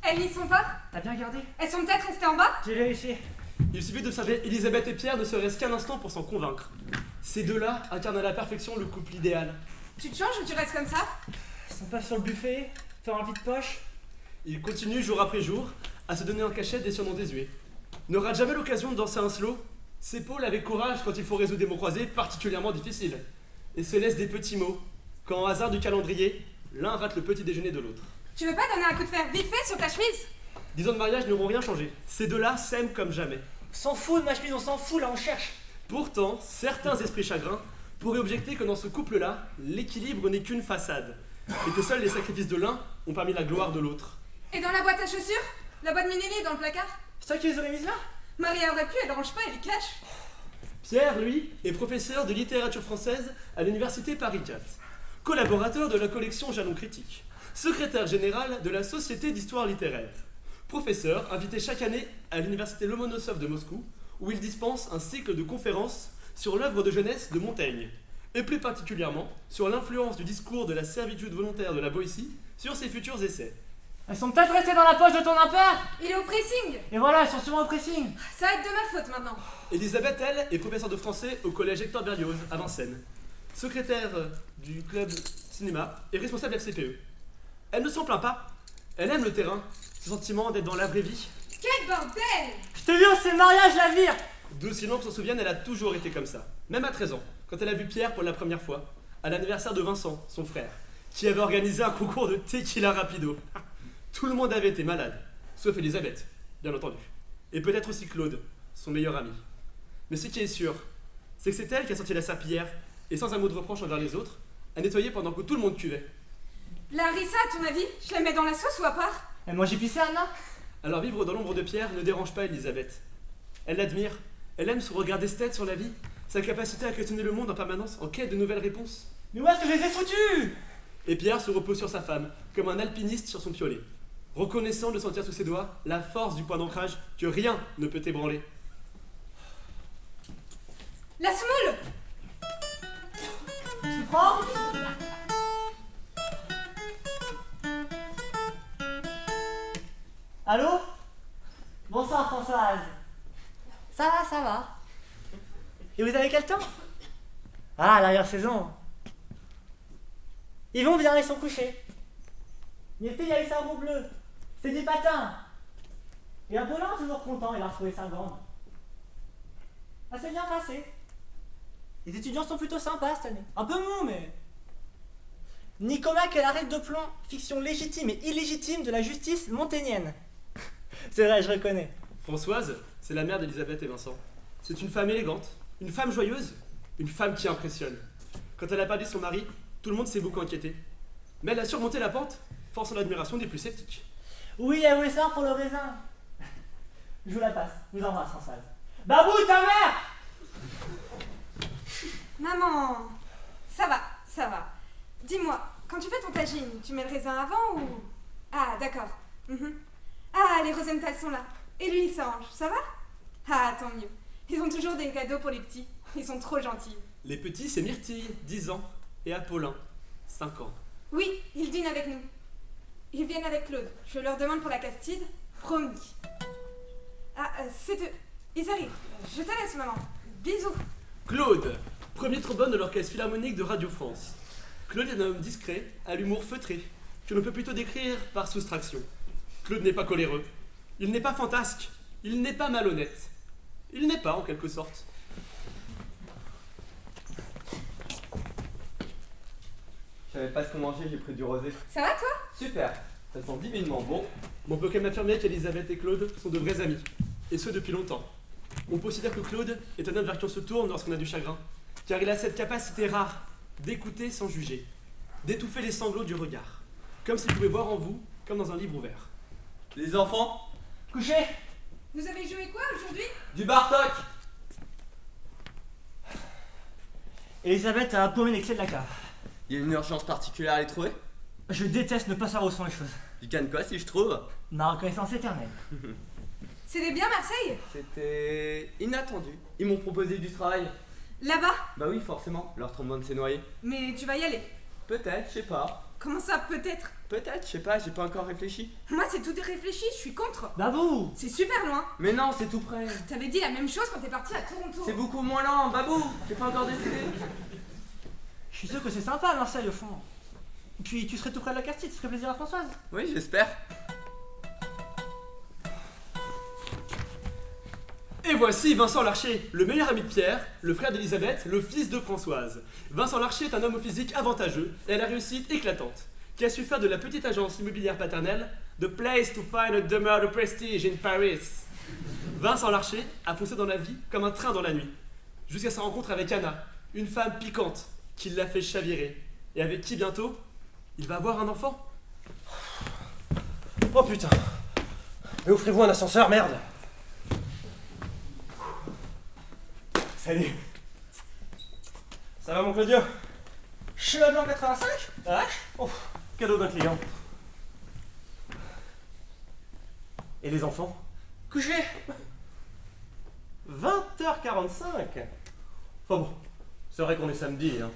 S14: Elles n'y sont pas?
S2: T'as bien regardé?
S14: Elles sont peut-être restées en bas?
S2: J'ai vérifié.
S13: Il suffit d'observer Elisabeth et Pierre ne serait-ce qu'un instant pour s'en convaincre. Ces deux-là incarnent à la perfection le couple idéal.
S14: Tu te changes ou tu restes comme ça?
S2: Ils sont pas sur le buffet? T'as envie de poche?
S13: Ils continuent jour après jour à se donner en cachette des surnoms désuets. Ne rate jamais l'occasion de danser un slow, s'épaule avec courage quand il faut résoudre des mots croisés particulièrement difficiles, et se laisse des petits mots, quand au hasard du calendrier, l'un rate le petit déjeuner de l'autre.
S14: Tu veux pas donner un coup de fer vite fait sur ta chemise?
S13: 10 ans de mariage n'auront rien changé. Ces deux-là s'aiment comme jamais.
S2: On s'en fout de ma chemise, on s'en fout là, on cherche.
S13: Pourtant, certains esprits chagrins pourraient objecter que dans ce couple-là, l'équilibre n'est qu'une façade, et que seuls les sacrifices de l'un ont permis la gloire de l'autre.
S14: Et dans la boîte à chaussures? La boîte Minelli dans le placard?
S2: C'est toi qui les aurais mises là?
S14: Marie aurait pu, elle range pas, elle les cache.
S13: Pierre, lui, est professeur de littérature française à l'université Paris 4, collaborateur de la collection Jalon Critique, secrétaire général de la Société d'histoire littéraire, professeur invité chaque année à l'université Lomonosov de Moscou, où il dispense un cycle de conférences sur l'œuvre de jeunesse de Montaigne, et plus particulièrement sur l'influence du discours de la servitude volontaire de la Boétie sur ses futurs essais.
S2: Elles sont peut-être restées dans la poche de ton impair.
S14: Il est au pressing.
S2: Et voilà, elles sont souvent au pressing.
S14: Ça va être de ma faute maintenant.
S13: Elisabeth, elle, est professeure de français au collège Hector Berlioz à Vincennes, secrétaire du club cinéma et responsable FCPE. Elle ne s'en plaint pas, elle aime le terrain, ce sentiment d'être dans la vraie vie.
S14: Quel bordel!
S2: Je te jure, c'est le mariage, la vire.
S13: D'où sinon que s'en souvienne, elle a toujours été comme ça. Même à 13 ans, quand elle a vu Pierre pour la première fois, à l'anniversaire de Vincent, son frère, qui avait organisé un concours de tequila rapido. Tout le monde avait été malade, sauf Elisabeth, bien entendu. Et peut-être aussi Claude, son meilleur ami. Mais ce qui est sûr, c'est que c'est elle qui a sorti la serpillière, et sans un mot de reproche envers les autres, a nettoyé pendant que tout le monde cuvait.
S14: La Rissa, à ton avis, je la mets dans la sauce ou à part?
S2: Et moi j'ai pissé, Anna.
S13: Alors vivre dans l'ombre de Pierre ne dérange pas Elisabeth. Elle l'admire, elle aime son regard d'esthète sur la vie, sa capacité à questionner le monde en permanence en quête de nouvelles réponses.
S2: Mais où est-ce que je les ai foutus?
S13: Et Pierre se repose sur sa femme, comme un alpiniste sur son piolet, reconnaissant de sentir sous ses doigts la force du point d'ancrage que rien ne peut ébranler.
S14: La semoule!
S2: Tu prends? Allô? Bonsoir Françoise. Ça va. Et vous avez quel temps? Ah, l'arrière-saison. Yvon vient, ils sont couchés. L'été, il y a eu Cerveau Bleu. C'est du patin. Et Apollin toujours content, il a retrouvé sa grande. Ah, c'est bien passé. Les étudiants sont plutôt sympas cette année. Un peu mou, mais... Nicomaque et la règle de plomb, fiction légitime et illégitime de la justice montaignienne. C'est vrai, je reconnais.
S13: Françoise, c'est la mère d'Elisabeth et Vincent. C'est une femme élégante, une femme joyeuse, une femme qui impressionne. Quand elle a perdu son mari, tout le monde s'est beaucoup inquiété. Mais elle a surmonté la pente, forçant l'admiration des plus sceptiques.
S2: Oui, elle voulait savoir pour le raisin. Je vous la passe, je vous embrasse, Françoise. Babou, ta mère!
S14: Maman, ça va, ça va. Dis-moi, quand tu fais ton tagine, tu mets le raisin avant ou... Ah, d'accord. Mhm. Ah, les Rosenthal sont là. Et l'huile s'arrange, ça va? Ah, tant mieux. Ils ont toujours des cadeaux pour les petits. Ils sont trop gentils.
S13: Les petits, c'est Myrtille, 10 ans, et Apollin, 5 ans.
S14: Oui, ils dînent avec nous. Ils viennent avec Claude. Je leur demande pour la Castide. Promis. Ah, c'est eux. Ils arrivent. Je te laisse, maman. Bisous.
S13: Claude, premier trombone de l'orchestre philharmonique de Radio France. Claude est un homme discret, à l'humour feutré, que l'on peut plutôt décrire par soustraction. Claude n'est pas coléreux, il n'est pas fantasque, il n'est pas malhonnête. Il n'est pas, en quelque sorte.
S15: Je savais pas ce qu'on mangeait, j'ai pris du rosé.
S14: Ça va, toi?
S15: Super, ça sent divinement bon.
S13: On peut quand même affirmer qu'Elisabeth et Claude sont de vrais amis, et ce depuis longtemps. On considère que Claude est un homme vers qui on se tourne lorsqu'on a du chagrin, car il a cette capacité rare d'écouter sans juger, d'étouffer les sanglots du regard, comme s'il pouvait voir en vous, comme dans un livre ouvert.
S15: Les enfants,
S2: couchez!
S14: Vous avez joué quoi aujourd'hui?
S15: Du Bartok!
S2: Elisabeth a paumé les clés de la cave.
S15: Il y a une urgence particulière à les trouver?
S2: Je déteste ne pas savoir où sont les choses.
S15: Tu gagnes quoi si je trouve?
S2: Ma reconnaissance éternelle.
S14: C'était bien Marseille?
S15: C'était inattendu. Ils m'ont proposé du travail.
S14: Là-bas?
S15: Bah oui, forcément, leur trombone s'est noyé.
S14: Mais tu vas y aller?
S15: Peut-être, je sais pas.
S14: Comment ça, peut-être?
S15: Peut-être, je sais pas, j'ai pas encore réfléchi.
S14: Moi, c'est tout réfléchi, je suis contre.
S2: Babou!
S14: C'est super loin.
S15: Mais non, c'est tout près.
S14: T'avais dit la même chose quand t'es parti à Toronto.
S15: C'est beaucoup moins lent, Babou! J'ai pas encore décidé.
S2: Je suis sûr que c'est sympa à Marseille au fond. Puis tu serais tout près de la Castille, ça ferait plaisir à Françoise.
S15: Oui, j'espère.
S13: Et voici Vincent Larcher, le meilleur ami de Pierre, le frère d'Elisabeth, le fils de Françoise. Vincent Larcher est un homme au physique avantageux et à la réussite éclatante, qui a su faire de la petite agence immobilière paternelle The place to find a demeure de prestige in Paris. Vincent Larcher a foncé dans la vie comme un train dans la nuit, jusqu'à sa rencontre avec Anna, une femme piquante qui l'a fait chavirer, et avec qui bientôt il va avoir un enfant.
S1: Oh putain! Mais offrez-vous un ascenseur, merde! Salut! Ça va mon Claudio?
S2: Chemin blanc 85?
S1: Ouais? Oh, cadeau d'un client. Et les enfants?
S2: Couché!
S1: 20h45! Enfin bon, c'est vrai qu'on est samedi, hein.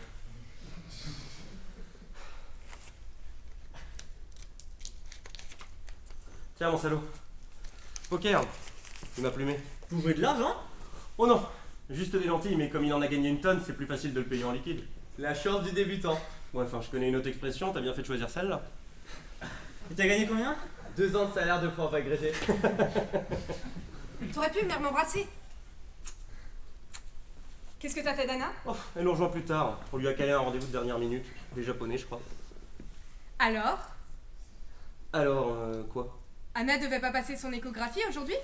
S1: Tiens mon salaud. Poker. Il m'a plumé.
S2: Vous voulez de l'argent?
S1: Oh non, juste des lentilles, mais comme il en a gagné une tonne, c'est plus facile de le payer en liquide.
S15: La chance du débutant.
S1: Ouais, enfin, je connais une autre expression, t'as bien fait de choisir celle-là.
S2: Et t'as gagné combien?
S15: 2 ans de salaire de prof agrégé.
S14: T'aurais pu venir m'embrasser. Qu'est-ce que t'as fait d'Anna?
S1: Oh, elle nous rejoint plus tard. On lui a calé un rendez-vous de dernière minute. Les japonais, je crois.
S14: Alors?
S1: Alors, quoi?
S14: Anna devait pas passer son échographie aujourd'hui?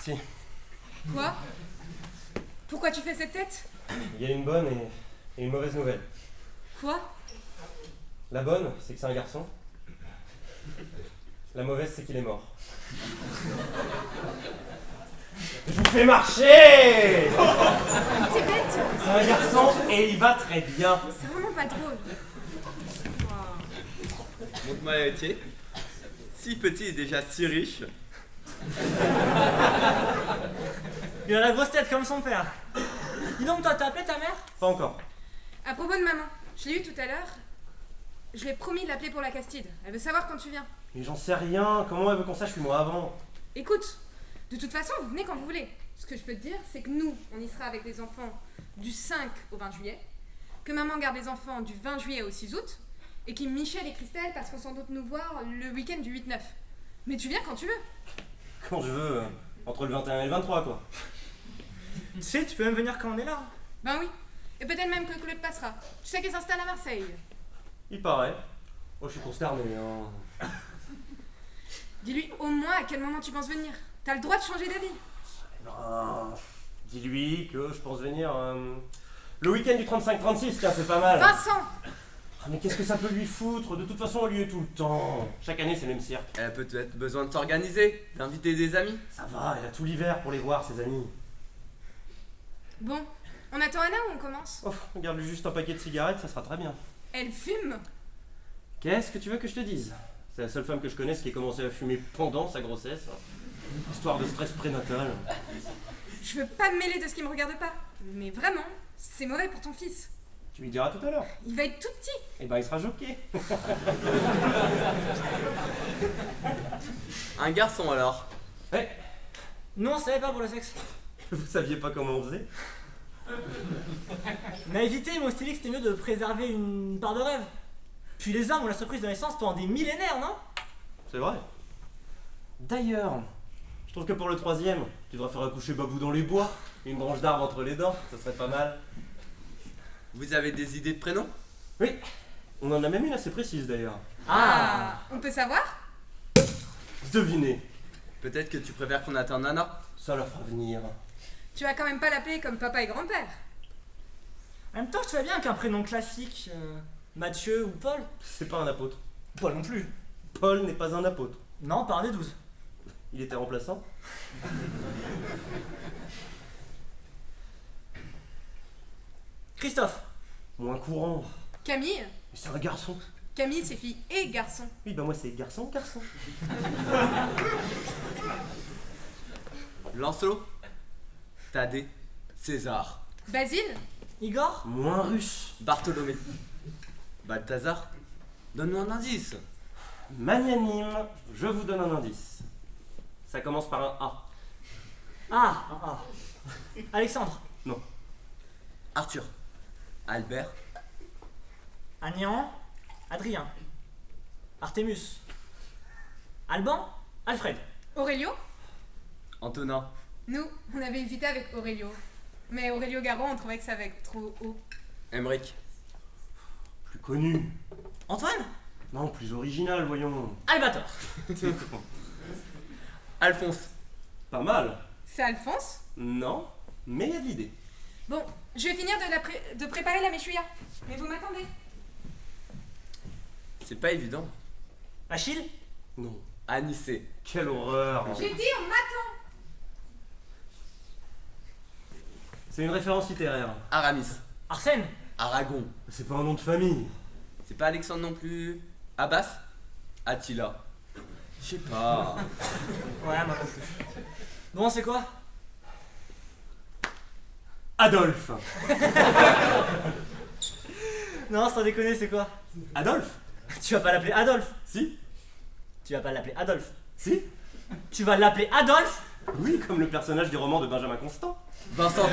S1: Si.
S14: Quoi? Pourquoi tu fais cette tête?
S1: Il y a une bonne et une mauvaise nouvelle.
S14: Quoi?
S1: La bonne, c'est que c'est un garçon. La mauvaise, c'est qu'il est mort. Je vous fais marcher!
S14: T'es bête!
S1: C'est un garçon et il va très bien.
S14: C'est vraiment pas drôle.
S15: Montre-moi l'héritier. Si petit et déjà si riche.
S2: Il a la grosse tête comme son père. Dis donc, toi, t'as appelé ta mère?
S1: Pas encore.
S14: À propos de maman, je l'ai eu tout à l'heure. Je lui ai promis de l'appeler pour la Castide. Elle veut savoir quand tu viens.
S1: Mais j'en sais rien. Comment elle veut qu'on sache 8 mois avant?
S14: Écoute, de toute façon, vous venez quand vous voulez. Ce que je peux te dire, c'est que nous, on y sera avec les enfants du 5 au 20 juillet, que maman garde les enfants du 20 juillet au 6 août, et que Michel et Christelle passeront sans doute nous voir le week-end du 8-9. Mais tu viens quand tu veux.
S1: Quand je veux, entre le 21 et le 23, quoi.
S2: Tu sais, tu peux même venir quand on est là.
S14: Ben oui. Et peut-être même que Claude passera. Tu sais qu'il s'installe à Marseille.
S1: Il paraît. Oh, je suis consterné, hein.
S14: Dis-lui au moins à quel moment tu penses venir. T'as le droit de changer d'avis.
S1: Non. Dis-lui que je pense venir le week-end du 35-36, tiens, c'est pas mal.
S14: Vincent!
S1: Ah, mais qu'est-ce que ça peut lui foutre? De toute façon, on lui est tout le temps. Chaque année, c'est le même cirque.
S15: Elle a peut-être besoin de s'organiser, d'inviter des amis.
S1: Ça va, elle a tout l'hiver pour les voir, ses amis.
S14: Bon, on attend Anna ou on commence?
S1: Oh, regarde-lui juste un paquet de cigarettes, ça sera très bien.
S14: Elle fume?
S1: Qu'est-ce que tu veux que je te dise? C'est la seule femme que je connaisse qui ait commencé à fumer pendant sa grossesse. Histoire de stress prénatal.
S14: Je veux pas me mêler de ce qui me regarde pas. Mais vraiment, c'est mauvais pour ton fils.
S1: Tu lui diras tout à l'heure.
S14: Il va être tout petit.
S1: Eh ben, il sera choqué.
S15: Un garçon alors.
S1: Ouais.
S2: Non, on savait pas pour le sexe.
S1: Vous saviez pas comment on faisait?
S2: On a hésité, mon styliste, c'était mieux de préserver une part de rêve. Puis les hommes ont la surprise de naissance pendant des millénaires, non?
S1: C'est vrai. D'ailleurs, je trouve que pour le 3e, tu devrais faire accoucher Babou dans les bois, et une branche d'arbre entre les dents, ça serait pas mal.
S15: Vous avez des idées de prénoms?
S1: Oui, on en a même une assez précise d'ailleurs.
S14: Ah, on peut savoir?
S1: Devinez.
S15: Peut-être que tu préfères qu'on attende Anna?
S1: Ça la fera venir.
S14: Tu vas quand même pas l'appeler comme papa et grand-père.
S2: En même temps, tu vois bien qu'un prénom classique, Mathieu ou Paul.
S1: C'est pas un apôtre.
S2: Paul non plus.
S1: Paul n'est pas un apôtre.
S2: Non, pas un des 12.
S1: Il était remplaçant.
S2: Christophe.
S1: Moins courant.
S14: Camille?
S1: Mais c'est un garçon.
S14: Camille, c'est fille et garçon.
S1: Oui, bah moi c'est garçon.
S15: Lancelot? Thaddée? César?
S14: Basile?
S2: Igor?
S1: Moins russe.
S15: Bartholomé? Balthazar? Donne-nous un indice.
S1: Magnanime, je vous donne un indice. Ça commence par un A.
S2: Ah, un A. Alexandre.
S1: Non.
S15: Arthur? Albert?
S2: Agnan. Adrien. Artemus. Alban. Alfred.
S14: Aurélio?
S15: Antonin?
S14: Nous, on avait hésité avec Aurélio. Mais Aurélio Garon, on trouvait que ça avait trop haut.
S15: Emmerich?
S1: Plus connu.
S2: Antoine?
S1: Non, plus original, voyons.
S2: Albator.
S15: Alphonse?
S1: Pas mal.
S14: C'est Alphonse?
S1: Non, mais il y a de l'idée.
S14: Bon, je vais finir de préparer la méchouilla. Mais vous m'attendez?
S15: C'est pas évident.
S2: Achille?
S1: Non.
S15: Anicée?
S1: Quelle horreur.
S14: J'ai dit, on m'attend!
S1: C'est une référence littéraire.
S15: Aramis?
S2: Arsène?
S15: Aragon?
S1: C'est pas un nom de famille.
S15: C'est pas Alexandre non plus. Abbas? Attila? Je sais pas.
S2: Ouais, moi non plus. Bon, c'est quoi?
S1: Adolphe.
S2: Non, sans déconner, c'est quoi?
S1: Adolphe?
S2: Tu vas pas l'appeler Adolphe?
S1: Si.
S2: Tu vas pas l'appeler Adolphe?
S1: Si.
S2: Tu vas l'appeler Adolphe?
S1: Oui, comme le personnage du roman de Benjamin Constant.
S15: Vincent?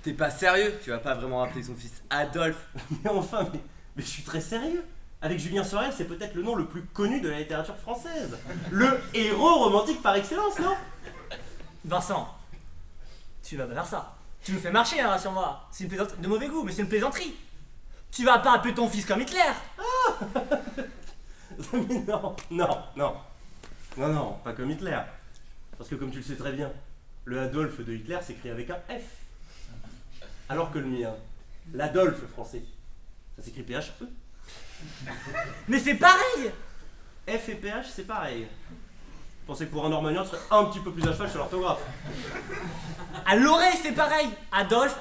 S15: T'es pas sérieux? Tu vas pas vraiment appeler son fils Adolphe?
S1: Mais enfin, mais je suis très sérieux. Avec Julien Sorel, c'est peut-être le nom le plus connu de la littérature française. Le héros romantique par excellence, non?
S2: Vincent, tu vas pas faire ça. Tu nous fais marcher, hein, rassure-moi. C'est une plaisanterie de mauvais goût, mais c'est une plaisanterie. Tu vas pas appeler ton fils comme Hitler.
S1: Mais non, pas comme Hitler. Parce que comme tu le sais très bien, le Adolphe de Hitler s'écrit avec un F. Alors que le mien, l'Adolphe français, ça s'écrit PHE.
S2: Mais c'est pareil.
S1: F et PH, c'est pareil. Je pensais que pour un Normandien, tu serais un petit peu plus à cheval sur l'orthographe.
S2: À l'oreille, c'est pareil. Adolphe,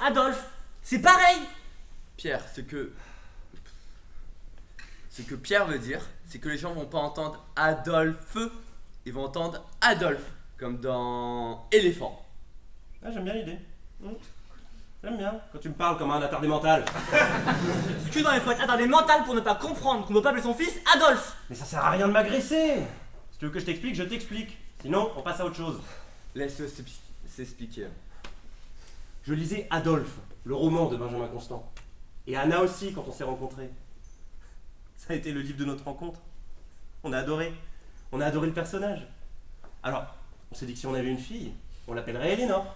S2: c'est pareil.
S15: Pierre, ce que Pierre veut dire, c'est que les gens vont pas entendre Adolphe, ils vont entendre Adolphe, comme dans éléphant.
S1: Ah, j'aime bien l'idée. J'aime bien, quand tu me parles comme un attardé mental.
S2: Excuse-moi, il faut être attardé mental pour ne pas comprendre qu'on ne peut pas appeler son fils Adolphe.
S1: Mais ça sert à rien de m'agresser. Si tu veux que je t'explique, je t'explique. Sinon, on passe à autre chose.
S15: Laisse-le s'expliquer.
S1: Je lisais Adolphe, le roman de Benjamin Constant. Et Anna aussi, quand on s'est rencontrés. Ça a été le livre de notre rencontre. On a adoré. On a adoré le personnage. Alors, on s'est dit que si on avait une fille, on l'appellerait Elénore.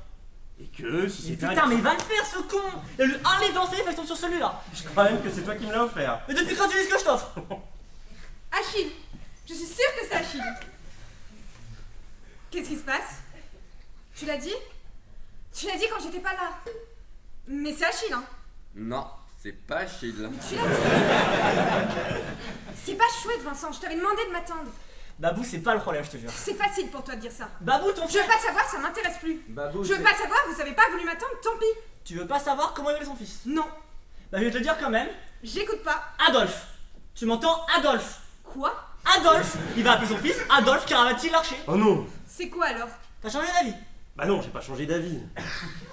S1: Et que si
S2: Mais
S1: c'était
S2: putain, mais il va le faire ce con! Il a lu un livre dans ses livres, il tombe sur celui-là!
S1: Je crois même que c'est toi qui me l'as offert.
S2: Mais depuis quand tu dis ce que je t'offre?
S14: Achille, je suis sûre que c'est Achille. Qu'est-ce qui se passe? Tu l'as dit? Tu l'as dit quand j'étais pas là. Mais c'est Achille, hein?
S15: Non, c'est pas Achille.
S14: Tu l'as dit. C'est pas chouette, Vincent, je t'avais demandé de m'attendre.
S2: Babou, c'est pas le problème, je te jure.
S14: C'est facile pour toi de dire ça.
S2: Babou, ton
S14: Je veux pas savoir, ça m'intéresse plus.
S2: Babou,
S14: Je veux pas savoir, vous avez pas voulu m'attendre, tant pis.
S2: Tu veux pas savoir comment il est son fils?
S14: Non.
S2: Bah, je vais te le dire quand même.
S14: J'écoute pas.
S2: Adolphe. Tu m'entends? Adolphe.
S14: Quoi?
S2: Adolphe. Il va appeler son fils Adolphe Caravati Larcher.
S1: Oh non!
S14: C'est quoi alors?
S2: T'as changé d'avis?
S1: Bah non, j'ai pas changé d'avis.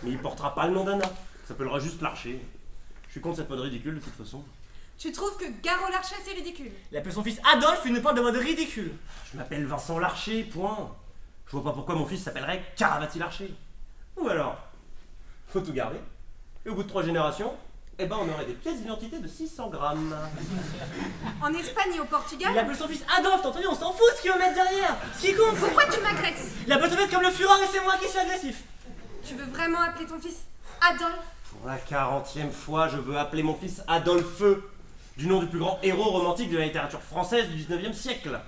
S1: Mais il portera pas le nom d'Anna. Il s'appellera juste Larcher. Je suis contre cette mode ridicule de toute façon.
S14: Tu trouves que Garo Larcher c'est ridicule?
S2: Il appelle son fils Adolphe, une porte de mode ridicule.
S1: Je m'appelle Vincent Larcher, point. Je vois pas pourquoi mon fils s'appellerait Caravati Larcher. Ou alors, faut tout garder. Et au bout de 3 générations, eh ben on aurait des pièces d'identité de 600 grammes.
S14: En Espagne et au Portugal?
S2: Il appelle son fils Adolphe, t'as entendu? On s'en fout ce qu'il veut mettre derrière. Ce qui compte,
S14: Pourquoi tu m'agresses?
S2: il appelle son fils comme le Führer et c'est moi qui suis agressif.
S14: Tu veux vraiment appeler ton fils Adolphe?
S1: Pour la 40e fois, je veux appeler mon fils Adolphe, du nom du plus grand héros romantique de la littérature française du 19e siècle.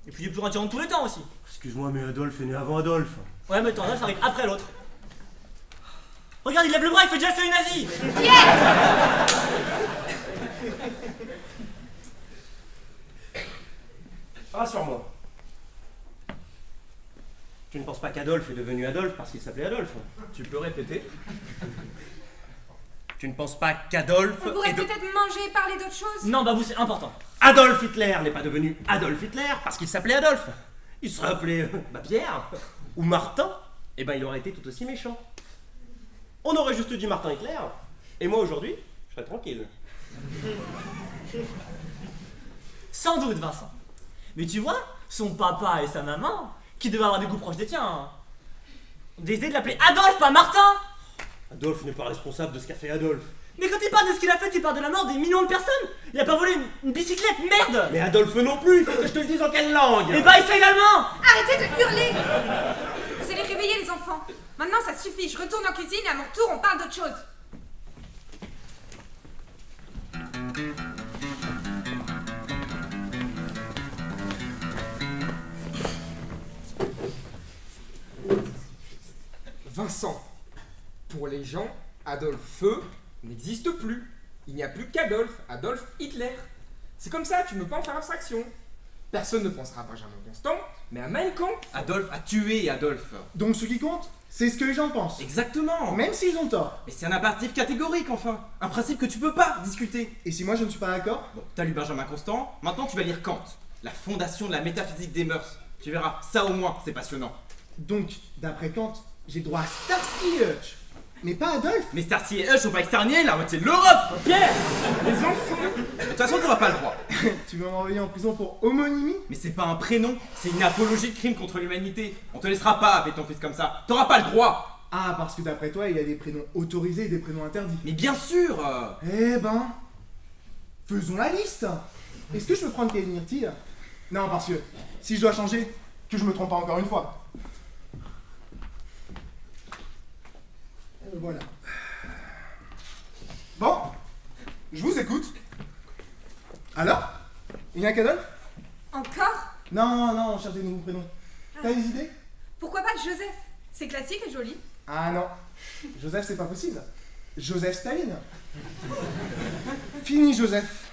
S2: Et puis du plus grand tyran de tous les temps aussi.
S1: Excuse-moi, mais Adolphe est né avant Adolphe.
S2: Ouais, mais attends, Adolphe arrive après l'autre. Regarde, il lève le bras, il fait déjà le salut nazi.
S1: Rassure-moi. Tu ne penses pas qu'Adolphe est devenu Adolphe parce qu'il s'appelait Adolphe?
S15: Tu peux répéter?
S1: Tu ne penses pas qu'Adolphe
S14: On pourrait
S1: est
S14: peut-être manger et parler d'autre chose?
S2: Non, Babou, c'est important.
S1: Adolf Hitler n'est pas devenu Adolf Hitler parce qu'il s'appelait Adolphe. Il serait appelé Pierre ou Martin, et ben il aurait été tout aussi méchant. On aurait juste dit Martin Hitler, et moi aujourd'hui, je serais tranquille.
S2: Sans doute, Vincent. Mais tu vois, son papa et sa maman, qui devaient avoir des goûts proches des tiens, ont décidé de l'appeler Adolphe, pas Martin.
S1: Adolphe n'est pas responsable de ce qu'a fait Adolphe.
S2: Mais quand il parle de ce qu'il a fait, il parle de la mort des millions de personnes. Il a pas volé une bicyclette, merde.
S1: Mais Adolphe non plus, il faut que je te le dise en quelle langue?
S2: Et bah il fait également.
S14: Arrêtez de hurler! Vous allez réveiller les enfants. Maintenant ça suffit, je retourne en cuisine et à mon retour on parle d'autre chose.
S16: Vincent, pour les gens, Adolphe n'existe plus. Il n'y a plus qu'Adolphe, Adolf Hitler. C'est comme ça, tu ne peux pas en faire abstraction. Personne ne pensera à Benjamin Constant, mais à Mein Kampf.
S15: Adolphe a tué Adolphe.
S3: Donc ce qui compte, c'est ce que les gens pensent.
S11: Exactement.
S3: Même s'ils ont tort.
S11: Mais c'est un impératif catégorique, enfin. Un principe que tu peux pas discuter.
S3: Et si moi je ne suis pas d'accord?
S11: Bon, t'as lu Benjamin Constant, maintenant tu vas lire Kant. La fondation de la métaphysique des mœurs. Tu verras, ça au moins, c'est passionnant.
S3: Donc, d'après Kant, j'ai droit à Starsky et Hutch. Mais pas Adolphe.
S11: Mais Starsky et Hutch sont pas exterminés la moitié de l'Europe. Pierre.
S16: Les enfants.
S11: De toute façon, t'auras pas le droit.
S3: Tu veux m'envoyer en prison pour homonymie?
S11: Mais c'est pas un prénom, c'est une apologie de crime contre l'humanité. On te laissera pas appeler ton fils comme ça. T'auras pas le droit.
S3: Ah, parce que d'après toi, il y a des prénoms autorisés et des prénoms interdits.
S11: Mais bien sûr.
S3: Eh ben, faisons la liste. Est-ce que je peux prendre Kevin Myrtille? Non, parce que si je dois changer, que je me trompe pas encore une fois. Voilà. Bon, je vous écoute. Alors? Il n'y a qu'Adolphe?
S14: Encore?
S3: Non, non, on cherche des nouveaux prénoms. T'as des idées?
S14: Pourquoi pas Joseph? C'est classique et joli.
S3: Ah non, Joseph c'est pas possible. Joseph Staline. Fini Joseph.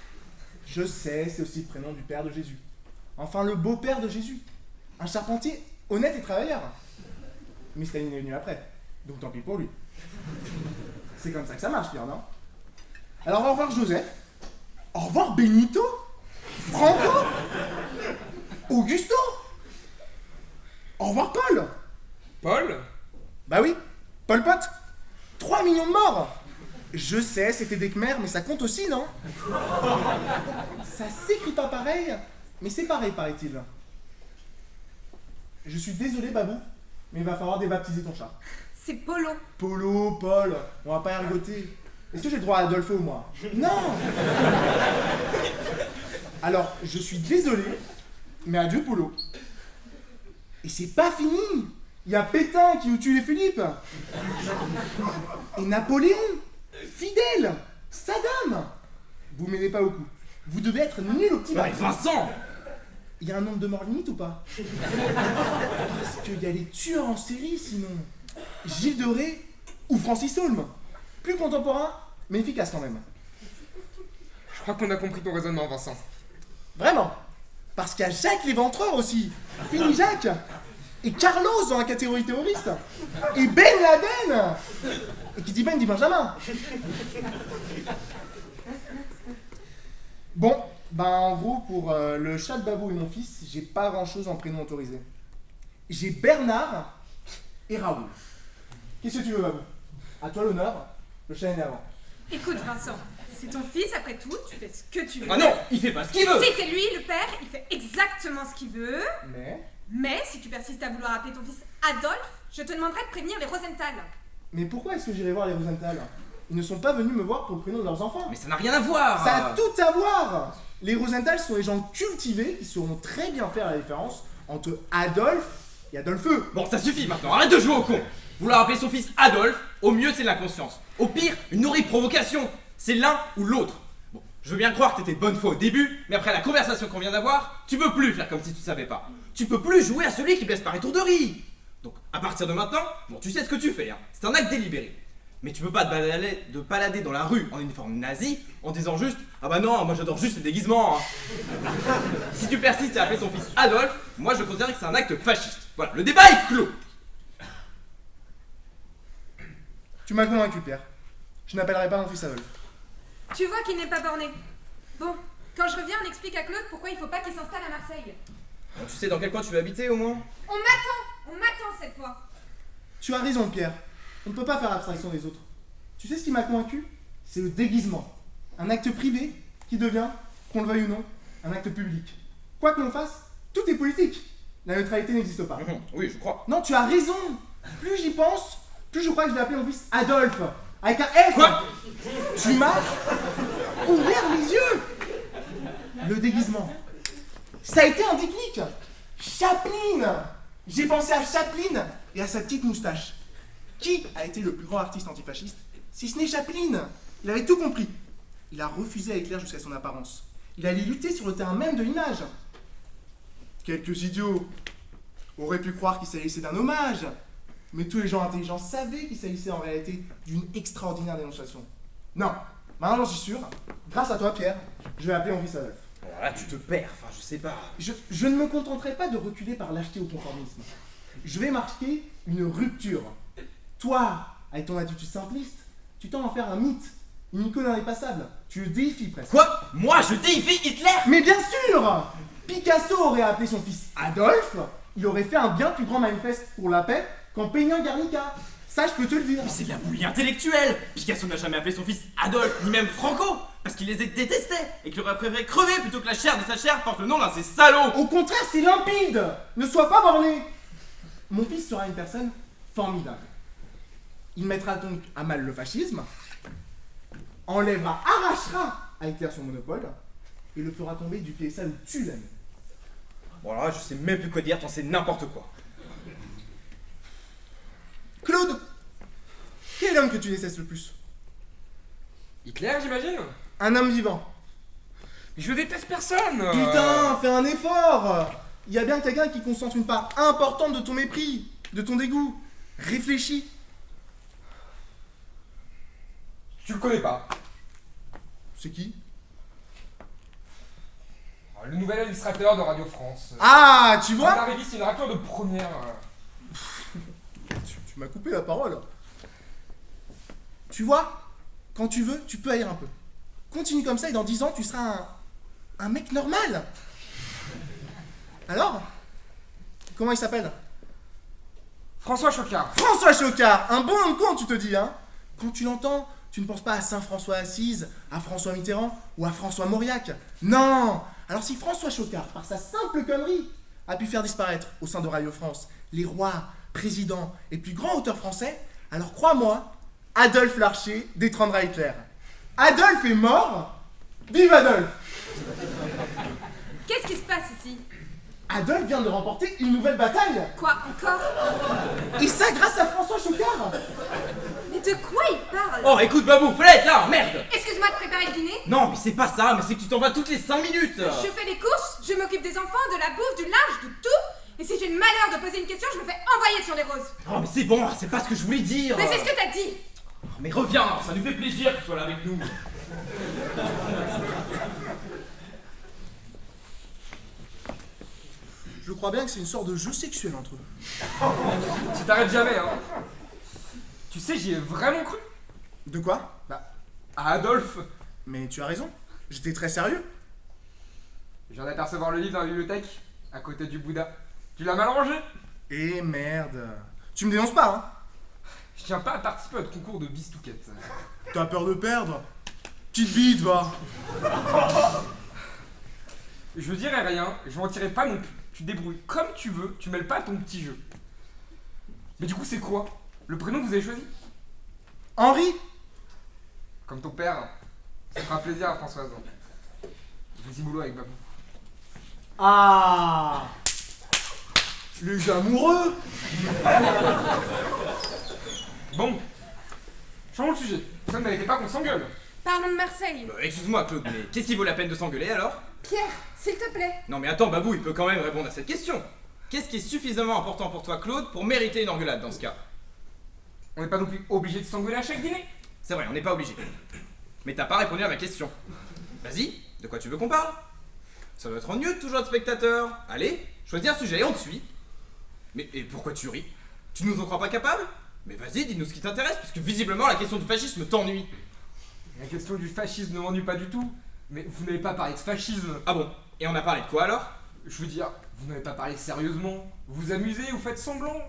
S3: Je sais, c'est aussi le prénom du père de Jésus. Enfin le beau-père de Jésus. Un charpentier honnête et travailleur. Mais Staline est venu après, donc tant pis pour lui. C'est comme ça que ça marche, Pierre, non? Alors au revoir Joseph. Au revoir Benito. Franco. Augusto. Au revoir Paul.
S16: Paul?
S3: Bah oui, Pol Pot. 3 millions de morts. Je sais, c'était des Khmers, mais ça compte aussi, non? Ça s'écrit pas pareil, mais c'est pareil, paraît-il. Je suis désolé, Babou, mais il va falloir débaptiser ton chat.
S14: C'est Polo.
S3: Polo, Paul, on va pas ergoter. Est-ce que j'ai le droit à Adolphe ou moi? Non. Alors, je suis désolé, mais adieu Polo. Et c'est pas fini.
S17: Il y a Pétain qui nous tue les Philippe. Et Napoléon, Fidèle, Saddam. Vous m'aidez pas beaucoup. Vous devez être nul au petit
S12: Ouais, Vincent!
S17: Il y a un nombre de morts limite ou pas? Parce qu'il y a les tueurs en série sinon. Gilles de Rais ou Francis Holm. Plus contemporain, mais efficace quand même.
S16: Je crois qu'on a compris ton raisonnement, Vincent.
S17: Vraiment. Parce qu'il y a Jacques l'Éventreur aussi. Fini Jacques. Et Carlos dans la catégorie terroriste. Et Ben Laden. Et qui dit Ben dit Benjamin. Bon, ben en gros, pour le chat de Babou et mon fils, j'ai pas grand chose en prénom autorisé. J'ai Bernard et Raoul. Qu'est-ce que tu veux, Babou? À toi l'honneur, le chat est né avant.
S14: Écoute, Vincent, c'est ton fils après tout, tu fais ce que tu veux.
S12: Ah non, il fait pas ce qu'il veut!
S14: Si c'est lui, le père, il fait exactement ce qu'il veut.
S17: Mais
S14: Mais si tu persistes à vouloir appeler ton fils Adolphe, je te demanderai de prévenir les Rosenthal.
S17: Mais pourquoi est-ce que j'irai voir les Rosenthal? Ils ne sont pas venus me voir pour le prénom de leurs enfants.
S12: Mais ça n'a rien à voir!
S17: Ça a tout à voir. Les Rosenthal sont des gens cultivés qui sauront très bien faire la différence entre Adolphe et Adolpheux.
S12: Bon, ça suffit maintenant, arrête de jouer au con! Vouloir appeler son fils Adolphe, au mieux c'est de l'inconscience. Au pire, une horrible provocation. C'est l'un ou l'autre. Bon, je veux bien croire que t'étais de bonne foi au début, mais après la conversation qu'on vient d'avoir, tu peux plus faire comme si tu savais pas. Tu peux plus jouer à celui qui blesse par étourderie. Donc, à partir de maintenant, bon, tu sais ce que tu fais, hein. C'est un acte délibéré. Mais tu peux pas te balader dans la rue en uniforme nazi en disant juste « Ah bah non, moi j'adore juste les déguisements hein. !» Si tu persistes à appeler ton fils Adolphe, moi je considère que c'est un acte fasciste. Voilà, le débat est clos.
S17: Tu m'as convaincu, Pierre. Je n'appellerai pas mon fils Adolphe.
S14: Tu vois qu'il n'est pas borné. Bon, quand je reviens, on explique à Claude pourquoi il faut pas qu'il s'installe à Marseille.
S12: Bon, tu sais dans quel coin tu veux habiter au moins?
S14: On m'attend cette fois.
S17: Tu as raison, Pierre. On ne peut pas faire abstraction des autres. Tu sais ce qui m'a convaincu? C'est le déguisement. Un acte privé qui devient, qu'on le veuille ou non, un acte public. Quoi que l'on fasse, tout est politique. La neutralité n'existe pas.
S12: Oui, je crois.
S17: Non, tu as raison. Plus j'y pense, plus je crois que je vais appeler mon fils Adolphe. Avec un F.
S12: Quoi?
S17: Tu m'as ouvert les yeux. Le déguisement. Ça a été un déclic. Chaplin. J'ai pensé à Chaplin et à sa petite moustache. Qui a été le plus grand artiste antifasciste, si ce n'est Chaplin? Il avait tout compris. Il a refusé à Hitler jusqu'à son apparence. Il allait lutter sur le terrain même de l'image. Quelques idiots auraient pu croire qu'il s'agissait d'un hommage, mais tous les gens intelligents savaient qu'il s'agissait en réalité d'une extraordinaire dénonciation. Non, maintenant j'en suis sûr, grâce à toi Pierre, je vais appeler mon fils Adolphe.
S12: Alors là, tu te perds, enfin je sais pas.
S17: Je ne me contenterai pas de reculer par lâcheté ou conformisme. Je vais marquer une rupture. Toi, avec ton attitude simpliste, tu tends à en faire un mythe, une icône irrépassable. Tu le déifies presque.
S12: Quoi? Moi, je déifie Hitler?
S17: Mais bien sûr! Picasso aurait appelé son fils Adolphe, il aurait fait un bien plus grand manifeste pour la paix qu'en peignant Guernica. Ça, je peux te le dire.
S12: Mais c'est de la bouillie intellectuelle! Picasso n'a jamais appelé son fils Adolphe, ni même Franco, parce qu'il les détestait, et qu'il aurait préféré crever plutôt que la chair de sa chair porte le nom d'un de ces salauds!
S17: Au contraire, c'est limpide! Ne sois pas borné! Mon fils sera une personne formidable. Il mettra donc à mal le fascisme, arrachera à Hitler son monopole, et le fera tomber du piédestal où tu l'aimes.
S12: Bon alors là, je sais même plus quoi dire, t'en sais n'importe quoi.
S17: Claude! Quel est l'homme que tu détestes le plus?
S16: Hitler, j'imagine?
S17: Un homme vivant.
S16: Je déteste personne!
S17: Putain, fais un effort! Il y a bien quelqu'un qui concentre une part importante de ton mépris, de ton dégoût. Réfléchis.
S16: Tu le connais pas.
S17: C'est qui?
S16: Le nouvel illustrateur de Radio France.
S17: Ah, tu vois?
S16: À l'arrivée, c'est une réaction de première.
S17: Tu m'as coupé la parole. Tu vois? Quand tu veux, tu peux haïr un peu. Continue comme ça et dans 10 ans, tu seras un mec normal. Alors? Comment il s'appelle?
S16: François Chocard.
S17: François Chocard! Un bon homme con, tu te dis, hein? Quand tu l'entends, tu ne penses pas à Saint-François Assise, à François Mitterrand ou à François Mauriac. Non! Alors si François Chocard, par sa simple connerie, a pu faire disparaître au sein de Radio France les rois, présidents et plus grands auteurs français, alors crois-moi, Adolphe Larcher détrônera Hitler. Adolphe est mort, vive Adolphe!
S14: Qu'est-ce qui se passe ici?
S17: Adolphe vient de remporter une nouvelle bataille.
S14: Quoi, encore?
S17: Et ça grâce à François Chocard.
S14: Mais de quoi il parle?
S18: Oh, écoute, Babou, faut être là, merde!
S14: Excuse-moi de préparer le dîner.
S18: Non, mais c'est pas ça, mais c'est que tu t'en vas toutes les 5 minutes!
S14: Je fais les courses, je m'occupe des enfants, de la bouffe, du linge, de tout. Et si j'ai le malheur de poser une question, je me fais envoyer sur les roses.
S18: Oh, mais c'est bon, c'est pas ce que je voulais dire!
S14: Mais c'est ce que t'as dit.
S18: Mais reviens, ça nous fait plaisir que tu sois là avec nous!
S17: Je crois bien que c'est une sorte de jeu sexuel entre eux.
S16: Tu t'arrêtes jamais, hein. Tu sais, j'y ai vraiment cru.
S17: De quoi?
S16: Bah, à Adolphe.
S17: Mais tu as raison, j'étais très sérieux.
S16: Je viens d'apercevoir le livre dans la bibliothèque, à côté du Bouddha. Tu l'as mal rangé?
S17: Eh merde. Tu me dénonces pas, hein?
S16: Je tiens pas à participer à votre concours de bistouquette.
S17: T'as peur de perdre? Petite bite, va.
S16: Je dirai rien, je m'en tirerai pas non plus. Tu te débrouilles comme tu veux, tu mêles pas ton petit jeu. Mais du coup, c'est quoi le prénom que vous avez choisi?
S17: Henri.
S16: Comme ton père. Ça fera plaisir à Françoise. Vas-y, boulot avec Babou.
S17: Ah, les amoureux.
S16: Bon, changeons le sujet. Ça ne méritait pas qu'on s'engueule.
S14: Parlons de Marseille.
S18: Excuse-moi, Claude, mais qu'est-ce qui vaut la peine de s'engueuler alors?
S14: Pierre, s'il te plaît.
S18: Non, mais attends, Babou, il peut quand même répondre à cette question. Qu'est-ce qui est suffisamment important pour toi, Claude, pour mériter une engueulade dans ce cas?
S16: On n'est pas non plus obligé de s'engueuler à chaque dîner.
S18: C'est vrai, on n'est pas obligé. Mais t'as pas répondu à ma question. Vas-y, de quoi tu veux qu'on parle? Ça doit être ennuyeux de toujours être spectateur. Allez, choisis un sujet et on te suit. Mais et pourquoi tu ris? Tu nous en crois pas capable? Mais vas-y, dis-nous ce qui t'intéresse, parce que visiblement la question du fascisme t'ennuie.
S16: La question du fascisme ne m'ennuie pas du tout. Mais vous n'avez pas parlé de fascisme.
S18: Ah bon? Et on a parlé de quoi alors?
S16: Je veux dire, vous n'avez pas parlé sérieusement. Vous vous amusez, vous faites semblant.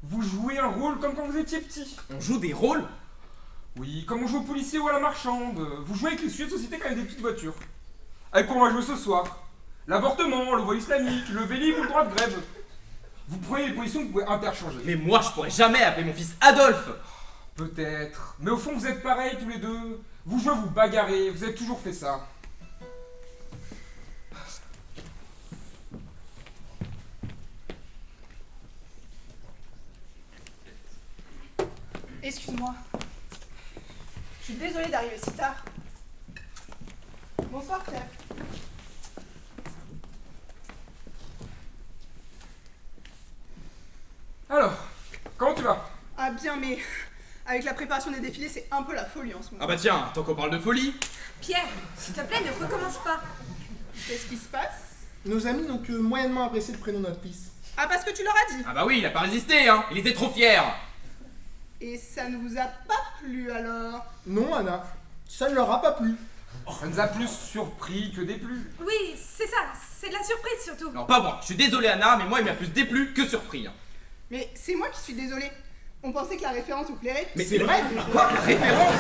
S16: Vous jouez un rôle comme quand vous étiez petit.
S18: On joue des rôles?
S16: Oui, comme on joue au policier ou à la marchande. Vous jouez avec les sujets de société quand même des petites voitures. Avec quoi on va jouer ce soir? L'avortement, le voile islamique, le Vélib ou le droit de grève. Vous prenez les positions que vous pouvez interchanger.
S18: Mais moi je pourrais jamais appeler mon fils Adolphe.
S16: Peut-être. Mais au fond vous êtes pareils tous les deux. Vous jouez, vous bagarrez, vous avez toujours fait ça.
S19: Excuse-moi. Je suis désolée d'arriver si tard. Bonsoir, Pierre.
S16: Alors, comment tu vas?
S19: Ah bien, mais avec la préparation des défilés, c'est un peu la folie en ce moment.
S18: Ah bah tiens, tant qu'on parle de folie.
S14: Pierre, s'il te plaît, ne recommence pas.
S19: Qu'est-ce qui se passe?
S17: Nos amis n'ont que moyennement apprécié le prénom de notre fils.
S19: Ah, parce que tu leur as dit.
S18: Ah bah oui, il a pas résisté, hein. Il était trop fier.
S19: Et ça ne vous a pas plu alors?
S17: Non, Anna, ça ne leur a pas plu.
S16: Ça nous a plus surpris que déplu.
S14: Oui, c'est ça, c'est de la surprise surtout.
S18: Non, pas moi. Je suis désolé, Anna, mais moi il m'a plus déplu que surpris.
S19: Mais c'est moi qui suis désolée. On pensait que la référence vous plairait.
S18: Mais c'est vrai. Quoi? La référence?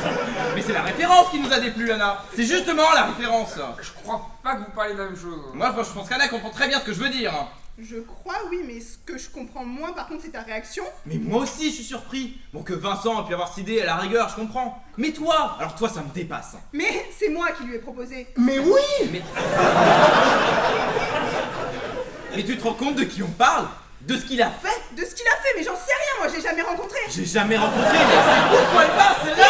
S18: Mais c'est la référence qui nous a déplu, Anna. C'est justement la référence.
S16: Je crois pas que vous parlez de la même chose.
S18: Moi, je pense qu'Anna comprend très bien ce que je veux dire.
S19: Je crois, oui, mais ce que je comprends moins par contre, c'est ta réaction.
S18: Mais moi aussi, je suis surpris. Bon, que Vincent ait pu avoir cette idée à la rigueur, je comprends. Mais toi, alors toi, ça me dépasse.
S19: Mais c'est moi qui lui ai proposé.
S17: Mais oui!
S18: Mais tu te rends compte de qui on parle? De ce qu'il a fait?
S19: De ce qu'il a fait, mais j'en sais rien, moi, j'ai jamais rencontré.
S18: J'ai jamais rencontré, mais c'est pourquoi elle passe, c'est là!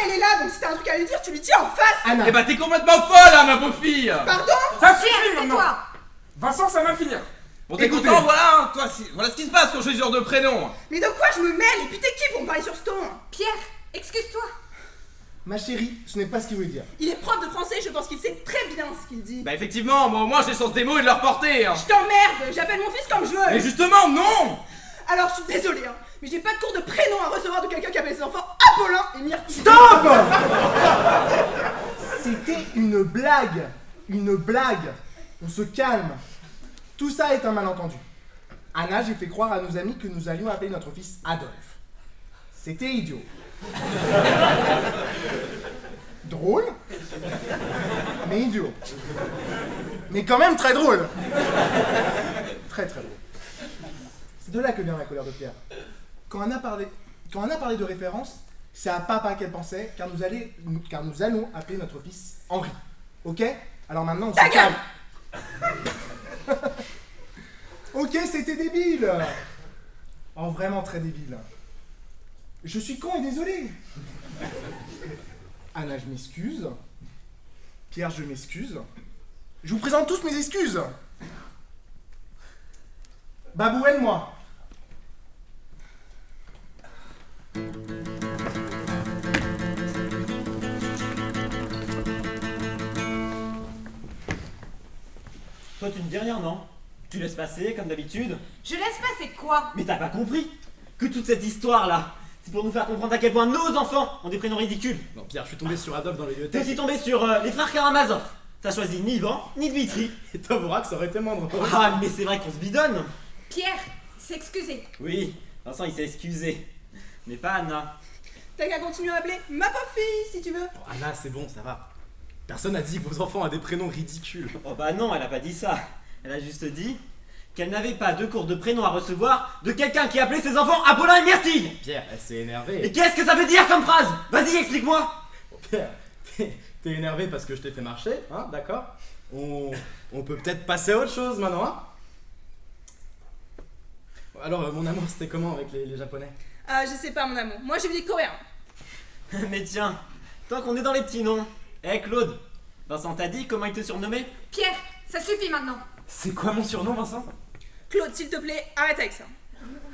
S19: Elle est là, donc si t'as un truc à lui dire, tu lui dis en face.
S17: Anna.
S18: Eh bah t'es complètement folle, hein, ma beau fille!
S19: Pardon?
S16: Ça suffit maintenant. Vincent, ça va finir.
S18: Bon, t'es content, voilà, hein, toi, voilà ce qui se passe quand je choisis ce genre de prénom.
S19: Mais de quoi je me mêle? Et puis t'es qui pour me parler sur ce ton?
S14: Pierre, excuse-toi.
S17: Ma chérie, ce n'est pas ce qu'il voulait dire.
S19: Il est prof de français, je pense qu'il sait très bien ce qu'il dit.
S18: Bah effectivement, moi au moins j'ai le sens des mots et de leur portée. Hein.
S19: Je t'emmerde, j'appelle mon fils comme je veux.
S18: Mais justement, non!
S19: Alors je suis désolée, hein, mais j'ai pas de cours de prénom à recevoir de quelqu'un qui appelle ses enfants Apollin et Myrtille.
S17: Stop! C'était une blague. Une blague. On se calme. Tout ça est un malentendu. Anna, j'ai fait croire à nos amis que nous allions appeler notre fils Adolphe. C'était idiot. Drôle, mais idiot. Mais quand même très drôle. Très très drôle. C'est de là que vient la colère de Pierre. Quand Anna parlait de référence, c'est à papa qu'elle pensait, car nous allons appeler notre fils Henri. Ok? Alors maintenant on se calme. Ok, c'était débile. Oh, vraiment très débile. Je suis con et désolé. Anna, je m'excuse. Pierre, je m'excuse. Je vous présente tous mes excuses. Babou, aide-moi.
S2: Toi, tu ne dis rien, non? Tu laisses passer, comme d'habitude?
S14: Je laisse passer quoi?
S2: Mais t'as pas compris que toute cette histoire-là, c'est pour nous faire comprendre à quel point nos enfants ont des prénoms ridicules.
S10: Non, Pierre, je suis tombé sur Adolphe dans les
S2: T'es
S10: bibliothèques.
S2: aussi tombé sur les frères Karamazov. T'as choisi ni Ivan, ni Dmitri.
S10: Et Tovorak, ça aurait été moins drôle.
S2: Ah, mais c'est vrai qu'on se bidonne.
S14: Pierre, s'est excusé.
S2: Oui, Vincent, il s'est excusé. Mais pas Anna.
S19: T'as qu'à continuer à m'appeler ma pauvre fille, si tu veux.
S10: Bon, Anna, c'est bon, ça va. Personne n'a dit que vos enfants ont des prénoms ridicules.
S2: Oh bah non, elle a pas dit ça. Elle a juste dit qu'elle n'avait pas de cours de prénom à recevoir de quelqu'un qui appelait ses enfants Apollin et Myrtille.
S10: Pierre, elle s'est énervée.
S2: Et qu'est-ce que ça veut dire comme phrase? Vas-y, explique-moi.
S10: Bon, Pierre, t'es énervé parce que je t'ai fait marcher, hein, d'accord? On peut peut-être passer à autre chose maintenant, hein? Alors, mon amour, c'était comment avec les Japonais?
S19: Ah, je sais pas, mon amour. Moi, j'ai vu des Coréens.
S2: Mais tiens, tant qu'on est dans les petits noms. Claude, Vincent t'a dit comment il te surnommait?
S14: Pierre, ça suffit maintenant.
S11: C'est quoi mon surnom, Vincent?
S19: Claude, s'il te plaît, arrête avec ça.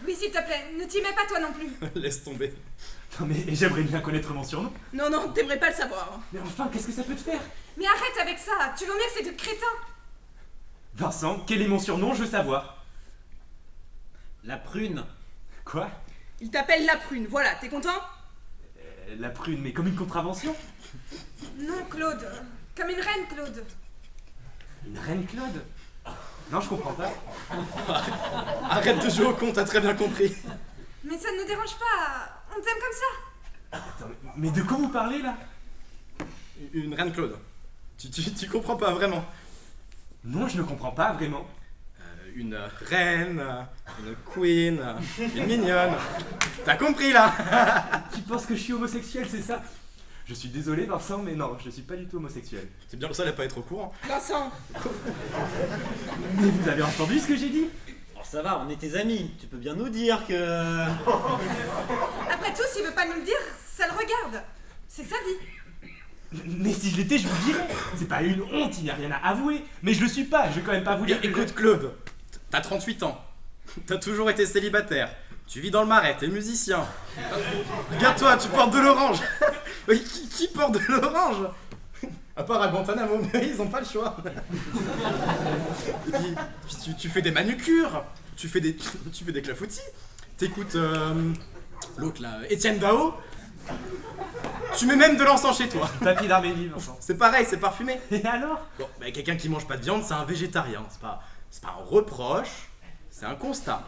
S14: Oui, s'il te plaît, ne t'y mets pas toi non plus.
S10: Laisse tomber.
S11: Non mais j'aimerais bien connaître mon surnom.
S19: Non, non, t'aimerais pas le savoir.
S11: Mais enfin, qu'est-ce que ça peut te faire?
S14: Mais arrête avec ça, tu vois bien que c'est de crétin.
S11: Vincent, quel est mon surnom? Je veux savoir.
S2: La prune.
S11: Quoi?
S19: Il t'appelle la prune, voilà, t'es content?
S11: La prune, mais comme une contravention?
S14: Non, Claude. Comme une reine, Claude.
S11: Une reine Claude? Non, je comprends pas.
S10: Arrête de jouer au con, t'as très bien compris.
S14: Mais ça ne nous dérange pas. On t'aime comme ça.
S11: Attends, mais de quoi vous parlez là?
S10: Une reine Claude. Tu comprends pas vraiment.
S11: Non, je ne comprends pas vraiment.
S10: Une reine, une queen, une mignonne. T'as compris là?
S11: Tu penses que je suis homosexuel, c'est ça? Je suis désolé Vincent, mais non, je suis pas du tout homosexuel.
S10: C'est bien le seul à pas être au courant.
S19: Vincent!
S11: Mais vous avez entendu ce que j'ai dit?
S2: Oh, ça va, on est tes amis. Tu peux bien nous dire que...
S14: Après tout, s'il veut pas nous le dire, ça le regarde. C'est sa vie.
S11: Mais si je l'étais, je vous le dirais. C'est pas une honte, il n'y a rien à avouer. Mais je le suis pas, je vais quand même pas vous dire.
S10: Écoute Claude, t'as 38 ans. T'as toujours été célibataire. Tu vis dans le Marais, t'es musicien. Regarde-toi, tu portes de l'orange. Qui porte de l'orange? À part à Guantanamo, mais ils ont pas le choix. Et puis, tu fais des manucures, tu fais des clafoutis. T'écoutes l'autre là, Étienne Dao. Tu mets même de l'encens chez toi.
S11: Papy d'Arménie, Vincent.
S10: C'est pareil, c'est parfumé.
S11: Et alors?
S10: Bon, bah, quelqu'un qui mange pas de viande, c'est un végétarien. C'est pas un reproche, c'est un constat.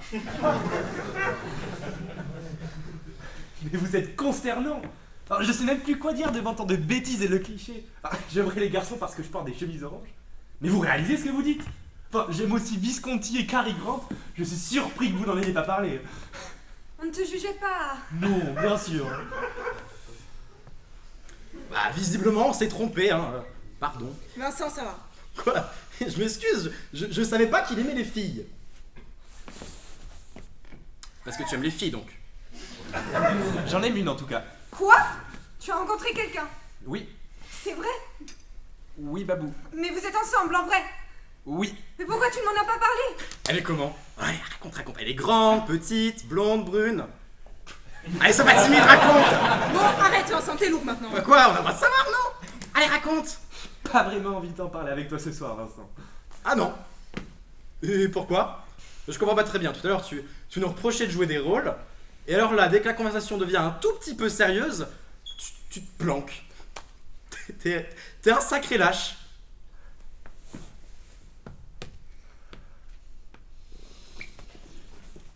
S11: Mais vous êtes consternant. Enfin, je sais même plus quoi dire devant tant de bêtises et le cliché. Enfin, j'aimerais les garçons parce que je porte des chemises oranges. Mais vous réalisez ce que vous dites? Enfin, j'aime aussi Visconti et Cary Grant. Je suis surpris que vous n'en ayez pas parlé.
S14: On ne te jugeait pas.
S11: Non, bien sûr.
S10: Bah, visiblement, on s'est trompé, hein. Pardon.
S19: Vincent, ça va.
S10: Quoi? Je m'excuse, je savais pas qu'il aimait les filles. Parce que tu aimes les filles, donc.
S11: J'en aime une en tout cas.
S14: Quoi? Tu as rencontré quelqu'un?
S11: Oui.
S14: C'est vrai?
S11: Oui, Babou.
S14: Mais vous êtes ensemble, en vrai?
S11: Oui.
S14: Mais pourquoi tu ne m'en as pas parlé?
S10: Elle est comment? Ouais, raconte. Elle est grande, petite, blonde, brune. Allez, sois pas timide, raconte!
S19: Bon, arrête, Vincent, t'es lourd maintenant.
S10: Bah quoi? On va pas savoir, non? Allez, raconte!
S11: Pas vraiment envie d'en parler avec toi ce soir, Vincent.
S10: Ah non? Et pourquoi? Je comprends pas très bien. Tout à l'heure, tu nous reprochais de jouer des rôles. Et alors là, dès que la conversation devient un tout petit peu sérieuse, tu te planques. T'es un sacré lâche.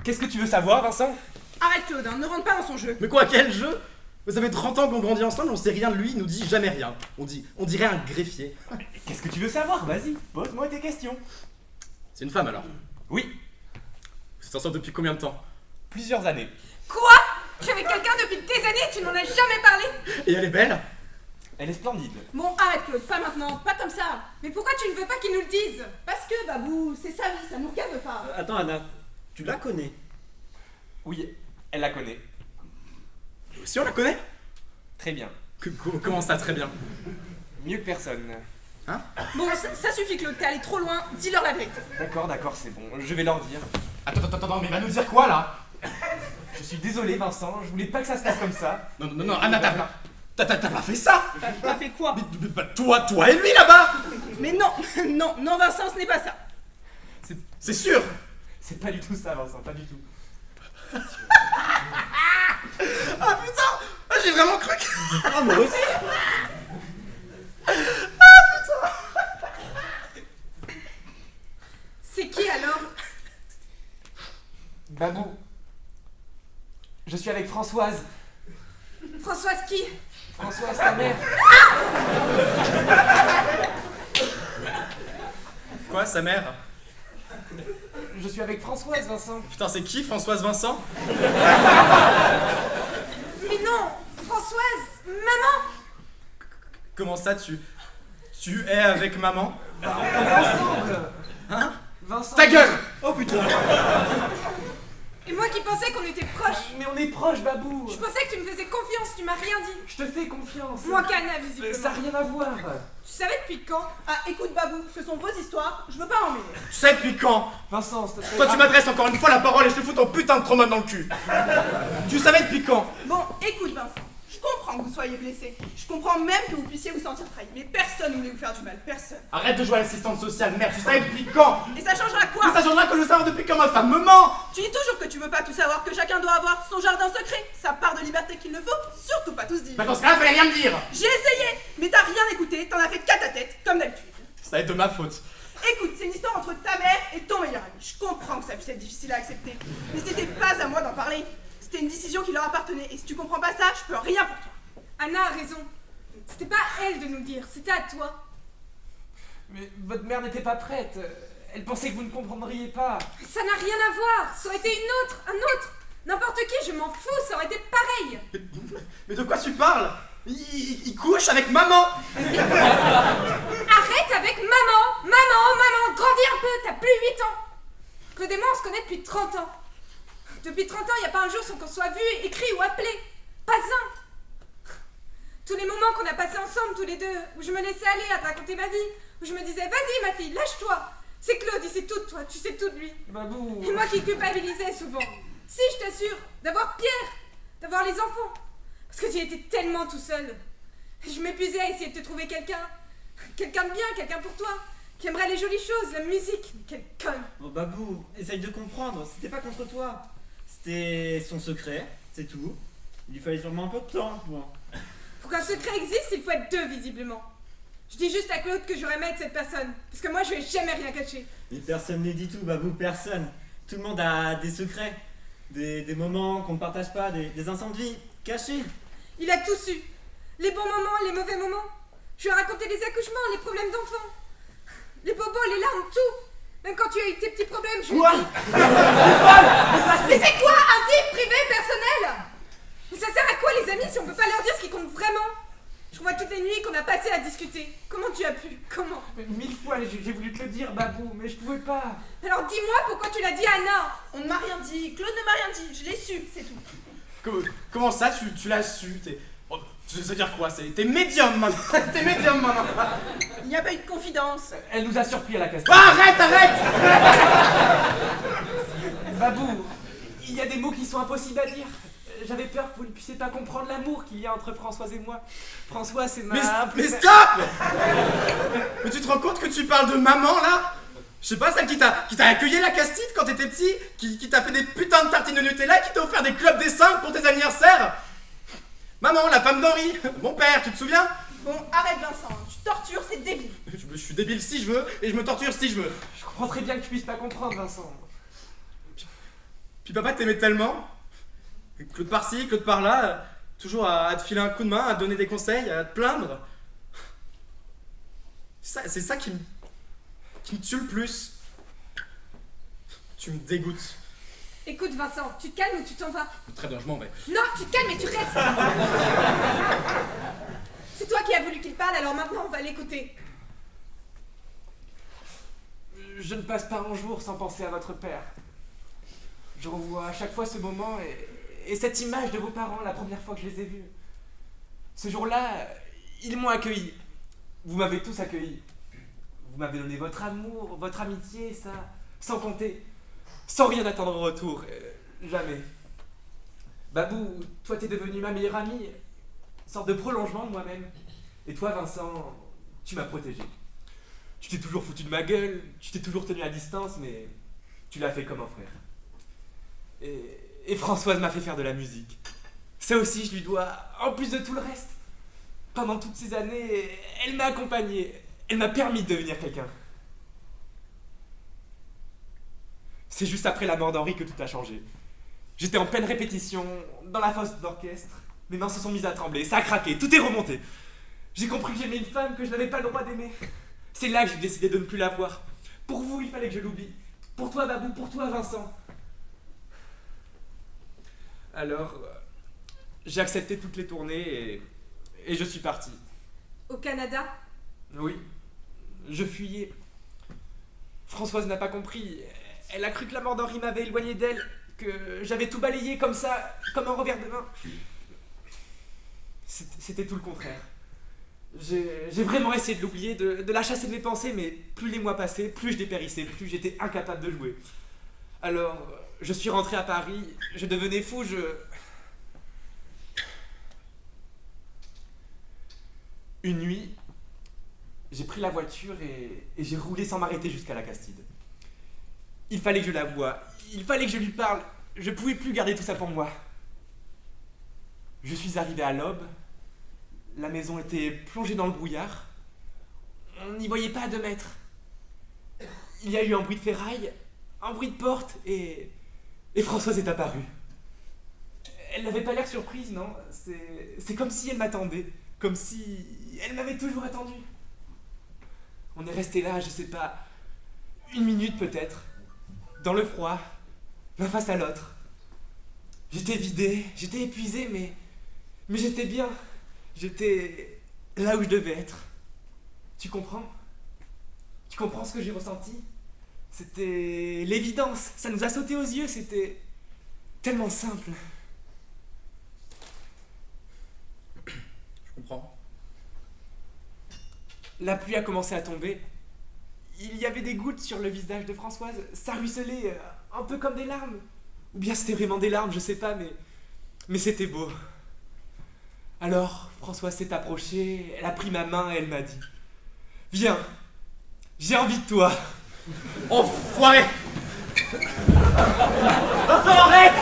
S11: Qu'est-ce que tu veux savoir, Vincent?
S19: Arrête, Claude, hein, ne rentre pas dans son jeu.
S10: Mais quoi, quel jeu? Vous avez 30 ans qu'on grandit ensemble, on sait rien de lui, il nous dit jamais rien. On dirait un greffier.
S11: Qu'est-ce que tu veux savoir? Vas-y, pose-moi tes questions.
S10: C'est une femme alors?
S11: Oui.
S10: Vous êtes ensemble depuis combien de temps?
S11: Plusieurs années.
S14: Quoi? Tu es avec quelqu'un depuis des années et tu n'en as jamais parlé?
S10: Et elle est belle?
S11: Elle est splendide.
S19: Bon, arrête, Claude, pas maintenant, pas comme ça.
S14: Mais pourquoi tu ne veux pas qu'ils nous le disent?
S19: Parce parce que, Babou, c'est sa vie, ça nous regarde pas.
S2: Attends, Anna, tu la connais?
S11: Oui, elle la connaît. Nous aussi, on la connaît? Très bien. Comment ça, très bien? Mieux que personne. Hein?
S19: Bon, ça suffit, Claude, t'es allé trop loin, dis-leur la vérité.
S11: D'accord, c'est bon, je vais leur dire. Attends, mais va nous dire quoi là? Je suis désolé, Vincent, je voulais pas que ça se passe comme ça. Non, Anna, t'as pas fait ça?
S19: T'as pas fait quoi?
S11: Mais toi et lui là-bas!
S19: Mais non, Vincent, ce n'est pas ça.
S11: C'est sûr! C'est pas du tout ça, Vincent, pas du tout. Ah putain! J'ai vraiment cru que...
S2: Ah, moi aussi!
S14: C'est qui alors?
S11: Babou. Je suis avec Françoise.
S14: Françoise qui?
S11: Françoise, ta mère. Quoi, sa mère? Je suis avec Françoise, Vincent. Putain, c'est qui, Françoise Vincent?
S14: Mais non, Françoise, maman.
S11: Comment ça, tu es avec maman?
S6: Ensemble.
S11: Hein?
S6: Vincent.
S11: Ta gueule!
S2: Oh putain!
S14: Et moi qui pensais qu'on était proches.
S6: Mais on est proches, Babou.
S14: Je pensais que tu me faisais confiance, tu m'as rien dit.
S6: Je te fais confiance.
S14: Moi qu'Anna, visiblement.
S6: Ça n'a rien à voir.
S14: Tu savais depuis quand?
S19: Ah, écoute, Babou, ce sont vos histoires, je veux pas en mêler.
S11: Tu sais depuis quand?
S6: Vincent, s'il te plaît.
S11: Toi, tu m'adresses encore une fois la parole et je te fous ton putain de trauma dans le cul. Tu savais depuis quand?
S19: Bon, écoute, Vincent, je comprends que vous soyez blessé. Je comprends même que vous puissiez vous sentir trahi. Mais personne ne voulait vous faire du mal, personne.
S11: Arrête de jouer à l'assistante sociale, merde, tu savais depuis quand?
S19: Et ça changera quoi?
S11: Mais ça changera que je savoir depuis quand ma femme me ment.
S19: Tu dis toujours que tu veux pas tout savoir, que chacun doit avoir son jardin secret, sa part de liberté qu'il le faut, surtout pas tous dire.
S11: Bah dans ce cas-là, fallait rien me dire.
S19: J'ai essayé, mais t'as rien écouté, t'en as fait qu'à ta tête, comme d'habitude.
S11: Ça va être de ma faute.
S19: Écoute, c'est une histoire entre ta mère et ton meilleur ami. Je comprends que ça puisse être difficile à accepter, mais c'était pas à moi d'en parler. C'était une décision qui leur appartenait, et si tu comprends pas ça, je peux rien pour toi.
S14: Anna a raison. C'était pas à elle de nous dire, c'était à toi.
S6: Mais votre mère n'était pas prête. Elle pensait que vous ne comprendriez pas.
S14: Ça n'a rien à voir. Ça aurait été un autre. N'importe qui, je m'en fous, ça aurait été pareil.
S11: Mais de quoi tu parles? Il couche avec maman.
S14: Arrête avec maman. Maman, grandis un peu, t'as plus 8 ans. Claude et moi, on se connaît depuis 30 ans. Depuis 30 ans, il n'y a pas un jour sans qu'on soit vu, écrit ou appelé. Pas un. Tous les moments qu'on a passés ensemble, tous les deux, où je me laissais aller à te raconter ma vie, où je me disais, vas-y ma fille, lâche-toi. C'est Claude, il sait tout de toi, tu sais tout de lui.
S6: Babou.
S14: Et moi qui culpabilisais souvent. Si, je t'assure, d'avoir Pierre, d'avoir les enfants. Parce que tu étais tellement tout seul. Je m'épuisais à essayer de te trouver quelqu'un de bien, quelqu'un pour toi, qui aimerait les jolies choses, la musique. Quelle conne.
S2: Bon, Babou, essaye de comprendre, c'était pas contre toi. C'était son secret, c'est tout. Il lui fallait sûrement un peu de temps. Bon.
S14: Pour qu'un secret existe, il faut être deux, visiblement. Je dis juste à Claude que j'aurais aimé être cette personne, parce que moi je lui ai jamais rien caché.
S2: Mais personne ne dit tout, Babou, personne. Tout le monde a des secrets, des moments qu'on ne partage pas, des incendies cachés.
S14: Il a tout su. Les bons moments, les mauvais moments. Je lui ai raconté les accouchements, les problèmes d'enfants. Les bobos, les larmes, tout. Même quand tu as eu tes petits problèmes, je lui ai dit... Mais c'est quoi? Intime, privé, personnel? Mais ça sert à quoi les amis si on peut pas leur dire ce qui compte vraiment? Je vois toutes les nuits qu'on a passées à discuter. Comment tu as pu? Comment?
S6: Mais 1000 fois j'ai voulu te le dire, Babou, mais je pouvais pas.
S14: Alors dis-moi pourquoi tu l'as dit à Anna.
S19: On ne m'a rien dit, Claude ne m'a rien dit, je l'ai su, c'est tout.
S11: Comment ça, tu l'as su? Tu veux dire quoi? T'es médium maintenant. T'es médium maintenant.
S19: Il n'y a pas eu de confidence.
S6: Elle nous a surpris à la cascade.
S11: Arrête.
S6: Babou, il y a des mots qui sont impossibles à dire. J'avais peur que vous ne puissiez pas comprendre l'amour qu'il y a entre Françoise et moi. Françoise, c'est ma...
S11: Mais stop! Mais tu te rends compte que tu parles de maman là? Je sais pas, celle qui t'a accueilli la Castide quand t'étais petit, qui t'a fait des putains de tartines de Nutella, qui t'a offert des clubs des 5 pour tes anniversaires. Maman, la femme d'Henri, mon père, tu te souviens?
S19: Bon, arrête Vincent, tu tortures, c'est débile.
S11: Je suis débile si je veux, et je me torture si je veux.
S6: Je comprends très bien que tu puisses pas comprendre, Vincent.
S11: Puis papa t'aimait tellement. Claude par-ci, Claude par-là, toujours à te filer un coup de main, à te donner des conseils, à te plaindre. C'est ça qui me tue le plus. Tu me dégoûtes.
S14: Écoute Vincent, tu te calmes ou tu t'en vas?
S11: Très bien, je m'en vais.
S14: Non, tu te calmes et tu restes. C'est toi qui as voulu qu'il parle, alors maintenant on va l'écouter.
S17: Je ne passe pas un jour sans penser à votre père. Je revois à chaque fois ce moment et cette image de vos parents la première fois que je les ai vus. Ce jour-là, ils m'ont accueilli. Vous m'avez tous accueilli. Vous m'avez donné votre amour, votre amitié, ça, sans compter, sans rien attendre en retour. Jamais. Babou, toi t'es devenu ma meilleure amie, une sorte de prolongement de moi-même. Et toi, Vincent, tu m'as protégé. Tu t'es toujours foutu de ma gueule, tu t'es toujours tenu à distance, mais tu l'as fait comme un frère. Et Françoise m'a fait faire de la musique. Ça aussi, je lui dois, en plus de tout le reste. Pendant toutes ces années, elle m'a accompagné, elle m'a permis de devenir quelqu'un. C'est juste après la mort d'Henri que tout a changé. J'étais en pleine répétition, dans la fosse d'orchestre. Mes mains se sont mises à trembler, ça a craqué, tout est remonté. J'ai compris que j'aimais une femme que je n'avais pas le droit d'aimer. C'est là que j'ai décidé de ne plus la voir. Pour vous, il fallait que je l'oublie. Pour toi, Babou, pour toi, Vincent. Alors, j'ai accepté toutes les tournées et je suis parti.
S14: Au Canada?
S17: Oui, je fuyais. Françoise n'a pas compris. Elle a cru que la mort d'Henri m'avait éloigné d'elle, que j'avais tout balayé comme ça, comme un revers de main. C'était tout le contraire. J'ai vraiment essayé de l'oublier, de la chasser de mes pensées, mais plus les mois passaient, plus je dépérissais, plus j'étais incapable de jouer. Alors, je suis rentré à Paris, je devenais fou, Une nuit, j'ai pris la voiture et j'ai roulé sans m'arrêter jusqu'à la Castide. Il fallait que je la voie, il fallait que je lui parle, je pouvais plus garder tout ça pour moi. Je suis arrivé à l'aube, la maison était plongée dans le brouillard, on n'y voyait pas à 2 mètres. Il y a eu un bruit de ferraille, un bruit de porte et Françoise est apparue. Elle n'avait pas l'air surprise, non? C'est comme si elle m'attendait, comme si elle m'avait toujours attendu. On est resté là, je sais pas, 1 minute peut-être, dans le froid, l'un face à l'autre. J'étais vidé, j'étais épuisé, mais j'étais bien. J'étais là où je devais être. Tu comprends? Tu comprends ce que j'ai ressenti? C'était l'évidence, ça nous a sauté aux yeux, c'était tellement simple.
S18: Je comprends.
S17: La pluie a commencé à tomber. Il y avait des gouttes sur le visage de Françoise, ça ruisselait un peu comme des larmes. Ou bien c'était vraiment des larmes, je sais pas, mais c'était beau. Alors, Françoise s'est approchée, elle a pris ma main et elle m'a dit « Viens, j'ai envie de toi !»
S18: Enfoiré!
S17: Vincent, arrête!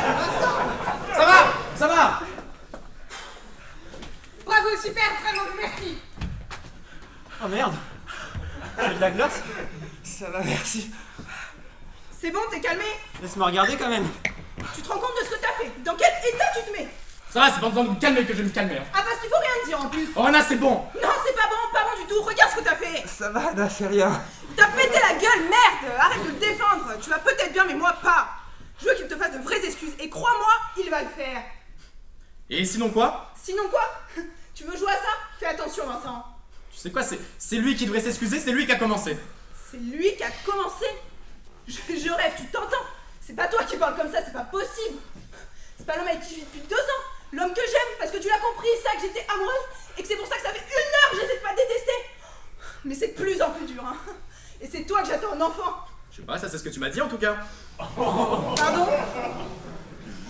S18: Ça va! Ça va!
S19: Bravo, super, vraiment, merci.
S17: Oh merde! C'est de la glace? Ça va, merci.
S19: C'est bon, t'es calmé?
S17: Laisse-moi regarder quand même.
S19: Tu te rends compte de ce que t'as fait? Dans quel état tu te mets?
S18: Ça va, c'est pas besoin de me calmer que je vais me calmer. Hein.
S19: Ah, parce qu'il faut rien dire en plus.
S18: Oh, Anna, c'est bon!
S19: Non, c'est pas bon du tout. Regarde ce que t'as fait.
S17: Ça va, non, c'est rien.
S19: T'as pété la gueule, merde. Arrête de le défendre. Tu vas peut-être bien, mais moi pas. Je veux qu'il te fasse de vraies excuses. Et crois-moi, il va le faire.
S18: Et sinon quoi?
S19: Sinon quoi? Tu veux jouer à ça? Fais attention, Vincent.
S18: Tu sais quoi, c'est lui qui devrait s'excuser, c'est lui qui a commencé.
S19: C'est lui qui a commencé. Je rêve, tu t'entends? C'est pas toi qui parles comme ça, c'est pas possible. C'est pas l'homme avec qui je vis depuis 2 ans. L'homme que j'aime, parce que tu l'as compris, ça, que j'étais amoureuse, et que c'est pour ça que ça fait 1 heure que j'essaie de pas te détester. Mais c'est de plus en plus dur, hein. Et c'est toi que j'attends un enfant.
S18: Je sais pas, ça c'est ce que tu m'as dit en tout cas.
S19: Pardon?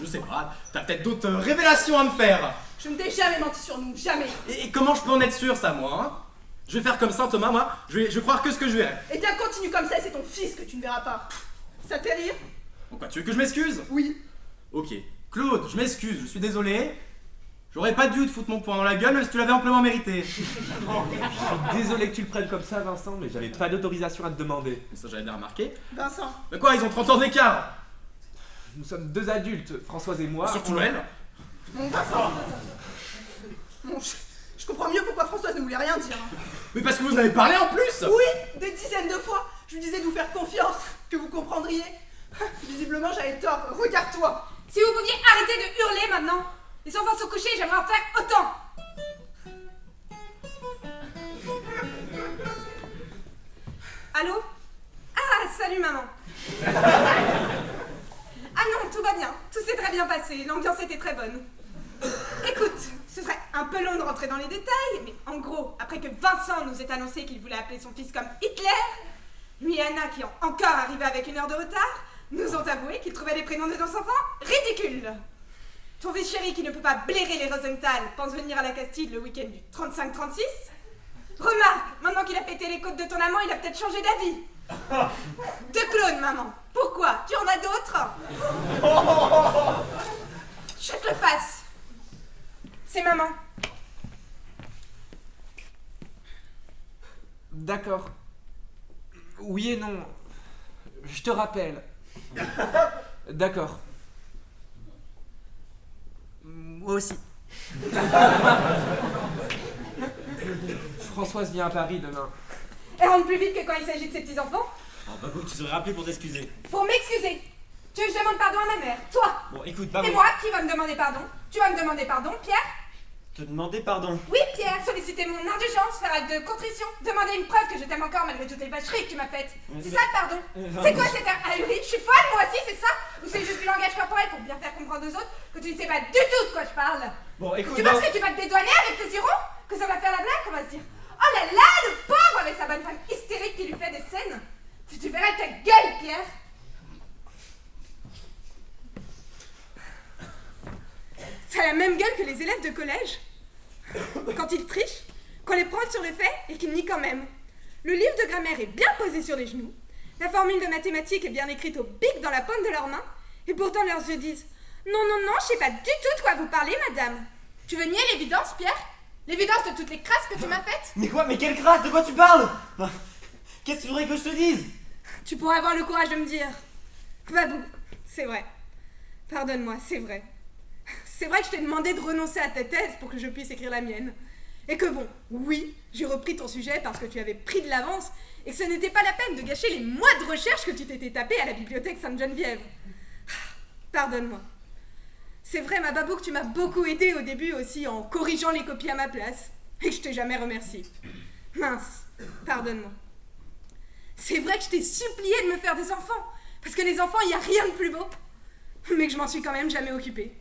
S18: Je sais pas, t'as peut-être d'autres révélations à me faire.
S19: Je ne t'ai jamais menti sur nous, jamais.
S18: Et comment je peux en être sûr, ça, moi, hein? Je vais faire comme ça, Thomas, moi, je vais croire que ce que je verrai.
S19: Et bien continue comme ça, et c'est ton fils que tu ne verras pas. Ça te fait rire?
S18: Pourquoi, tu veux que je m'excuse?
S19: Oui.
S18: Ok. Claude, je m'excuse, je suis désolé. J'aurais pas dû te foutre mon poing dans la gueule, même si tu l'avais amplement mérité.
S17: Je suis désolé que tu le prennes comme ça, Vincent, mais j'avais pas d'autorisation à te demander.
S18: Ça, j'avais bien remarqué.
S19: Vincent.
S18: Mais quoi, ils ont 30 ans d'écart?
S17: Nous sommes 2 adultes, Françoise et moi.
S18: Surtout elle.
S19: Mon Vincent. Bon, je comprends mieux pourquoi Françoise ne voulait rien dire.
S18: Mais parce que vous en avez parlé en plus.
S19: Oui, des dizaines de fois. Je lui disais de vous faire confiance, que vous comprendriez. Visiblement, j'avais tort. Regarde-toi.
S14: Si vous pouviez arrêter de hurler maintenant. Les enfants sont couchés, j'aimerais en faire autant. Allô? Ah, Ah, salut maman. Ah non, tout va bien. Tout s'est très bien passé. L'ambiance était très bonne. Écoute, ce serait un peu long de rentrer dans les détails, mais en gros, après que Vincent nous ait annoncé qu'il voulait appeler son fils comme Hitler, lui et Anna, qui ont encore arrivé avec 1 heure de retard, nous ont avoué qu'ils trouvaient les prénoms de nos enfants ridicules. Ton fils chéri qui ne peut pas blairer les Rosenthal pense venir à la Castille le week-end du 35-36. Remarque, maintenant qu'il a pété les côtes de ton amant, il a peut-être changé d'avis. 2 clones, maman. Pourquoi? Tu en as d'autres? Je te le passe. C'est maman.
S17: D'accord. Oui et non. Je te rappelle. D'accord.
S8: Moi aussi.
S17: Françoise vient à Paris demain.
S14: Elle rentre plus vite que quand il s'agit de ses petits-enfants.
S20: Oh, Babou, tu serais rappelé pour t'excuser.
S14: Pour m'excuser. Tu veux que je demande pardon à ma mère? Toi.
S20: Bon, écoute, Babou.
S14: Et moi, qui va me demander pardon? Tu vas me demander pardon, Pierre?
S20: Te demander pardon.
S14: Oui, Pierre, solliciter mon indulgence, faire acte de contrition, demander une preuve que je t'aime encore malgré toutes les vacheries que tu m'as faites. C'est ça le pardon. C'est quoi cet ahuri? Je suis folle, moi aussi, c'est ça? Ou c'est juste du langage corporel pour bien faire comprendre aux autres que tu ne sais pas du tout de quoi je parle?
S20: Bon, écoute.
S14: Tu penses que tu vas te dédouaner avec tes sirop? Que ça va faire la blague? Qu'on va se dire oh là là, le pauvre avec sa bonne femme hystérique qui lui fait des scènes. Tu verrais ta gueule, Pierre. Ça a la même gueule que les élèves de collège. Quand ils trichent, qu'on les prend sur le fait et qu'ils nient quand même. Le livre de grammaire est bien posé sur les genoux, la formule de mathématiques est bien écrite au bic dans la paume de leurs mains, et pourtant leurs yeux disent « Non, non, non, je sais pas du tout de quoi vous parlez, madame. » Tu veux nier l'évidence, Pierre? L'évidence de toutes les crasses que tu m'as faites?
S20: Mais quoi? Mais quelle crasse? De quoi tu parles? Qu'est-ce que tu voudrais que je te dise?
S14: Tu pourrais avoir le courage de me dire « Babou, c'est vrai. Pardonne-moi, c'est vrai. C'est vrai que je t'ai demandé de renoncer à ta thèse pour que je puisse écrire la mienne. Et que bon, oui, j'ai repris ton sujet parce que tu avais pris de l'avance et que ce n'était pas la peine de gâcher les mois de recherche que tu t'étais tapé à la bibliothèque Sainte-Geneviève. Pardonne-moi. C'est vrai, ma Babou, que tu m'as beaucoup aidé au début aussi en corrigeant les copies à ma place et que je t'ai jamais remercié. Mince, pardonne-moi. C'est vrai que je t'ai supplié de me faire des enfants parce que les enfants, il n'y a rien de plus beau. Mais que je m'en suis quand même jamais occupée.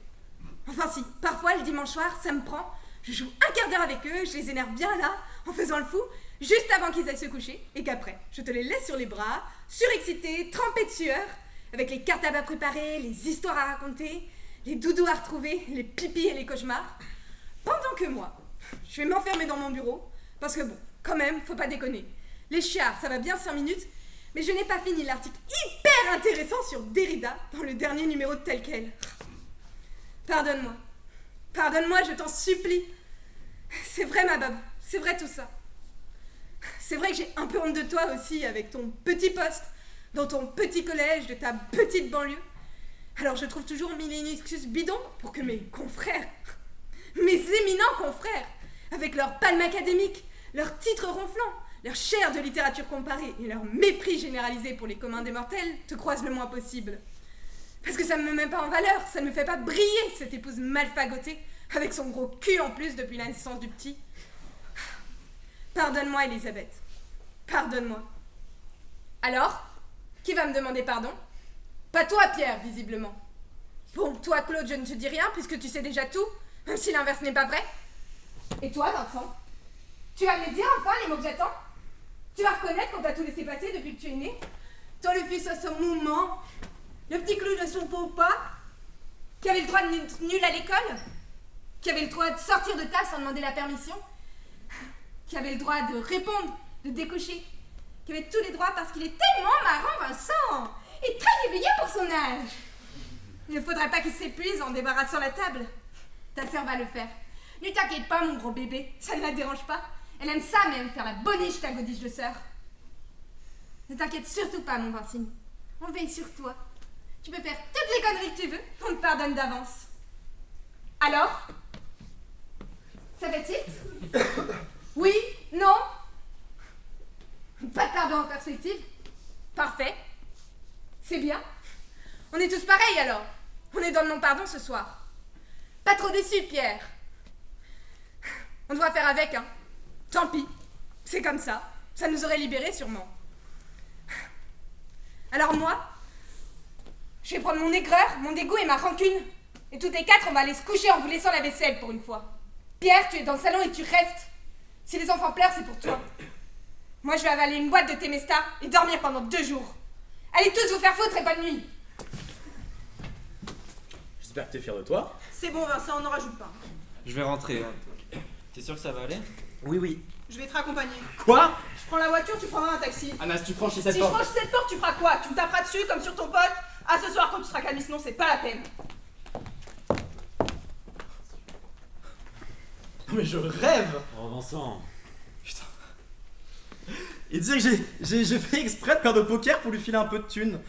S14: Enfin si, parfois le dimanche soir, ça me prend, je joue un quart d'heure avec eux, je les énerve bien là, en faisant le fou, juste avant qu'ils aillent se coucher, et qu'après, je te les laisse sur les bras, surexcités, trempés de sueur, avec les cartables à préparer, les histoires à raconter, les doudous à retrouver, les pipis et les cauchemars, pendant que moi, je vais m'enfermer dans mon bureau, parce que bon, quand même, faut pas déconner. Les chiards, ça va bien 5 minutes, mais je n'ai pas fini l'article hyper intéressant sur Derrida dans le dernier numéro de Tel Quel. Pardonne-moi. Pardonne-moi, je t'en supplie. C'est vrai, ma Babou, c'est vrai tout ça. C'est vrai que j'ai un peu honte de toi aussi avec ton petit poste, dans ton petit collège, de ta petite banlieue. Alors je trouve toujours mille et une excuses bidons pour que mes confrères, mes éminents confrères, avec leur palme académique, leurs titres ronflants, leur chaire de littérature comparée et leur mépris généralisé pour les communs des mortels, te croisent le moins possible. Parce que ça me met pas en valeur, ça ne me fait pas briller, cette épouse mal fagotée, avec son gros cul en plus depuis la naissance du petit. Pardonne-moi, Elisabeth. Pardonne-moi. Alors, qui va me demander pardon? Pas toi, Pierre, visiblement. Bon, toi, Claude, je ne te dis rien, puisque tu sais déjà tout, même si l'inverse n'est pas vrai. Et toi, Vincent? Tu vas me dire enfin les mots que j'attends? Tu vas reconnaître qu'on t'a tout laissé passer depuis que tu es né? Toi, le fils à son moment, le petit clou de son pauvre pas, qui avait le droit d'être nul à l'école, qui avait le droit de sortir de table sans demander la permission, qui avait le droit de répondre, de décocher, qui avait tous les droits parce qu'il est tellement marrant, Vincent, et très éveillé pour son âge. Il ne faudrait pas qu'il s'épuise en débarrassant la table. Ta sœur va le faire. Ne t'inquiète pas, mon gros bébé, ça ne la dérange pas. Elle aime ça même, faire la boniche, ta godiche de sœur. Ne t'inquiète surtout pas, mon Vincini. On veille sur toi. Tu peux faire toutes les conneries que tu veux, on te pardonne d'avance. Alors? Ça fait tilt? Oui? Non? Pas de pardon en perspective? Parfait. C'est bien. On est tous pareils alors. On est dans le non-pardon ce soir. Pas trop déçu, Pierre. On devra faire avec, hein. Tant pis. C'est comme ça. Ça nous aurait libérés sûrement. Alors moi, je vais prendre mon aigreur, mon dégoût et ma rancune. Et toutes les quatre, on va aller se coucher en vous laissant la vaisselle pour une fois. Pierre, tu es dans le salon et tu restes. Si les enfants pleurent, c'est pour toi. Moi, je vais avaler une boîte de Temesta et dormir pendant 2 jours. Allez tous vous faire foutre et bonne nuit.
S11: J'espère que t'es fier de toi.
S19: C'est bon, Vincent, on n'en rajoute pas.
S20: Je vais rentrer. T'es sûr que ça va aller?
S11: Oui, oui.
S19: Je vais te raccompagner.
S11: Quoi?
S19: Je prends la voiture, tu prendras un taxi.
S11: Anna, si tu franchis
S19: Si
S11: cette
S19: je
S11: porte...
S19: franchis cette porte, tu feras quoi? Tu me taperas dessus comme sur ton pote? Ah, ce soir quand tu seras calme, sinon c'est pas la peine.
S11: Mais je rêve!
S20: Oh Vincent.
S11: Putain. Et dire que j'ai fait exprès de perdre au poker pour lui filer un peu de thunes.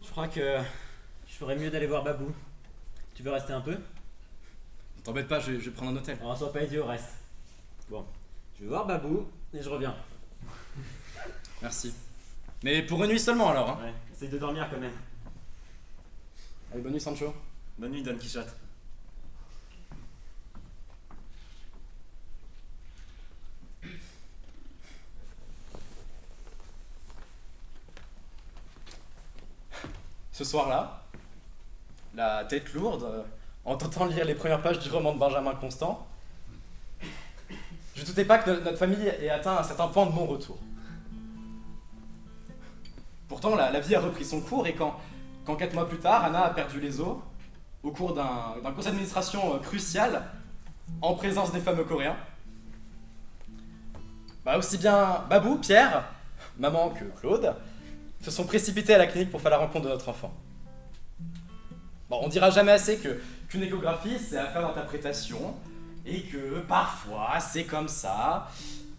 S20: Je crois que je ferais mieux d'aller voir Babou. Tu veux rester un peu?
S11: T'embête pas, je vais prendre un hôtel.
S20: Oh, sois pas idiot, reste. Bon, je vais voir Babou et je reviens.
S11: Merci. Mais pour une nuit seulement alors, hein?
S20: Ouais, essaye de dormir quand même.
S11: Allez, bonne nuit Sancho.
S20: Bonne nuit Don Quichotte.
S11: Ce soir-là, la tête lourde, en tentant de lire les premières pages du roman de Benjamin Constant, je ne doutais pas que notre famille ait atteint un certain point de non-retour. Pourtant, la vie a repris son cours et quand 4 mois plus tard, Anna a perdu les os, au cours d'un conseil d'administration crucial, en présence des fameux Coréens, bah aussi bien Babou, Pierre, maman que Claude, se sont précipités à la clinique pour faire la rencontre de notre enfant. Bon, on dira jamais assez qu'une échographie, c'est affaire d'interprétation, et que parfois, c'est comme ça,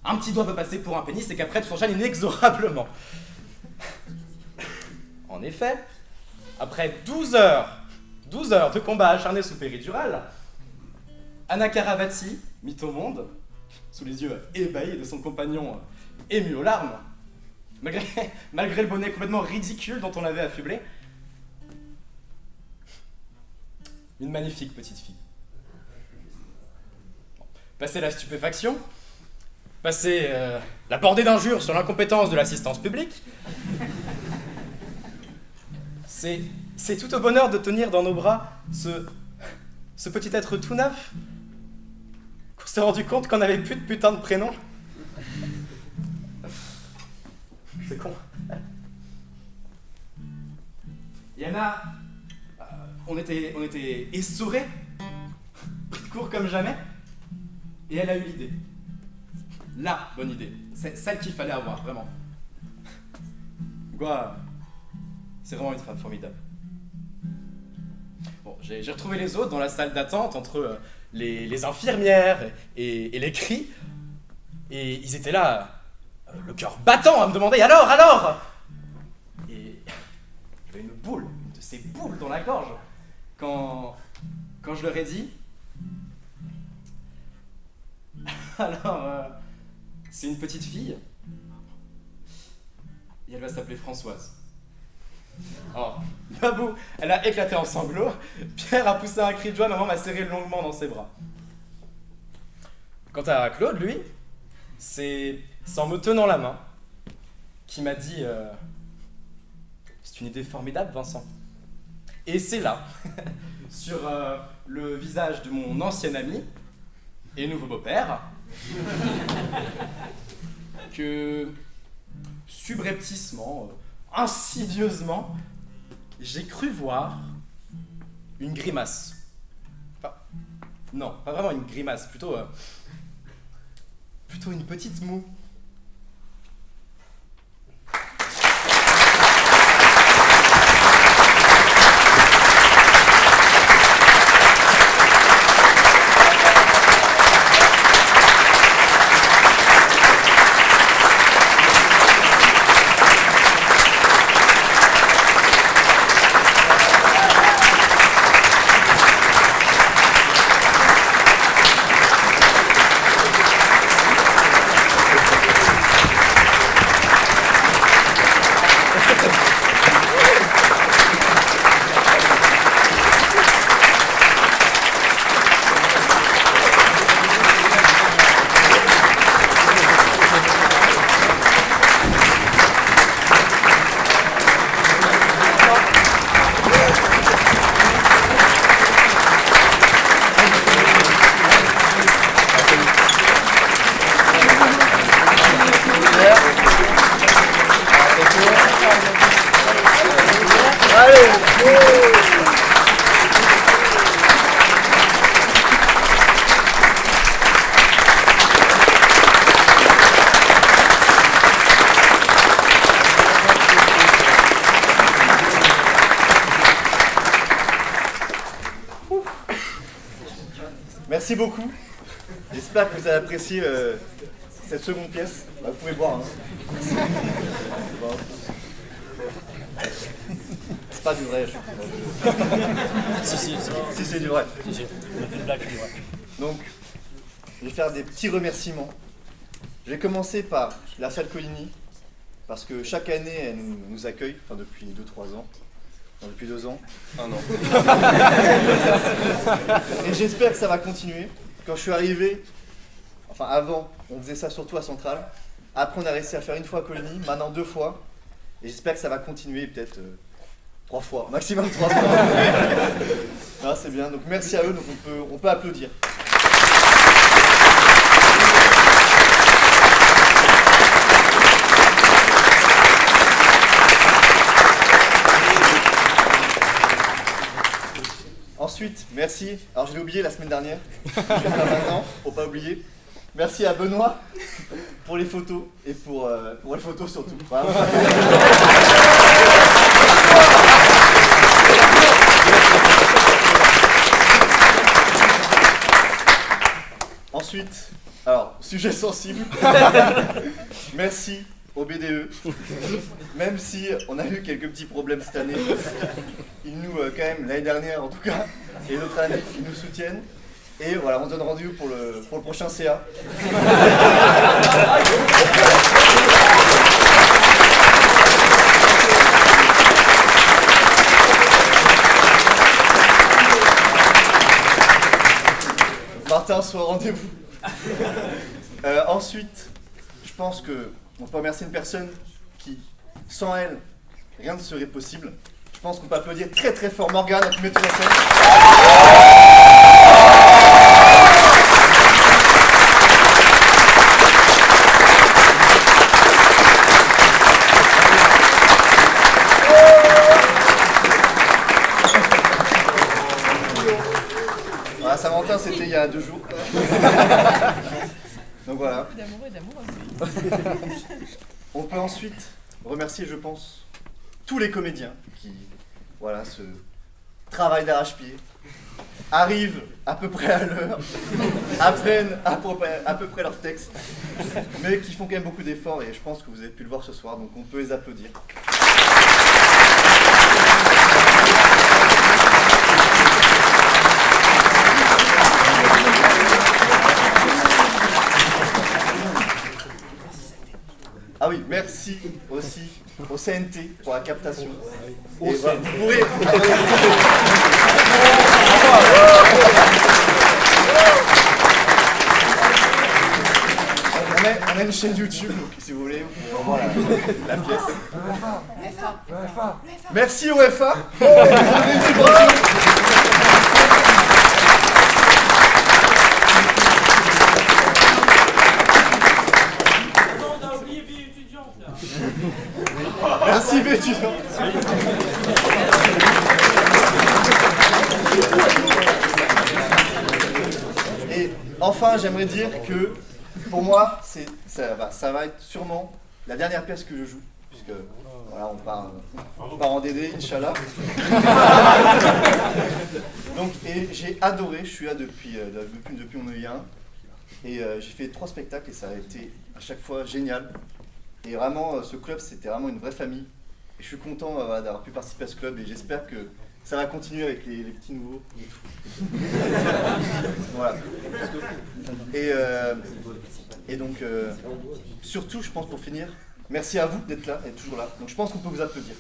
S11: un petit doigt peut passer pour un pénis, et qu'après, tout s'enchaîne inexorablement. En effet, après 12 heures de combat acharné sous péridurale, Anna Caravati, mit au monde, sous les yeux ébahis de son compagnon ému aux larmes, malgré le bonnet complètement ridicule dont on l'avait affublé. Une magnifique petite fille. Bon, passé la stupéfaction, passé la bordée d'injures sur l'incompétence de l'assistance publique, c'est tout au bonheur de tenir dans nos bras ce petit être tout neuf qu'on s'est rendu compte qu'on n'avait plus de putain de prénom. C'est con. Yana, on était essorés, pris de court comme jamais, et elle a eu l'idée. La bonne idée. C'est celle qu'il fallait avoir, vraiment. Quoi, c'est vraiment une femme formidable. Bon, j'ai retrouvé les autres dans la salle d'attente entre les infirmières et les cris, et ils étaient là, le cœur battant, à me demander alors. Et j'avais une boule, une de ces boules dans la gorge, quand je leur ai dit, alors, c'est une petite fille, et elle va s'appeler Françoise. Alors, Babou, elle a éclaté en sanglots, Pierre a poussé un cri de joie, maman m'a serré longuement dans ses bras. Quant à Claude, lui, c'est en me tenant la main qu'il m'a dit c'est une idée formidable, Vincent. Et c'est là, sur le visage de mon ancien ami et nouveau beau-père, que subrepticement, insidieusement, j'ai cru voir une grimace. Enfin, non, pas vraiment une grimace, plutôt une petite moue.
S3: Merci beaucoup. J'espère que vous avez apprécié cette seconde pièce. Bah, vous pouvez boire. Hein. Bon. C'est pas du vrai. Si, c'est du vrai.
S20: Si, on a fait une blague, c'est du vrai.
S3: Donc, je vais faire des petits remerciements. Je vais commencer par la salle Coligny, parce que chaque année, elle nous accueille, enfin depuis 2-3 ans. Non, depuis 2 ans. 1 an. Et j'espère que ça va continuer. Quand je suis arrivé, enfin avant, on faisait ça surtout à Centrale. Après, on a réussi à faire 1 fois à Coligny, maintenant 2 fois. Et j'espère que ça va continuer peut-être 3 fois, maximum 3 fois. Ah, c'est bien, donc merci à eux, donc on peut applaudir. Ensuite, merci, alors je l'ai oublié la semaine dernière, je vais le faire maintenant, pour pas oublier. Merci à Benoît pour les photos et pour les photos surtout. Voilà. Ensuite, alors, sujet sensible, merci au BDE, même si on a eu quelques petits problèmes cette année, ils nous, quand même, l'année dernière en tout cas, et d'autres années, ils nous soutiennent. Et voilà, on se donne rendez-vous pour le prochain CA. Martin soit au rendez-vous. Ensuite, je pense qu'on peut remercier une personne qui, sans elle, rien ne serait possible. Je pense qu'on peut applaudir très très fort Morgane qui met tout la scène. Voilà, Saint-Valentin, c'était il y a 2 jours. Donc voilà. On peut ensuite remercier, je pense, tous les comédiens qui, voilà, se travaillent d'arrache-pied, arrivent à peu près à l'heure, apprennent à peu près leur texte, mais qui font quand même beaucoup d'efforts et je pense que vous avez pu le voir ce soir, donc on peut les applaudir. Ah oui, merci aussi au CNT pour la captation. Et voilà, vous pourrez... On a une chaîne YouTube, donc si vous voulez, vous pouvez voir la pièce. Merci au FA. Merci vie étudiante. Et enfin, j'aimerais dire que pour moi, ça va être sûrement la dernière pièce que je joue, puisque voilà, on part en DD, Inch'Allah. Donc, et j'ai adoré, je suis là depuis mon œil 1, et j'ai fait 3 spectacles et ça a été à chaque fois génial. Et vraiment, ce club, c'était vraiment une vraie famille. Et je suis content d'avoir pu participer à ce club et j'espère que ça va continuer avec les petits nouveaux. Voilà. Et donc, surtout, je pense pour finir, merci à vous d'être là, d'être toujours là. Donc je pense qu'on peut vous applaudir.